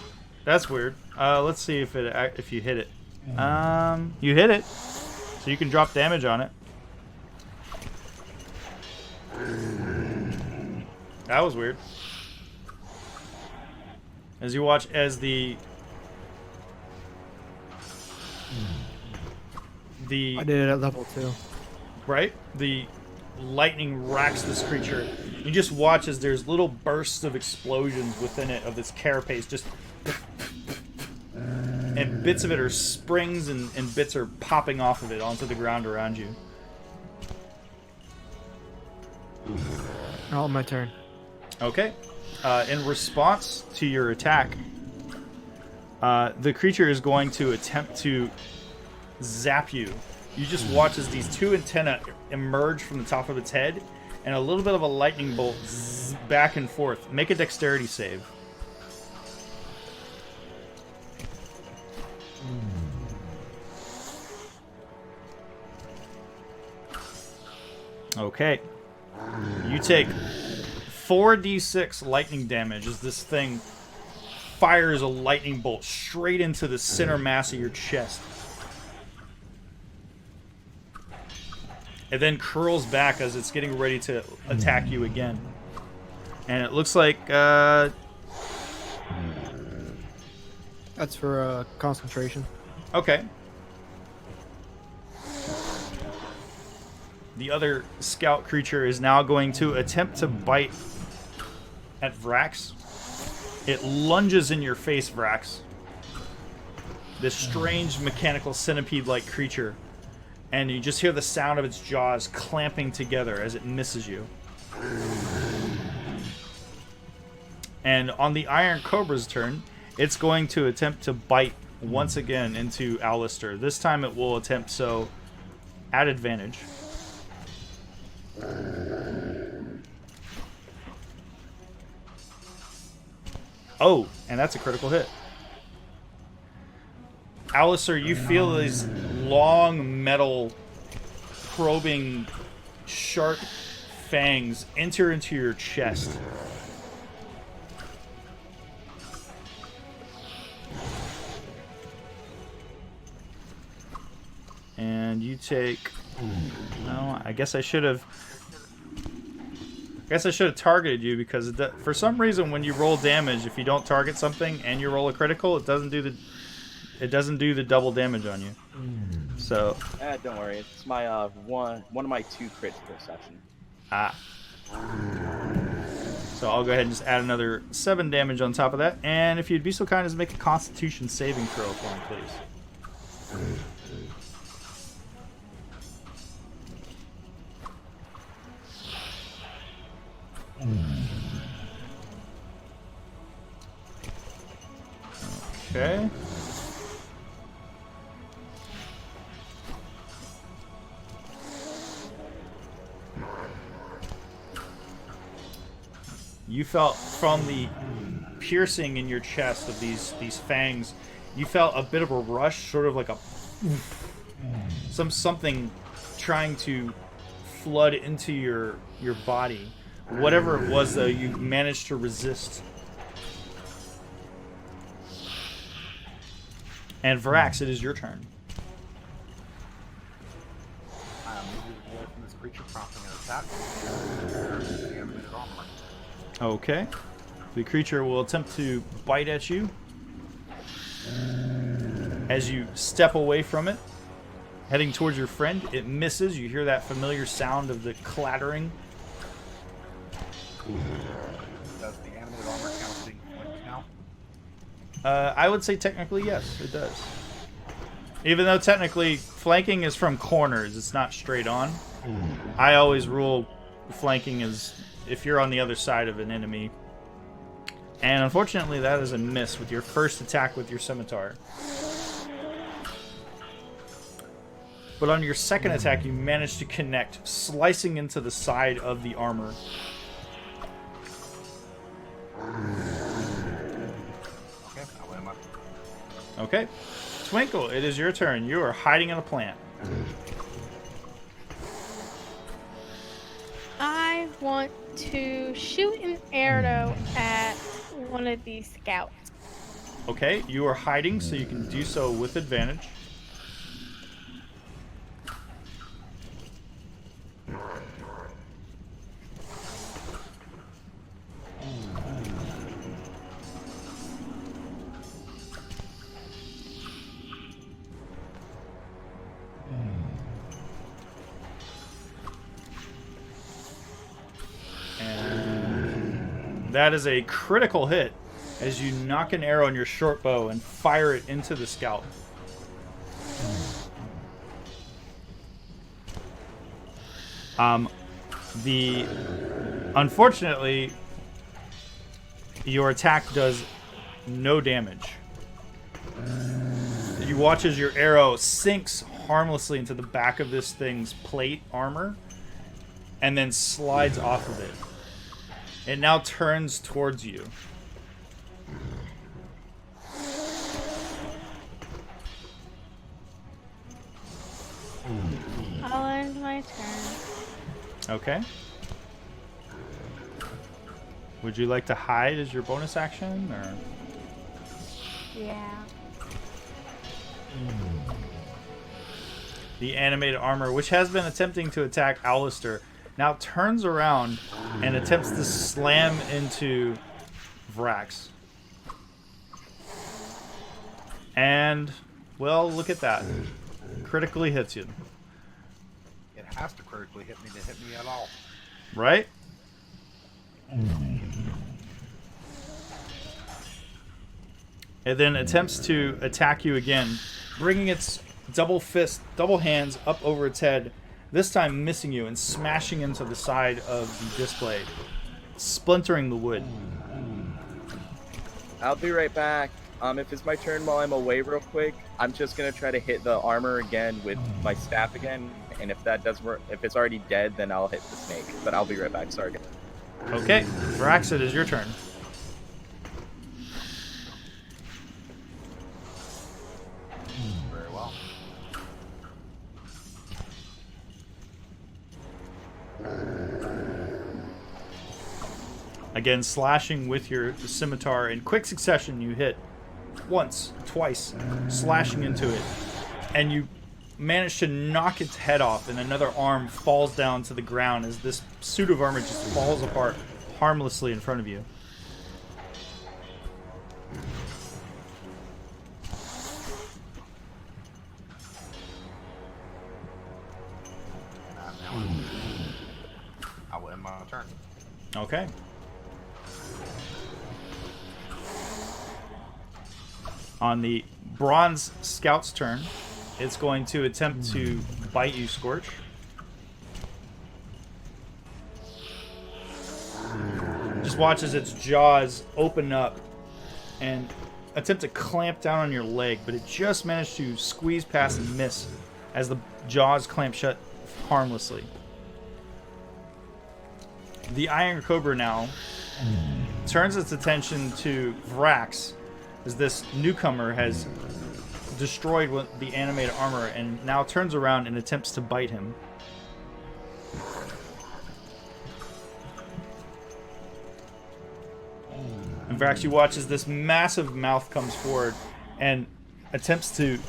That's weird. Let's see if you hit it. You hit it, so you can drop damage on it. That was weird. As you watch as the I did it at level 2. right? The lightning racks this creature. You just watch as there's little bursts of explosions within it, of this carapace, just... and bits of it are springs and bits are popping off of it onto the ground around you. Oh, my turn. Okay. In response to your attack, the creature is going to attempt to zap you. You just watch as these two antennae emerge from the top of its head, and a little bit of a lightning bolt back and forth. Make a dexterity save. Okay. You take 4d6 lightning damage as this thing fires a lightning bolt straight into the center mass of your chest. It then curls back as it's getting ready to attack you again. And it looks like... That's for concentration. Okay. The other scout creature is now going to attempt to bite at Vrax. It lunges in your face, Vrax. This strange mechanical centipede-like creature. And you just hear the sound of its jaws clamping together as it misses you. And on the Iron Cobra's turn, it's going to attempt to bite once again into Alistair. This time it will attempt so at advantage. Oh, and that's a critical hit. Alistair, you feel these long metal probing sharp fangs enter into your chest. And you take... No, I guess I should have targeted you because for some reason when you roll damage, if you don't target something and you roll a critical, it doesn't do the double damage on you. So don't worry, it's my one of my 2 crits per session. So I'll go ahead and just add another 7 damage on top of that. And if you'd be so kind as to make a Constitution saving throw for me, please. Okay. You felt from the piercing in your chest of these fangs, you felt a bit of a rush, sort of like a something trying to flood into your body. Whatever it was, though, you managed to resist. And Varax, it is your turn. I am moving away from this creature, prompting an attack. The animated armor. Okay. The creature will attempt to bite at you as you step away from it heading towards your friend. It misses. You hear that familiar sound of the clattering. Does the animated armor count as being flanked now? I would say technically yes, it does. Even though technically flanking is from corners, it's not straight on. I always rule flanking as if you're on the other side of an enemy. And unfortunately that is a miss with your first attack with your scimitar. But on your second attack you manage to connect, slicing into the side of the armor. Okay, I'll end my... Okay. Twinkle, it is your turn. You are hiding in a plant. I want to shoot an arrow at one of these scouts. Okay, you are hiding, so you can do so with advantage. That is a critical hit as you knock an arrow in your short bow and fire it into the scout. Unfortunately, your attack does no damage. You watch as your arrow sinks harmlessly into the back of this thing's plate armor and then slides off of it. It now turns towards you. I'll end my turn. Okay. Would you like to hide as your bonus action, or? Yeah. The animated armor, which has been attempting to attack Alistair, now turns around and attempts to slam into Vrax. And, well, look at that. Critically hits you. It has to critically hit me to hit me at all. Right? It then attempts to attack you again, bringing its double hands up over its head, this time missing you and smashing into the side of the display, splintering the wood. I'll be right back. If it's my turn while I'm away real quick, I'm just gonna try to hit the armor again with my staff again, and if that doesn't work, if it's already dead, then I'll hit the snake. But I'll be right back. Sorry. Okay, Vrax, it is your turn. Very well. Again, slashing with your scimitar. In quick succession, you hit once, twice, slashing into it. And you manage to knock its head off, and another arm falls down to the ground as this suit of armor just falls apart harmlessly in front of you. Now I will end my turn. Okay. On the bronze scout's turn, it's going to attempt to bite you, Scorch. Just watch as its jaws open up and attempt to clamp down on your leg, but it just managed to squeeze past and miss as the jaws clamp shut harmlessly. The Iron Cobra now turns its attention to Vrax, as this newcomer has destroyed the animated armor and now turns around and attempts to bite him. And Vrax, you watch as this massive mouth comes forward and attempts to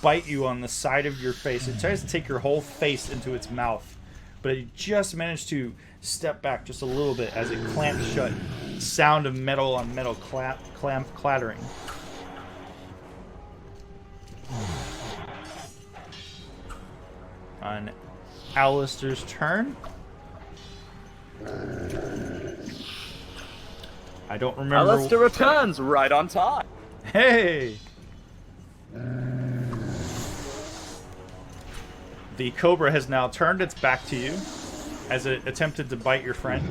bite you on the side of your face. It tries to take your whole face into its mouth, but it just managed to step back just a little bit as it clamps shut. Sound of metal on metal clattering. On Alistair's turn. I don't remember. Alistair returns right on time. Hey! The cobra has now turned its back to you as it attempted to bite your friend.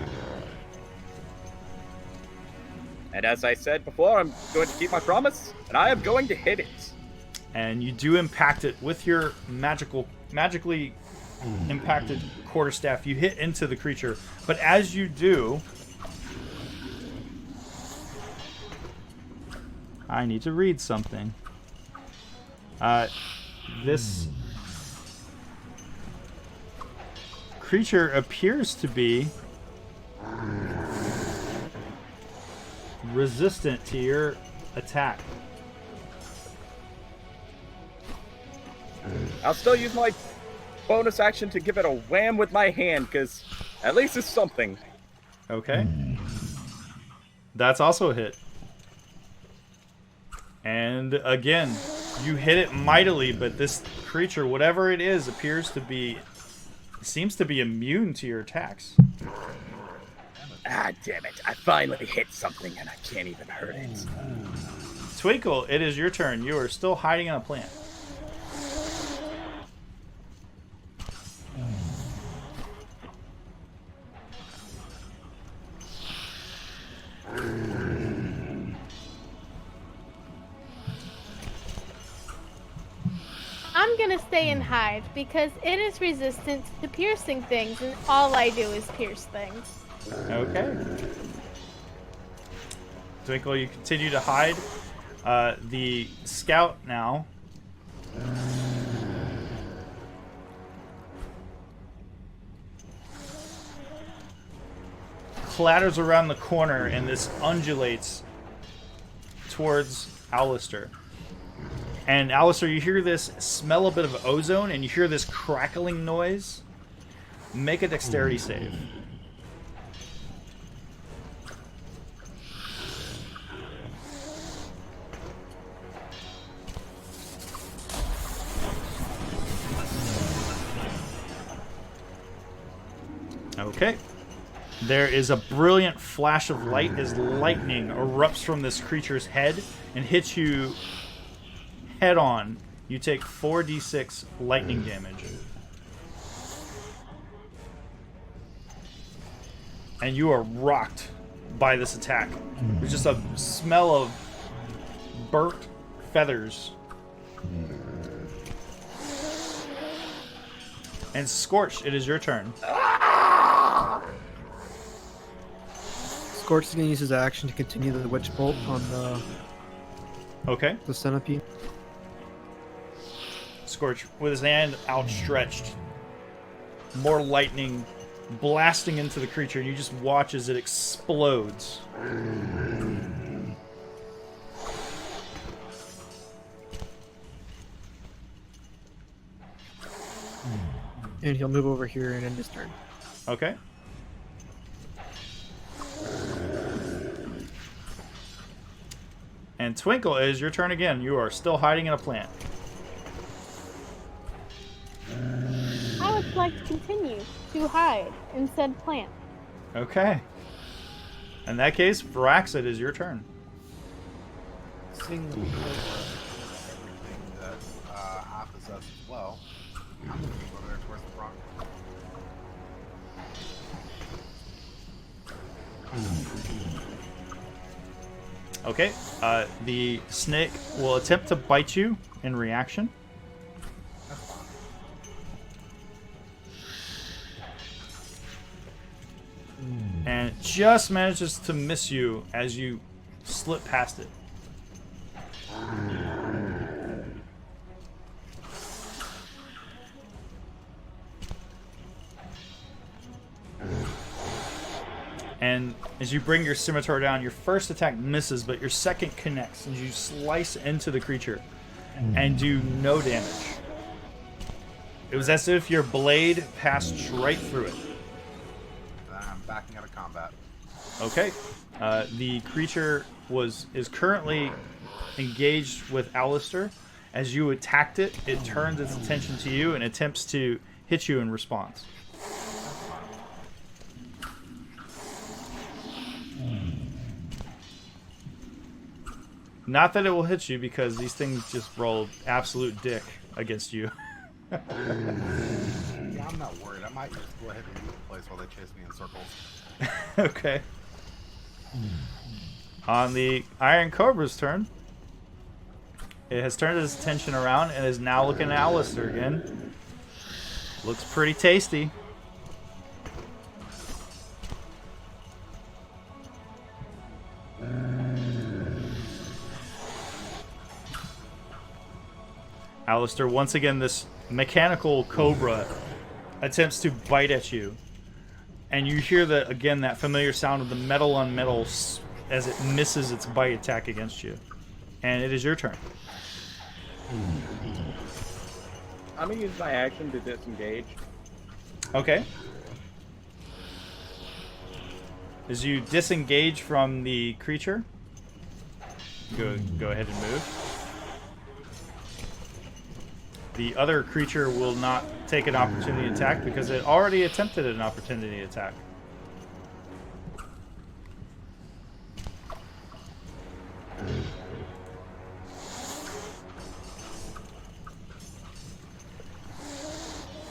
And as I said before, I'm going to keep my promise, and I am going to hit it. And you do impact it with your magically impacted quarterstaff. You hit into the creature, but as you do, I need to read something. This creature appears to be resistant to your attack. I'll still use my bonus action to give it a wham with my hand, because at least it's something. Okay. That's also a hit. And again, you hit it mightily, but this creature, whatever it is, seems to be immune to your attacks. Ah, damn it. I finally hit something, and I can't even hurt it. Twinkle, it is your turn. You are still hiding in a plant. I'm gonna stay and hide because it is resistant to piercing things, and all I do is pierce things. Okay. Twinkle, you continue to hide. The scout now clatters around the corner, and this undulates towards Alistair. And Alistair, you hear this, smell a bit of ozone, and you hear this crackling noise. Make a dexterity save. Okay. There is a brilliant flash of light as lightning erupts from this creature's head and hits you head on. You take 4d6 lightning damage. And you are rocked by this attack. There's just a smell of burnt feathers. And Scorch, it is your turn. Scorch is going to use his action to continue the witch bolt on Okay. the centipede. Scorch, with his hand outstretched, more lightning blasting into the creature, and you just watch as it explodes. And he'll move over here and end his turn. Okay. And Twinkle, it is your turn again. You are still hiding in a plant. I would like to continue to hide in said plant. Okay. In that case, Varax, it is your turn. Seeing everything that I possess as well, I'm going to move over there towards the rock. Okay. The snake will attempt to bite you in reaction. And it just manages to miss you as you slip past it. And as you bring your scimitar down, your first attack misses, but your second connects, and you slice into the creature and do no damage. It was as if your blade passed right through it. I'm backing out of combat. Okay. The creature is currently engaged with Alistair. As you attacked it, it turns its attention to you and attempts to hit you in response. Not that it will hit you, because these things just rolled absolute dick against you. Yeah, I'm not worried. I might just go ahead and leave the place while they chase me in circles. Okay. On the Iron Cobra's turn, it has turned its attention around and is now looking at Alistair again. Looks pretty tasty. Alistair, once again, this mechanical cobra attempts to bite at you. And you hear, that familiar sound of the metal on metal as it misses its bite attack against you. And it is your turn. I'm going to use my action to disengage. Okay. As you disengage from the creature, go ahead and move. The other creature will not take an opportunity attack because it already attempted an opportunity attack.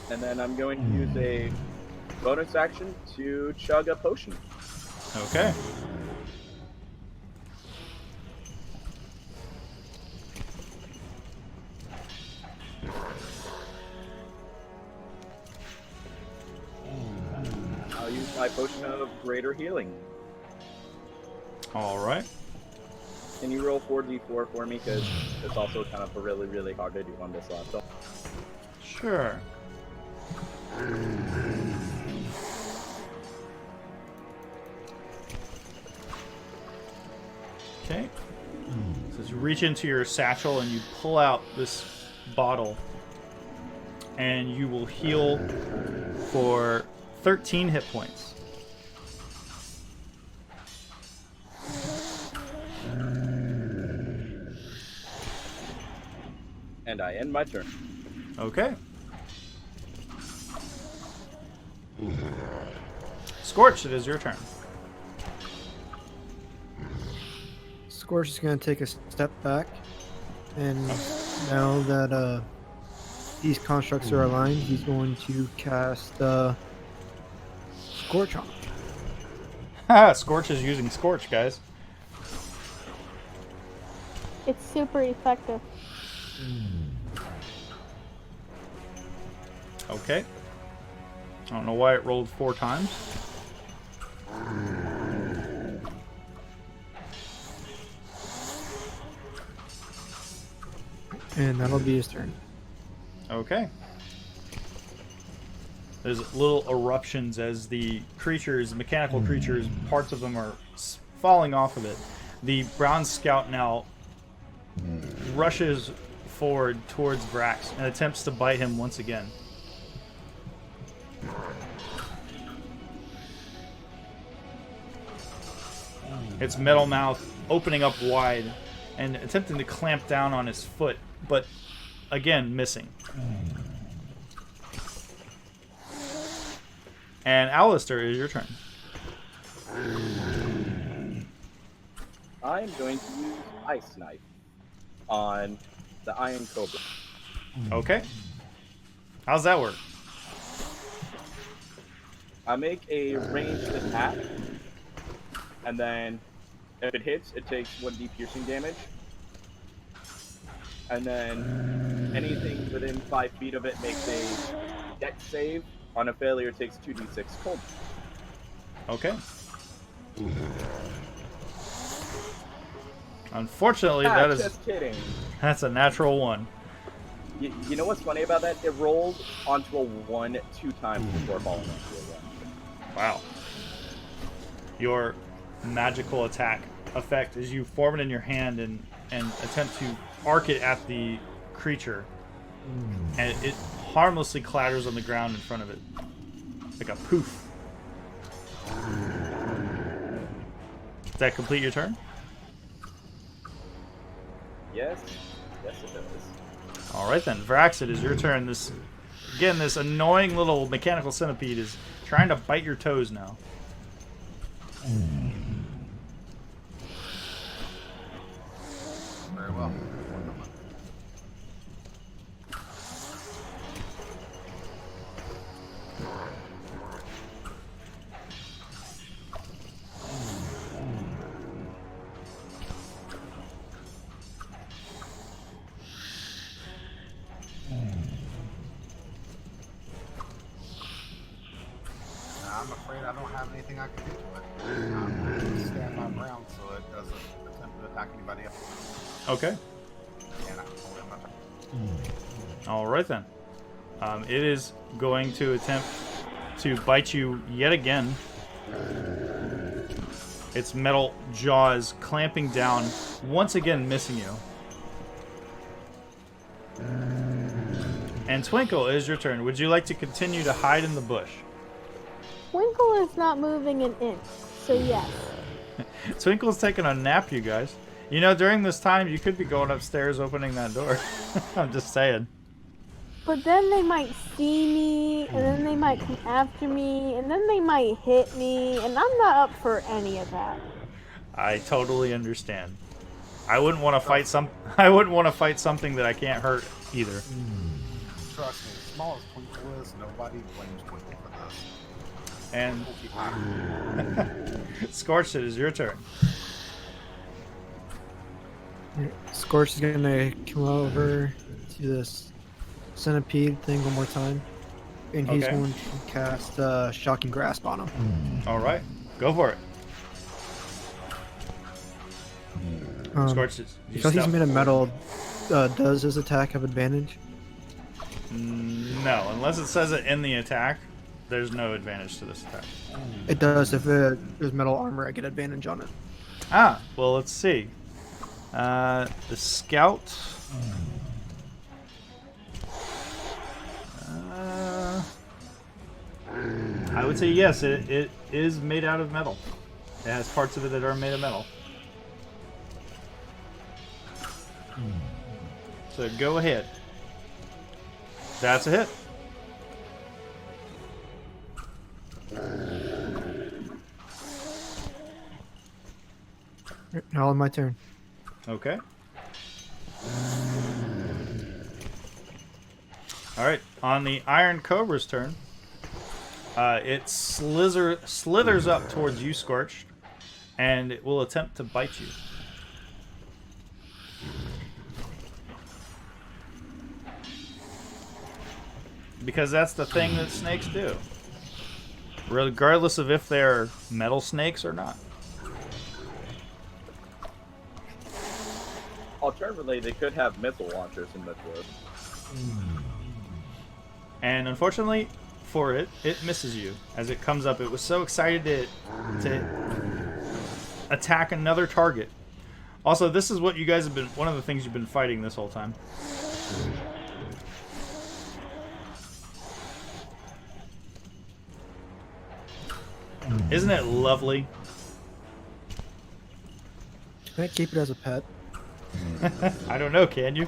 And then I'm going to use a bonus action to chug a potion. Okay. I'll use my potion of greater healing. All right. Can you roll 4d4 for me? Because it's also kind of really, really hard to do on this last one. Sure. Okay. So as you reach into your satchel and you pull out this bottle, and you will heal for 13 hit points. And I end my turn. Okay. Scorch, it is your turn. Scorch is going to take a step back, and now that these constructs are aligned, he's going to cast Scorch on him. Scorch is using Scorch, guys. It's super effective. Okay. I don't know why it rolled 4 times. And that'll be his turn. Okay. There's little eruptions as the creatures, mechanical creatures, parts of them are falling off of it. The brown scout now rushes forward towards Vrax and attempts to bite him once again. Its metal mouth opening up wide and attempting to clamp down on his foot, but again missing. And Alistair, it is your turn. I'm going to use Ice Knife on the Iron Cobra. Okay. How's that work? I make a ranged attack, and then if it hits, it takes 1d piercing damage. And then anything within 5 feet of it makes a dex save. On a failure, it takes 2d6 cold. Okay. Unfortunately, Just kidding. that's a natural 1. You know what's funny about that? It rolled onto a 1 2 times before falling into a 1. Wow. Your magical attack effect is you form it in your hand and attempt to arc it at the creature, and it harmlessly clatters on the ground in front of it like a poof. Does that complete your turn? Yes, it does. All right then, Vrax, it is your turn. This Again, this annoying little mechanical centipede is trying to bite your toes now. Very well. I'm afraid I don't have anything I can do to it. I'm going to stand my ground so it doesn't attempt to attack anybody else. Okay. And I can hold it my turn. All right then. It is going to attempt to bite you yet again. Its metal jaws clamping down, once again missing you. And Twinkle, it is your turn. Would you like to continue to hide in the bush? Twinkle is not moving an inch, so yes. Twinkle's taking a nap, you guys. You know, during this time, you could be going upstairs opening that door. I'm just saying. But then they might see me, and then they might come after me, and then they might hit me, and I'm not up for any of that. I totally understand. I wouldn't want to fight I wouldn't want to fight something that I can't hurt either. Trust me, as small as Twinkle is, nobody blames Twinkle for this. And We'll keep hiding. Scorched, it is your turn. Scorch is gonna come over to this centipede thing one more time, and he's Okay. going to cast Shocking Grasp on him. All right, go for it. Scorched, you Because he's step made of forward. metal, does his attack have advantage? No, unless it says it in the attack, there's no advantage to this attack. It does. If there's metal armor, I get advantage on it. Ah, well, let's see. The scout. I would say yes, it is made out of metal. It has parts of it that are made of metal. So go ahead. That's a hit. Now on my turn. Okay. Alright, on the Iron Cobra's turn, it slithers up towards you, Scorched, and it will attempt to bite you. Because that's the thing that snakes do. Regardless of if they're metal snakes or not. Alternatively, they could have missile launchers in this wood. And unfortunately for it, it misses you. As it comes up, it was so excited to attack another target. Also, this is what you guys have been, one of the things you've been fighting this whole time. Isn't it lovely? Can I keep it as a pet? I don't know, can you?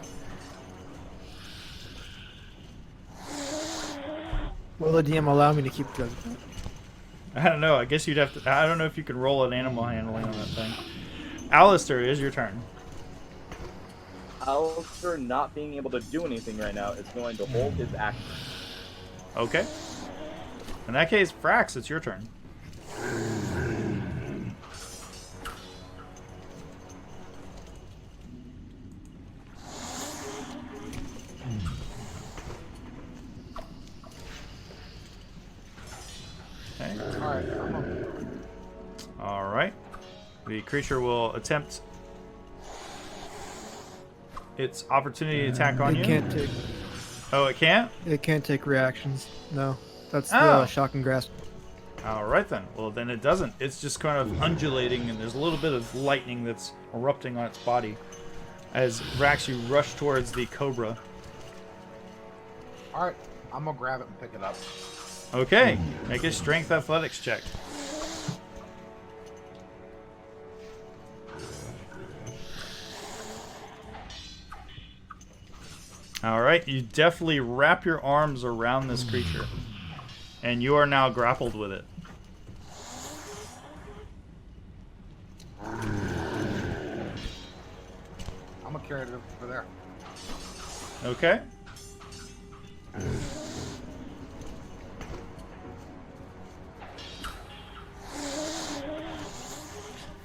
Will the DM allow me to keep it as a pet? I don't know. I guess you'd have to. I don't know if you could roll an animal handling on that thing. Alistair, it is your turn. Alistair, not being able to do anything right now, is going to hold his action. Okay. In that case, Frax, it's your turn. Okay. Alright, I'm on. All right. The creature will attempt its opportunity to attack on It you. can't take. Oh, it can't? It can't take reactions. No, that's Oh. the Shocking Grasp. All right then. Well, then it doesn't. It's just kind of undulating, and there's a little bit of lightning that's erupting on its body as Rax, you rush towards the cobra. Alright, I'm gonna grab it and pick it up. Okay, make a strength athletics check. All right, you definitely wrap your arms around this creature, and you are now grappled with it. I'm gonna carry it over there. Okay.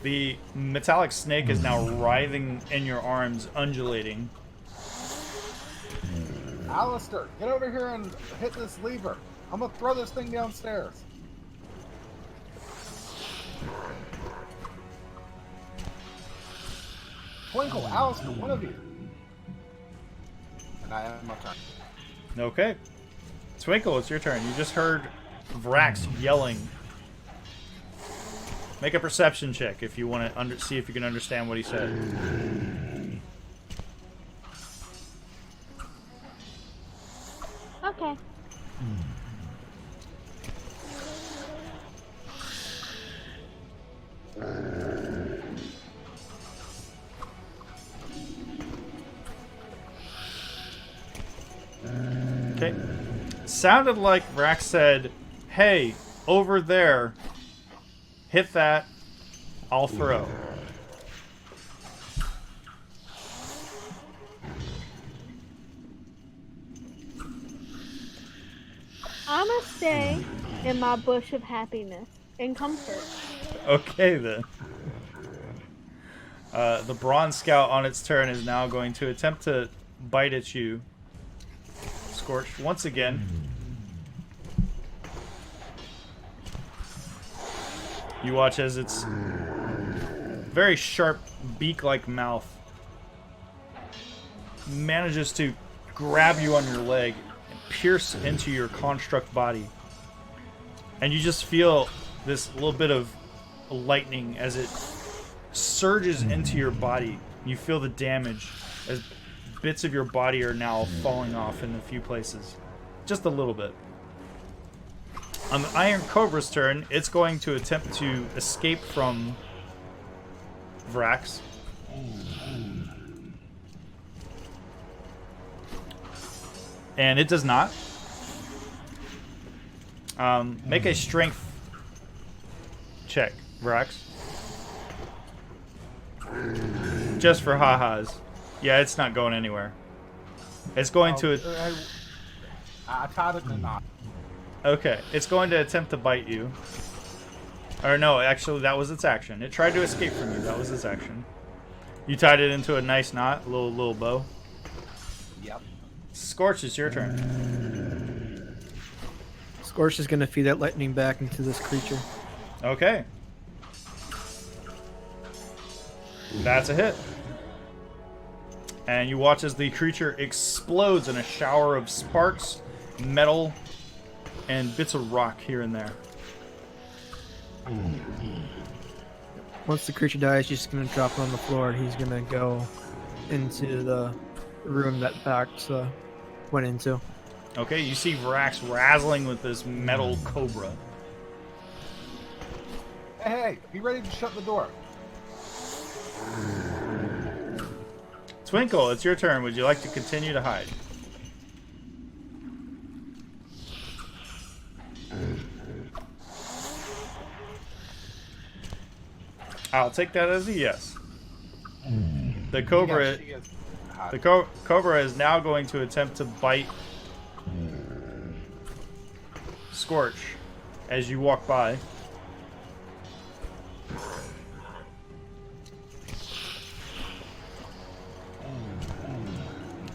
The metallic snake is now writhing in your arms, undulating. Alistair, get over here and hit this lever. I'm gonna throw this thing downstairs. Twinkle, Alistair, one of you. And I have my turn. Okay. Twinkle, it's your turn. You just heard Vrax yelling. Make a perception check if you want to see if you can understand what he said. Okay. Okay. Sounded like Vrax said, "Hey, over there, hit that, I'll throw." I'm gonna stay in my bush of happiness and comfort. Okay, then. The Bronze Scout on its turn is now going to attempt to bite at you. Scorched once again. You watch as its very sharp beak-like mouth manages to grab you on your leg and pierce into your construct body. And you just feel this little bit of lightning as it surges into your body. You feel the damage as bits of your body are now falling off in a few places. Just a little bit. On the Iron Cobra's turn, it's going to attempt to escape from Vrax. And it does not. Make a strength check, Vrax. Just for ha-has. Yeah, it's not going anywhere. It's going to... I tied it to knot. Okay, it's going to attempt to bite you. Or no, actually, that was its action. It tried to escape from you. That was its action. You tied it into a nice knot, a little bow. Yep. Scorch, it's your turn. Scorch is going to feed that lightning back into this creature. Okay. That's a hit. And you watch as the creature explodes in a shower of sparks, metal, and bits of rock here and there. Once the creature dies, she's just going to drop it on the floor, and he's going to go into the room that Vax went into. Okay, you see Vrax razzling with this metal cobra. Hey, be ready to shut the door. Twinkle, it's your turn. Would you like to continue to hide? I'll take that as a yes. The cobra, cobra is now going to attempt to bite Scorch as you walk by.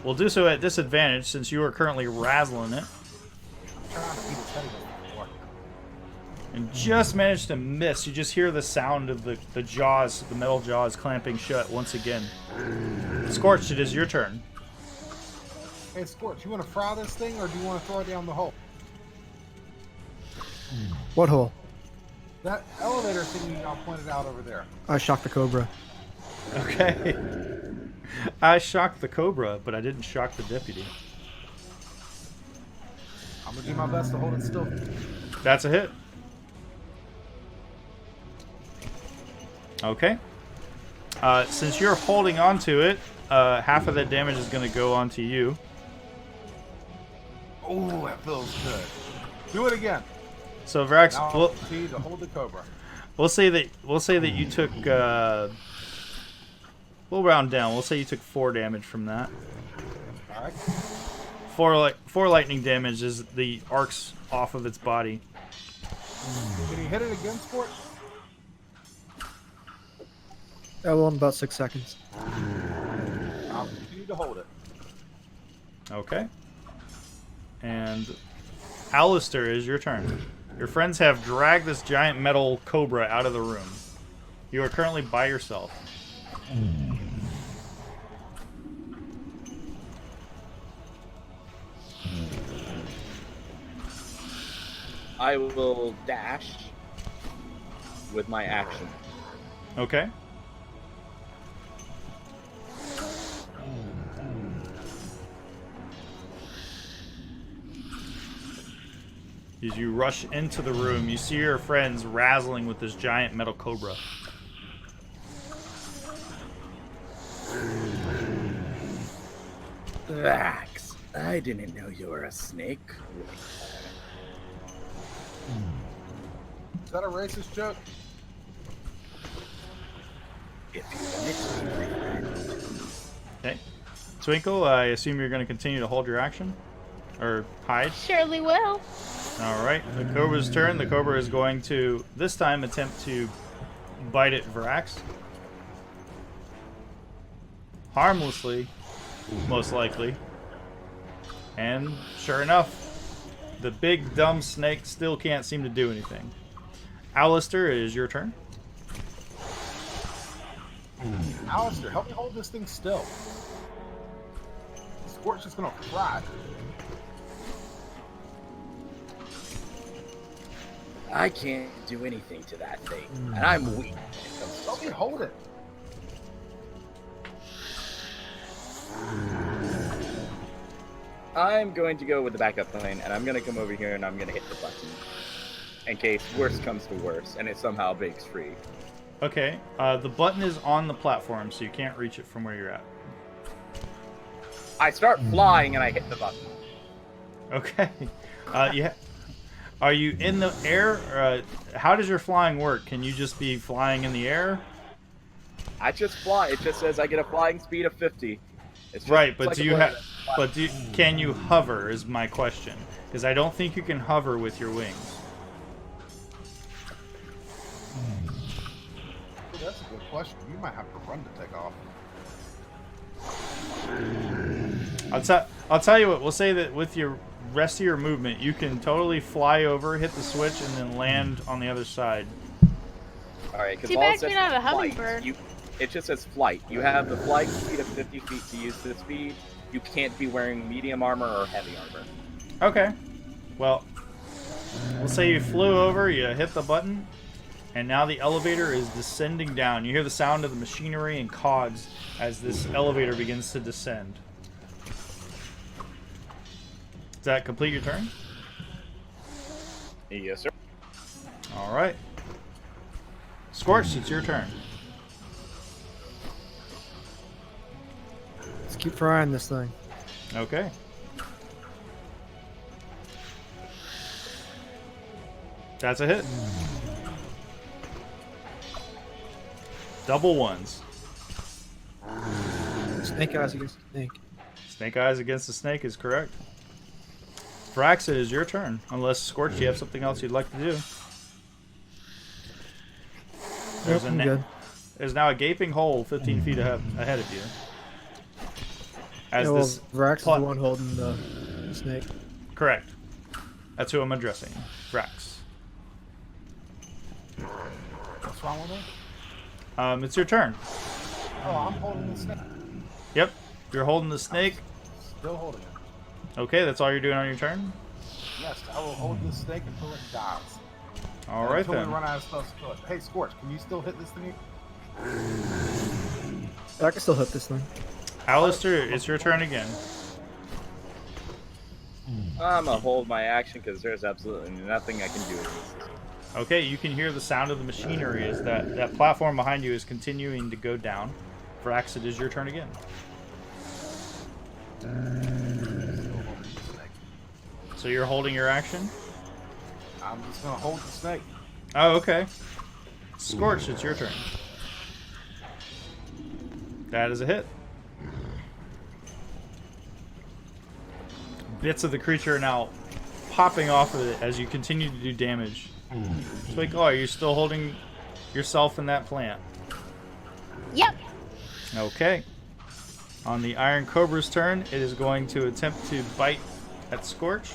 We'll do so at disadvantage since you are currently razzling it. And just managed to miss. You just hear the sound of the jaws, the metal jaws clamping shut once again. Scorched, it is your turn. Hey, Scorch, you want to fry this thing or do you want to throw it down the hole? What hole? That elevator thing you pointed out over there. I shocked the cobra. Okay. I shocked the cobra, but I didn't shock the deputy. I'm going to do my best to hold it still. That's a hit. Okay. Since you're holding on to it, half of that damage is going to go onto you. Oh, that feels good. Do it again. So Vrax, Now I'll continue to hold the cobra. we'll say that you took. We'll round down. We'll say you took 4 damage from that. All right. 4 lightning damage as the arcs off of its body. Can you hit it again, Sport? I will in about 6 seconds. I'll continue to hold it. Okay. And Alistair, is your turn. Your friends have dragged this giant metal cobra out of the room. You are currently by yourself. I will dash with my action. Okay. As you rush into the room, you see your friends wrestling with this giant metal cobra. Relax. I didn't know you were a snake. Is that a racist joke? If you want it to be friend. Okay. Twinkle, I assume you're going to continue to hold your action? Or hide? Surely will. Alright, the Cobra's turn. The Cobra is going to, this time, attempt to bite at Vrax. Harmlessly, most likely. And, sure enough, the big dumb snake still can't seem to do anything. Alistair, it is your turn. Alistair, help me hold this thing still. Squirt's just gonna fry. I can't do anything to that thing, and I'm weak. Help me hold it. I'm going to go with the backup plan, and I'm going to come over here and I'm going to hit the button. In case worst comes to worst, and it somehow breaks free. Okay, the button is on the platform, so you can't reach it from where you're at. I start flying and I hit the button. Okay. Yeah. Are you in the air? How does your flying work? Can you just be flying in the air? I just fly. It just says I get a flying speed of 50. It's just, Right, it's but like do a you bird have? that flies. But can you hover? Is my question. Because I don't think you can hover with your wings. That's a good question. You might have to run to take off. I'll tell you what. We'll say that with your rest of your movement, you can totally fly over, hit the switch, and then land on the other side. All right, because Too all bad it says you're not is a flight. hummingbird. It just says flight. You have the flying speed of 50 feet to use the speed. You can't be wearing medium armor or heavy armor. Okay. Well, we'll say you flew over, you hit the button, and now the elevator is descending down. You hear the sound of the machinery and cogs as this elevator begins to descend. Does that complete your turn? Yes, sir. All right. Scorch, it's your turn. Let's keep frying this thing. Okay. That's a hit. Double ones. Snake eyes against the snake. Snake eyes against the snake is correct. Vrax, it is your turn. Unless, Scorch, you have something else you'd like to do. Nope, I'm good. There's now a gaping hole 15 feet ahead of you. As Yeah, well, this Vrax is the one holding the snake. Correct. That's who I'm addressing. Vrax. What's wrong with it? It's your turn. Oh, I'm holding the snake. Yep. You're holding the snake. Still holding it. Okay, that's all you're doing on your turn? Yes, I will hold this snake until it dies. All right, until then. we run out of stuff to kill it. Hey, Scorch, can you still hit this thing? I can still hit this thing. Alistair, it's your turn again. I'm gonna hold my action because there's absolutely nothing I can do against this. Okay, you can hear the sound of the machinery as that platform behind you is continuing to go down. Vrax, it is your turn again. So you're holding your action? I'm just gonna hold the snake. Oh, okay. Scorch, it's your turn. That is a hit. Bits of the creature are now popping off of it as you continue to do damage. Twinkle, are you still holding yourself in that plant? Yep. Okay. On the Iron Cobra's turn, it is going to attempt to bite at Scorch.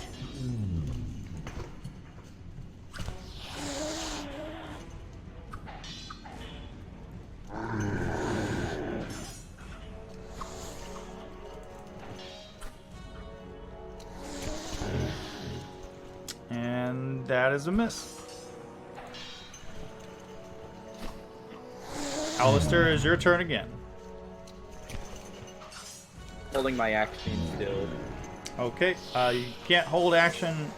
And that is a miss. Alistair, is your turn again. Holding my action still. Okay, you can't hold action,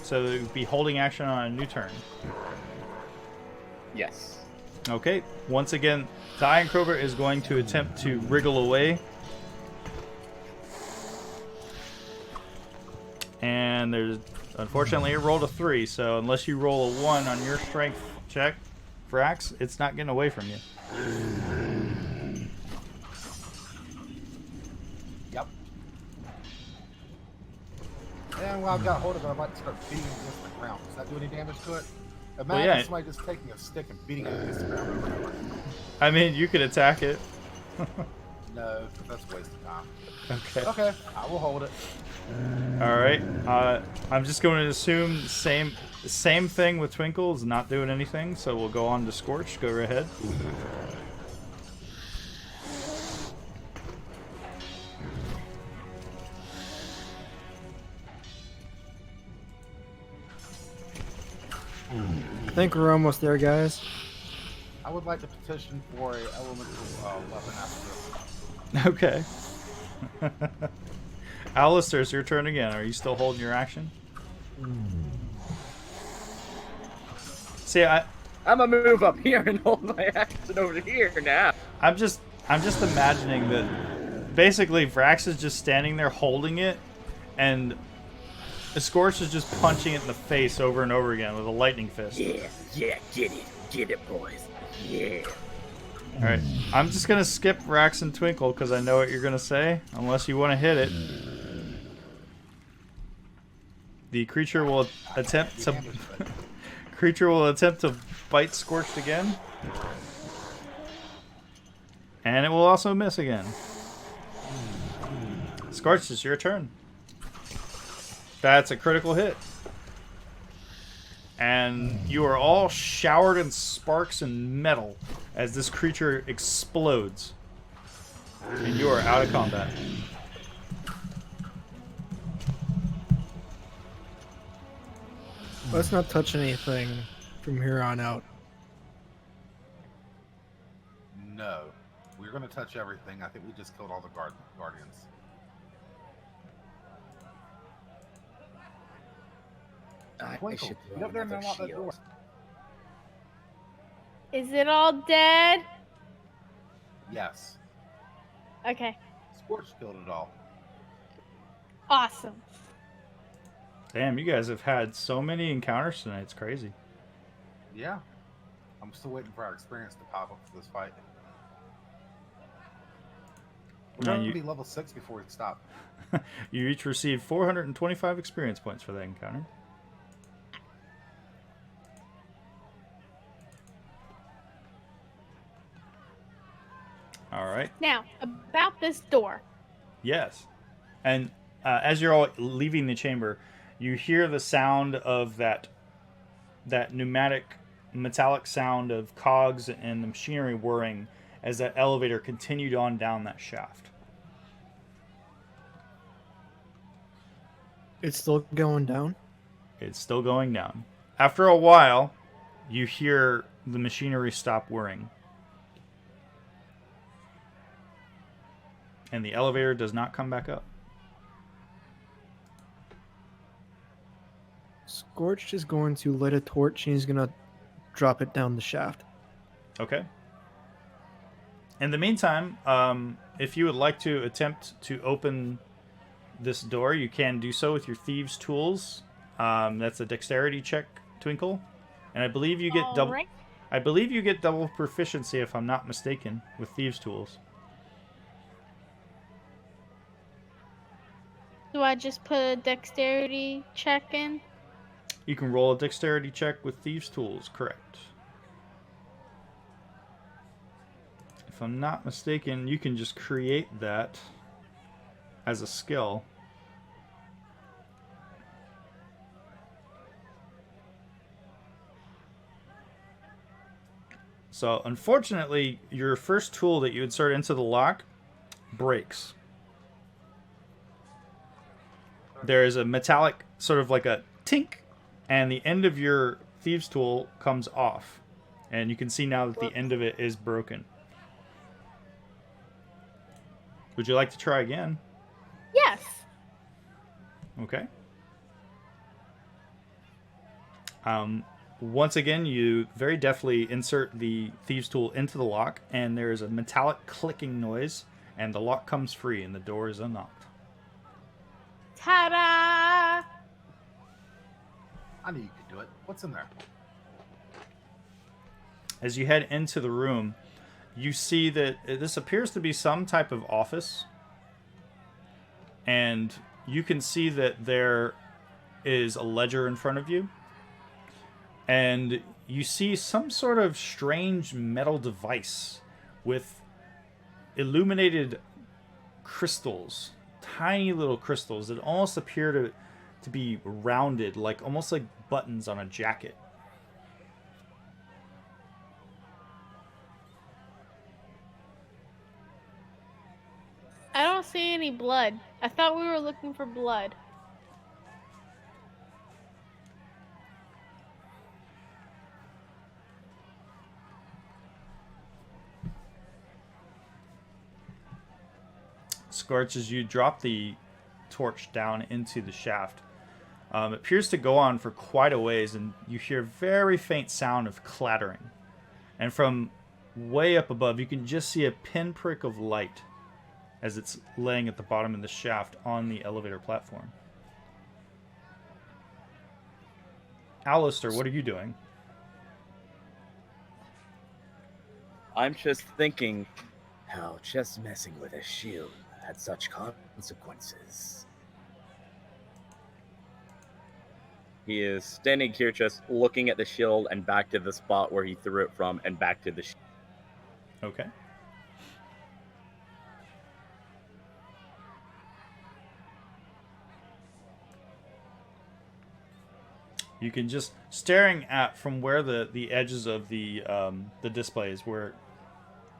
so it would be holding action on a new turn. Yes. Okay, once again, the Iron Cobra is going to attempt to wriggle away. And there's, unfortunately, it rolled a 3, so unless you roll a 1 on your strength check, Frax, it's not getting away from you. Yep. And while I've got hold of it, I'd like to start beating it against the ground. Does that do any damage to it? Imagine yeah. somebody just taking a stick and beating it against the ground over and over. I mean, you could attack it. No, that's a waste of time. Okay. Okay, I will hold it. Alright, I'm just going to assume the same thing with Twinkle is not doing anything, so we'll go on to Scorch. Go right ahead. I think we're almost there, guys. I would like to petition for a elemental weapon after this. Okay. Alistair, it's your turn again. Are you still holding your action? See, I'm gonna move up here and hold my action over here now. I'm just imagining that basically Vrax is just standing there holding it, and Scorch is just punching it in the face over and over again with a lightning fist. Yeah, get it, boys. Yeah. Alright, I'm just gonna skip Vrax and Twinkle because I know what you're gonna say, unless you want to hit it. The creature will attempt to bite Scorched again. And it will also miss again. Scorched, it's your turn. That's a critical hit. And you are all showered in sparks and metal as this creature explodes. And you are out of combat. Let's not touch anything from here on out. No. We're going to touch everything. I think we just killed all the guardians. I Twinkle, should get up there and throw unlock that another door. shield. Is it all dead? Yes. Okay. Scorch killed it all. Awesome. Damn, you guys have had so many encounters tonight. It's crazy. Yeah. I'm still waiting for our experience to pop up for this fight. We're No, going you- to be level 6 before we stop. You each received 425 experience points for that encounter. Alright. Now, about this door. Yes. And as you're all leaving the chamber, you hear the sound of that pneumatic, metallic sound of cogs and the machinery whirring as that elevator continued on down that shaft. It's still going down. It's still going down. After a while, you hear the machinery stop whirring. And the elevator does not come back up. Scorched is going to light a torch and he's going to drop it down the shaft. Okay. In the meantime, if you would like to attempt to open this door, you can do so with your thieves' tools. That's a dexterity check, Twinkle, and I believe you get double. Alright. I believe you get double proficiency, if I'm not mistaken, with thieves' tools. Do I just put a dexterity check in? You can roll a dexterity check with thieves' tools, correct? If I'm not mistaken, you can just create that as a skill. So, unfortunately, your first tool that you insert into the lock breaks. There is a metallic, sort of like a tink, and the end of your thieves' tool comes off. And you can see now that the end of it is broken. Would you like to try again? Yes. Okay. Once again, you very deftly insert the thieves' tool into the lock, and there is a metallic clicking noise, and the lock comes free, and the door is unlocked. Ta-da! I knew you could do it. What's in there? As you head into the room, you see that this appears to be some type of office, and you can see that there is a ledger in front of you, and you see some sort of strange metal device with illuminated crystals, tiny little crystals that almost appear to be rounded, almost like buttons on a jacket. I don't see any blood. I thought we were looking for blood. Scorch, as you drop the torch down into the shaft, it appears to go on for quite a ways, and you hear very faint sound of clattering. And from way up above, you can just see a pinprick of light as it's laying at the bottom of the shaft on the elevator platform. Alistair, what are you doing? I'm just thinking how just messing with a shield had such consequences. He is standing here just looking at the shield and back to the spot where he threw it from and back to the shield. Okay. You can just staring at from where the edges of the displays, where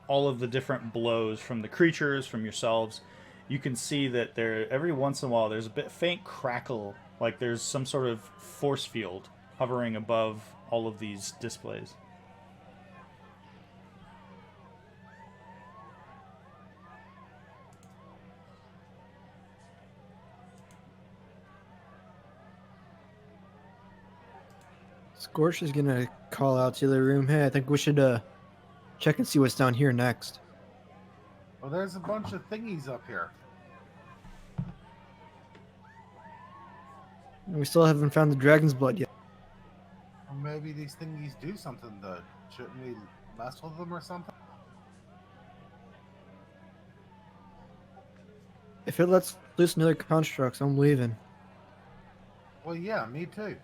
all of the different blows from the creatures, from yourselves, you can see that there every once in a while there's a bit faint crackle, like there's some sort of force field hovering above all of these displays. Scorch is gonna call out to the room. Hey, I think we should check and see what's down here next. Well, there's a bunch of thingies up here. We still haven't found the dragon's blood yet. Or maybe these thingies do something. Shouldn't we mess with them or something? If it lets loose another constructs, I'm leaving. Well, yeah, me too.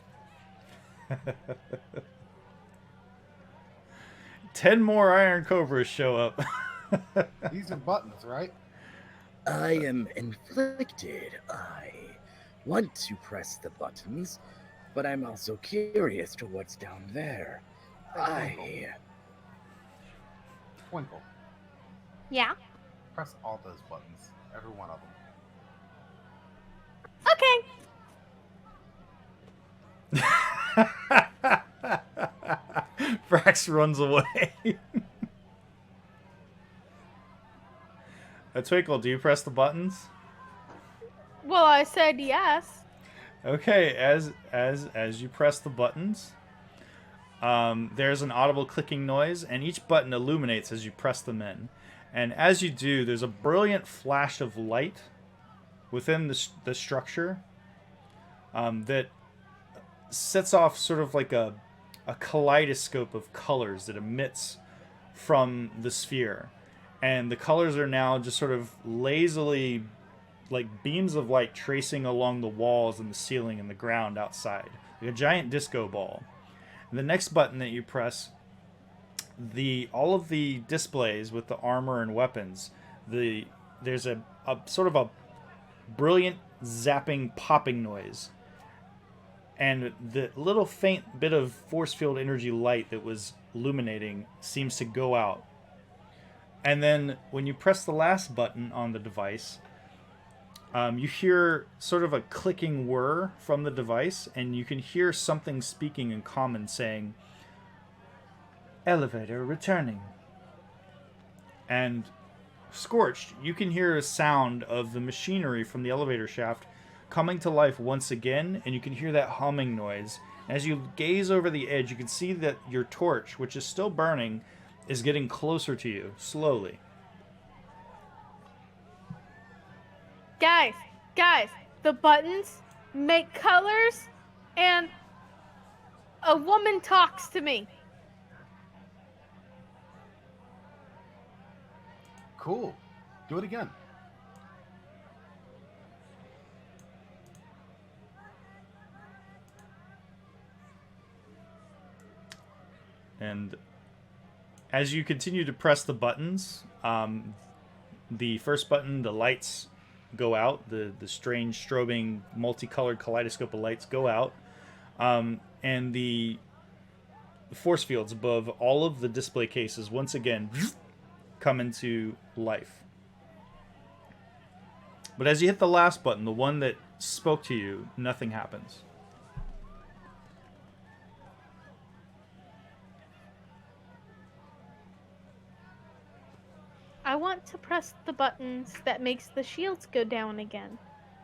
10 more Iron Cobras show up. These are buttons, right? I am inflicted. I want to press the buttons, but I'm also curious to what's down there. Twinkle. Yeah. Press all those buttons. Every one of them. Okay. Frax runs away. Twinkle, do you press the buttons? Well, I said yes. Okay, as you press the buttons, there's an audible clicking noise, and each button illuminates as you press them in. And as you do, there's a brilliant flash of light within the structure that sets off sort of like a kaleidoscope of colors that emits from the sphere. And the colors are now just sort of lazily like beams of light tracing along the walls and the ceiling and the ground outside, like a giant disco ball. And the next button that you press, all of the displays with the armor and weapons, there's a sort of a brilliant zapping popping noise, and the little faint bit of force field energy light that was illuminating seems to go out. And then when you press the last button on the device, you hear sort of a clicking whir from the device, and you can hear something speaking in common saying, "Elevator returning." And Scorched, you can hear a sound of the machinery from the elevator shaft coming to life once again, and you can hear that humming noise. As you gaze over the edge, you can see that your torch, which is still burning, is getting closer to you, slowly. Guys, the buttons make colors, and a woman talks to me. Cool. Do it again. And as you continue to press the buttons, the first button, the lights go out, the strange strobing multicolored kaleidoscope of lights go out, and the force fields above all of the display cases once again come into life. But as you hit the last button, the one that spoke to you, nothing happens. I want to press the buttons that makes the shields go down again.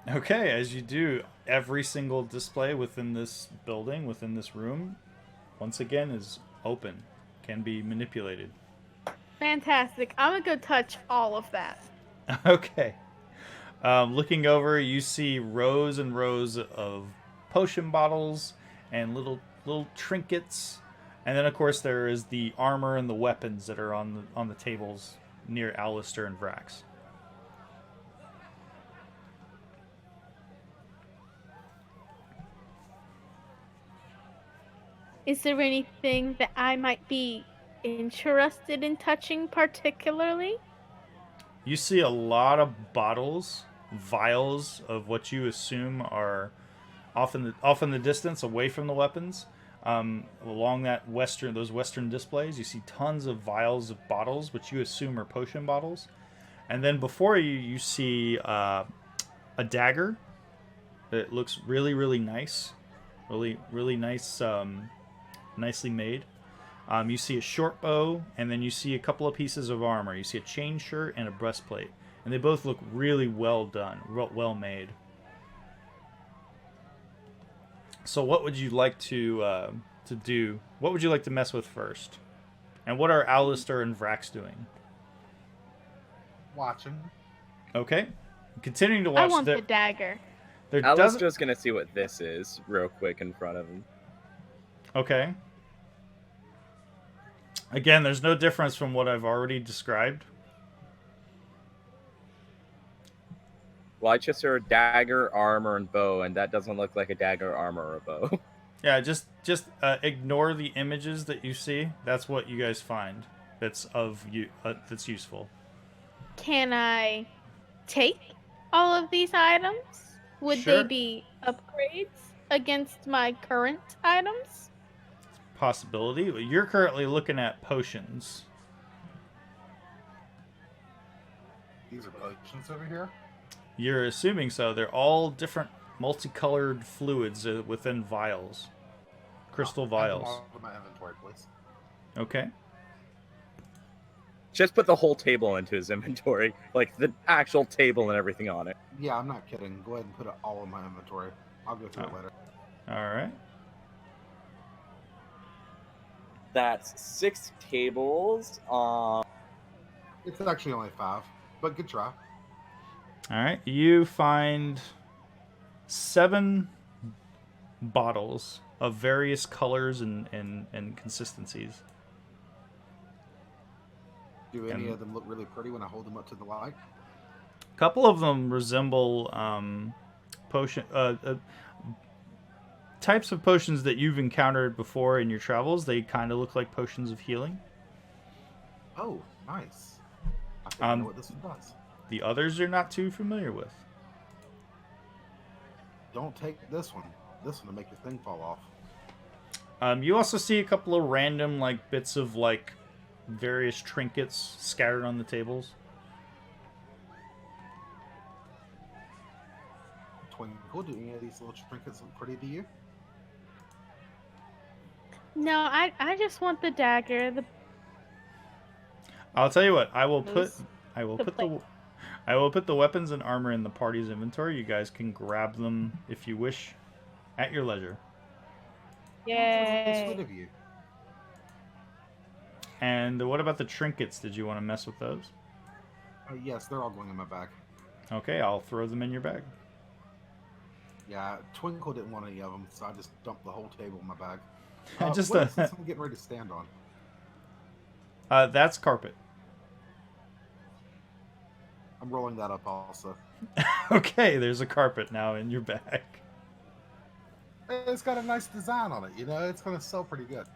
Okay, as you do, every single display within this building, within this room, once again is open, can be manipulated. Fantastic. I'm gonna go touch all of that. Okay. Looking over, you see rows and rows of potion bottles and little trinkets, and then of course there is the armor and the weapons that are on the tables near Alistair and Vrax. Is there anything that I might be interested in touching particularly? You see a lot of bottles, vials of what you assume are off in the distance, away from the weapons. Along those western displays, you see tons of vials of bottles, which you assume are potion bottles. And then before you, you see a dagger that looks really, really nice, really nice, nicely made. You see a short bow, and then you see a couple of pieces of armor. You see a chain shirt and a breastplate, and they both look really well done, well made. So what would you like to do? What would you like to mess with first? And what are Alistair and Vrax doing? Watching. Okay. Continuing to watch. I want the dagger. Alistair's gonna see what this is real quick in front of him. Okay. Again, there's no difference from what I've already described. Well, I just heard dagger, armor, and bow, and that doesn't look like a dagger, armor, or a bow. Yeah, just ignore the images that you see. That's what you guys find. That's that's useful. Can I take all of these items? Would Sure. they be upgrades against my current items? Possibility. You're currently looking at potions. These are potions over here. You're assuming so. They're all different multicolored fluids within vials. Crystal vials. All of my inventory, please. Okay. Just put the whole table into his inventory, like the actual table and everything on it. Yeah, I'm not kidding. Go ahead and put it all in my inventory. I'll go through it later. All right. That's 6 tables. It's actually only 5, but good try. All right, you find 7 bottles of various colors and consistencies. Do any And- of them look really pretty when I hold them up to the light? A couple of them resemble potion types of potions that you've encountered before in your travels. They kind of look like potions of healing. Oh, nice. I think I know what this one does. The others you're not too familiar with. Don't take this one. This one will make your thing fall off. You also see a couple of random like bits of like various trinkets scattered on the tables. Twinkle, do any of these little trinkets look pretty to you? No, I just want the dagger. I'll tell you what. I will put plate. the weapons and armor in the party's inventory. You guys can grab them if you wish, at your leisure. It's sweet Yay. of you. And what about the trinkets? Did you want to mess with those? Yes, they're all going in my bag. Okay, I'll throw them in your bag. Yeah, Twinkle didn't want any of them, so I just dumped the whole table in my bag. Just what is this I'm getting ready to stand on? That's carpet. I'm rolling that up also. Okay, there's a carpet now in your bag. It's got a nice design on it, you know? It's going to sell pretty good.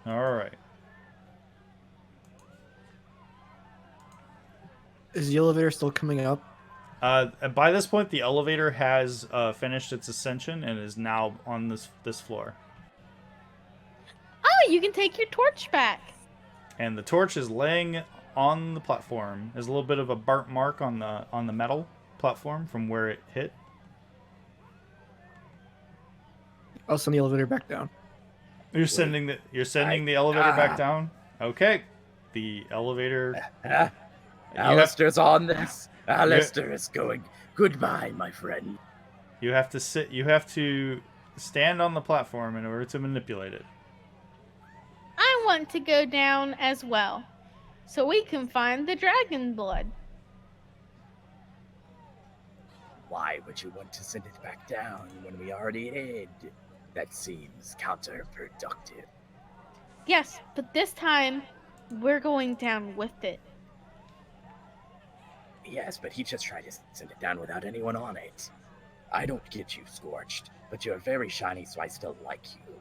All right. Is the elevator still coming up? By this point, the elevator has finished its ascension and is now on this floor. Oh, you can take your torch back. And the torch is laying on the platform. There's a little bit of a burnt mark on the metal platform from where it hit. I'll send the elevator back down. You're sending the elevator back down. Okay, the elevator. Alistair's on this. Alistair is going. Goodbye, my friend. You have to sit. You have to stand on the platform in order to manipulate it. I want to go down as well, so we can find the dragon blood. Why would you want to send it back down when we already did? That seems counterproductive. Yes, but this time we're going down with it. Yes, but he just tried to send it down without anyone on it. I don't get you, Scorched, but you're very shiny, so I still like you.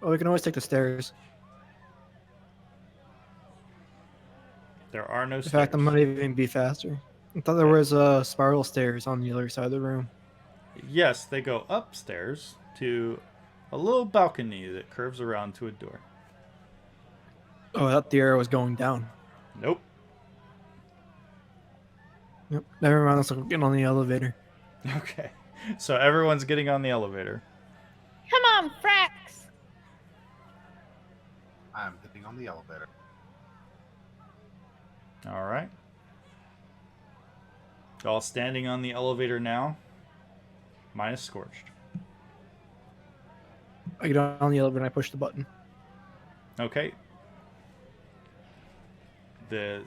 Oh, we can always take the stairs. There are no In stairs. fact, I might even be faster. I thought there was spiral stairs on the other side of the room. Yes, they go upstairs to a little balcony that curves around to a door. Oh, I thought the arrow was going down. Nope. Yep. Never mind. Let's get on the elevator. Okay. So everyone's getting on the elevator. Come on, Frax. I'm getting on the elevator. All right. All standing on the elevator now. Minus Scorched. I get on the elevator and I push the button. Okay. The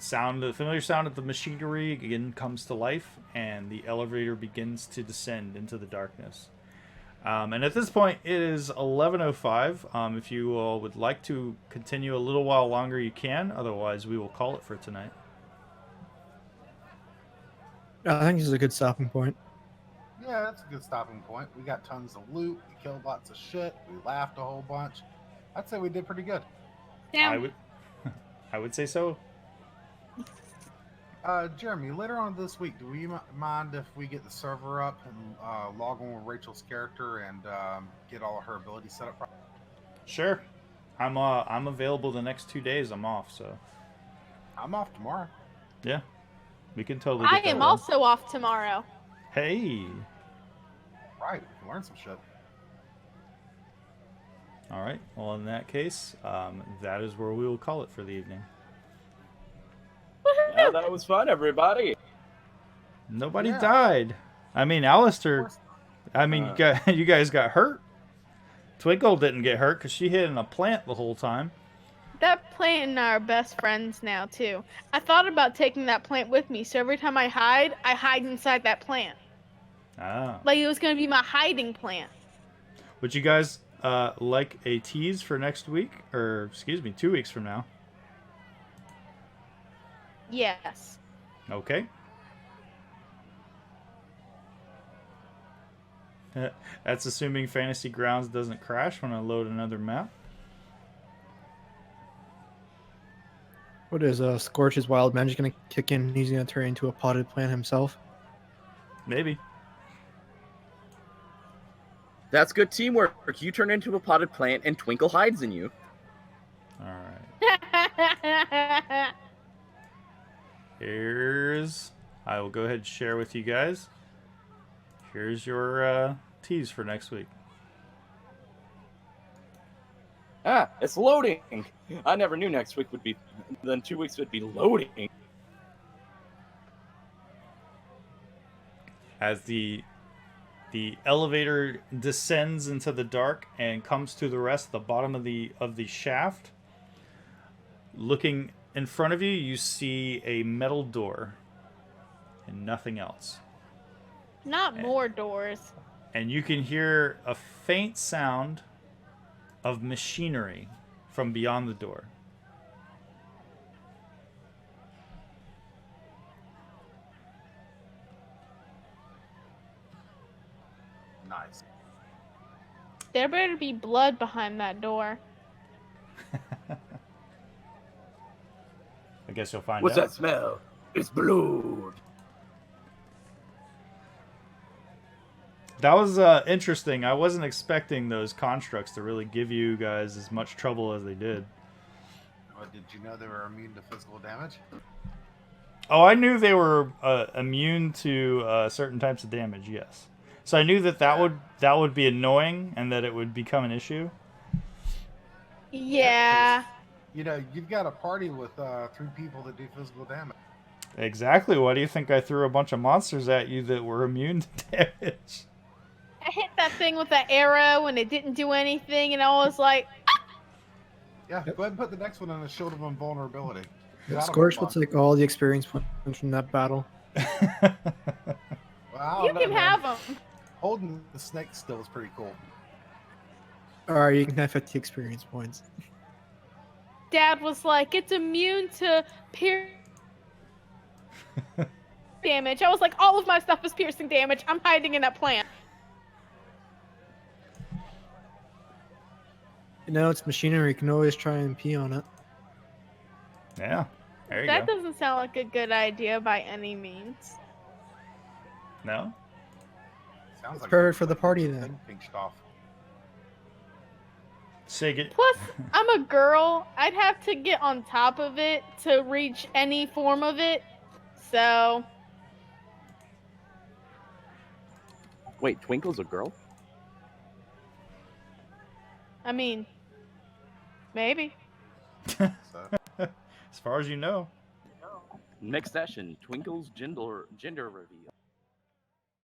familiar sound of the machinery again comes to life, and the elevator begins to descend into the darkness. And at this point, it is 11:05. If you all would like to continue a little while longer, you can. Otherwise, we will call it for tonight. I think this is a good stopping point. Yeah, that's a good stopping point. We got tons of loot. We killed lots of shit. We laughed a whole bunch. I'd say we did pretty good. Down. I would say so. Jeremy, later on this week, do we mind if we get the server up and log on with Rachel's character and get all of her abilities set up? Sure. I'm available the next 2 days. I'm off, so I'm off tomorrow. yeah, we can totally. I get that am done. also off tomorrow. Hey. Right, we can learn some shit. All right. Well, in that case, that is where we will call it for the evening. Yeah, that was fun, everybody. Nobody Yeah. died. I mean, Alistair. I mean, you guys got hurt. Twinkle didn't get hurt because she hid in a plant the whole time. That plant and I are best friends now, too. I thought about taking that plant with me, so every time I hide inside that plant. Ah. Like it was going to be my hiding plant. Would you guys like a tease for next week? Or, excuse me, 2 weeks from now? Yes. Okay. That's assuming Fantasy Grounds doesn't crash when I load another map. What is Scorch's wild magic gonna kick in? He's gonna turn into a potted plant himself. Maybe. That's good teamwork. You turn into a potted plant and Twinkle hides in you. All right. I will go ahead and share with you guys. Here's your tease for next week. Ah, it's loading. I never knew next week would be, then 2 weeks would be loading. As the elevator descends into the dark and comes to the rest at the bottom of the shaft, looking in front of you, you see a metal door and nothing else. Not more doors. And you can hear a faint sound of machinery from beyond the door. Nice. There better be blood behind that door. I guess you'll find What's out. that smell? It's blood. That was interesting. I wasn't expecting those constructs to really give you guys as much trouble as they did. Well, did you know they were immune to physical damage? Oh, I knew they were immune to certain types of damage. Yes, so I knew that would be annoying and that it would become an issue. Yeah. You know, you've got a party with 3 people that do physical damage. Exactly. Why do you think I threw a bunch of monsters at you that were immune to damage? I hit that thing with that arrow and it didn't do anything, and I was like, Yeah, go ahead and put the next one on the shield of invulnerability. Scorch will take all the experience points from that battle. Well, I you don't know, can man. have them. Holding the snake still is pretty cool. Alright, you can have 50 experience points. Dad was like, it's immune to damage. I was like, all of my stuff is piercing damage. I'm hiding in that plant. You know, it's machinery. You can always try and pee on it. Yeah, there you That go. doesn't sound like a good idea by any means. No? Sounds It's like perfect for the party then. thing pinched off. Sig- Plus, I'm a girl. I'd have to get on top of it to reach any form of it. So, Wait, Twinkle's a girl? I mean, maybe. So, As far as you know. Next session, Twinkle's gender reveal.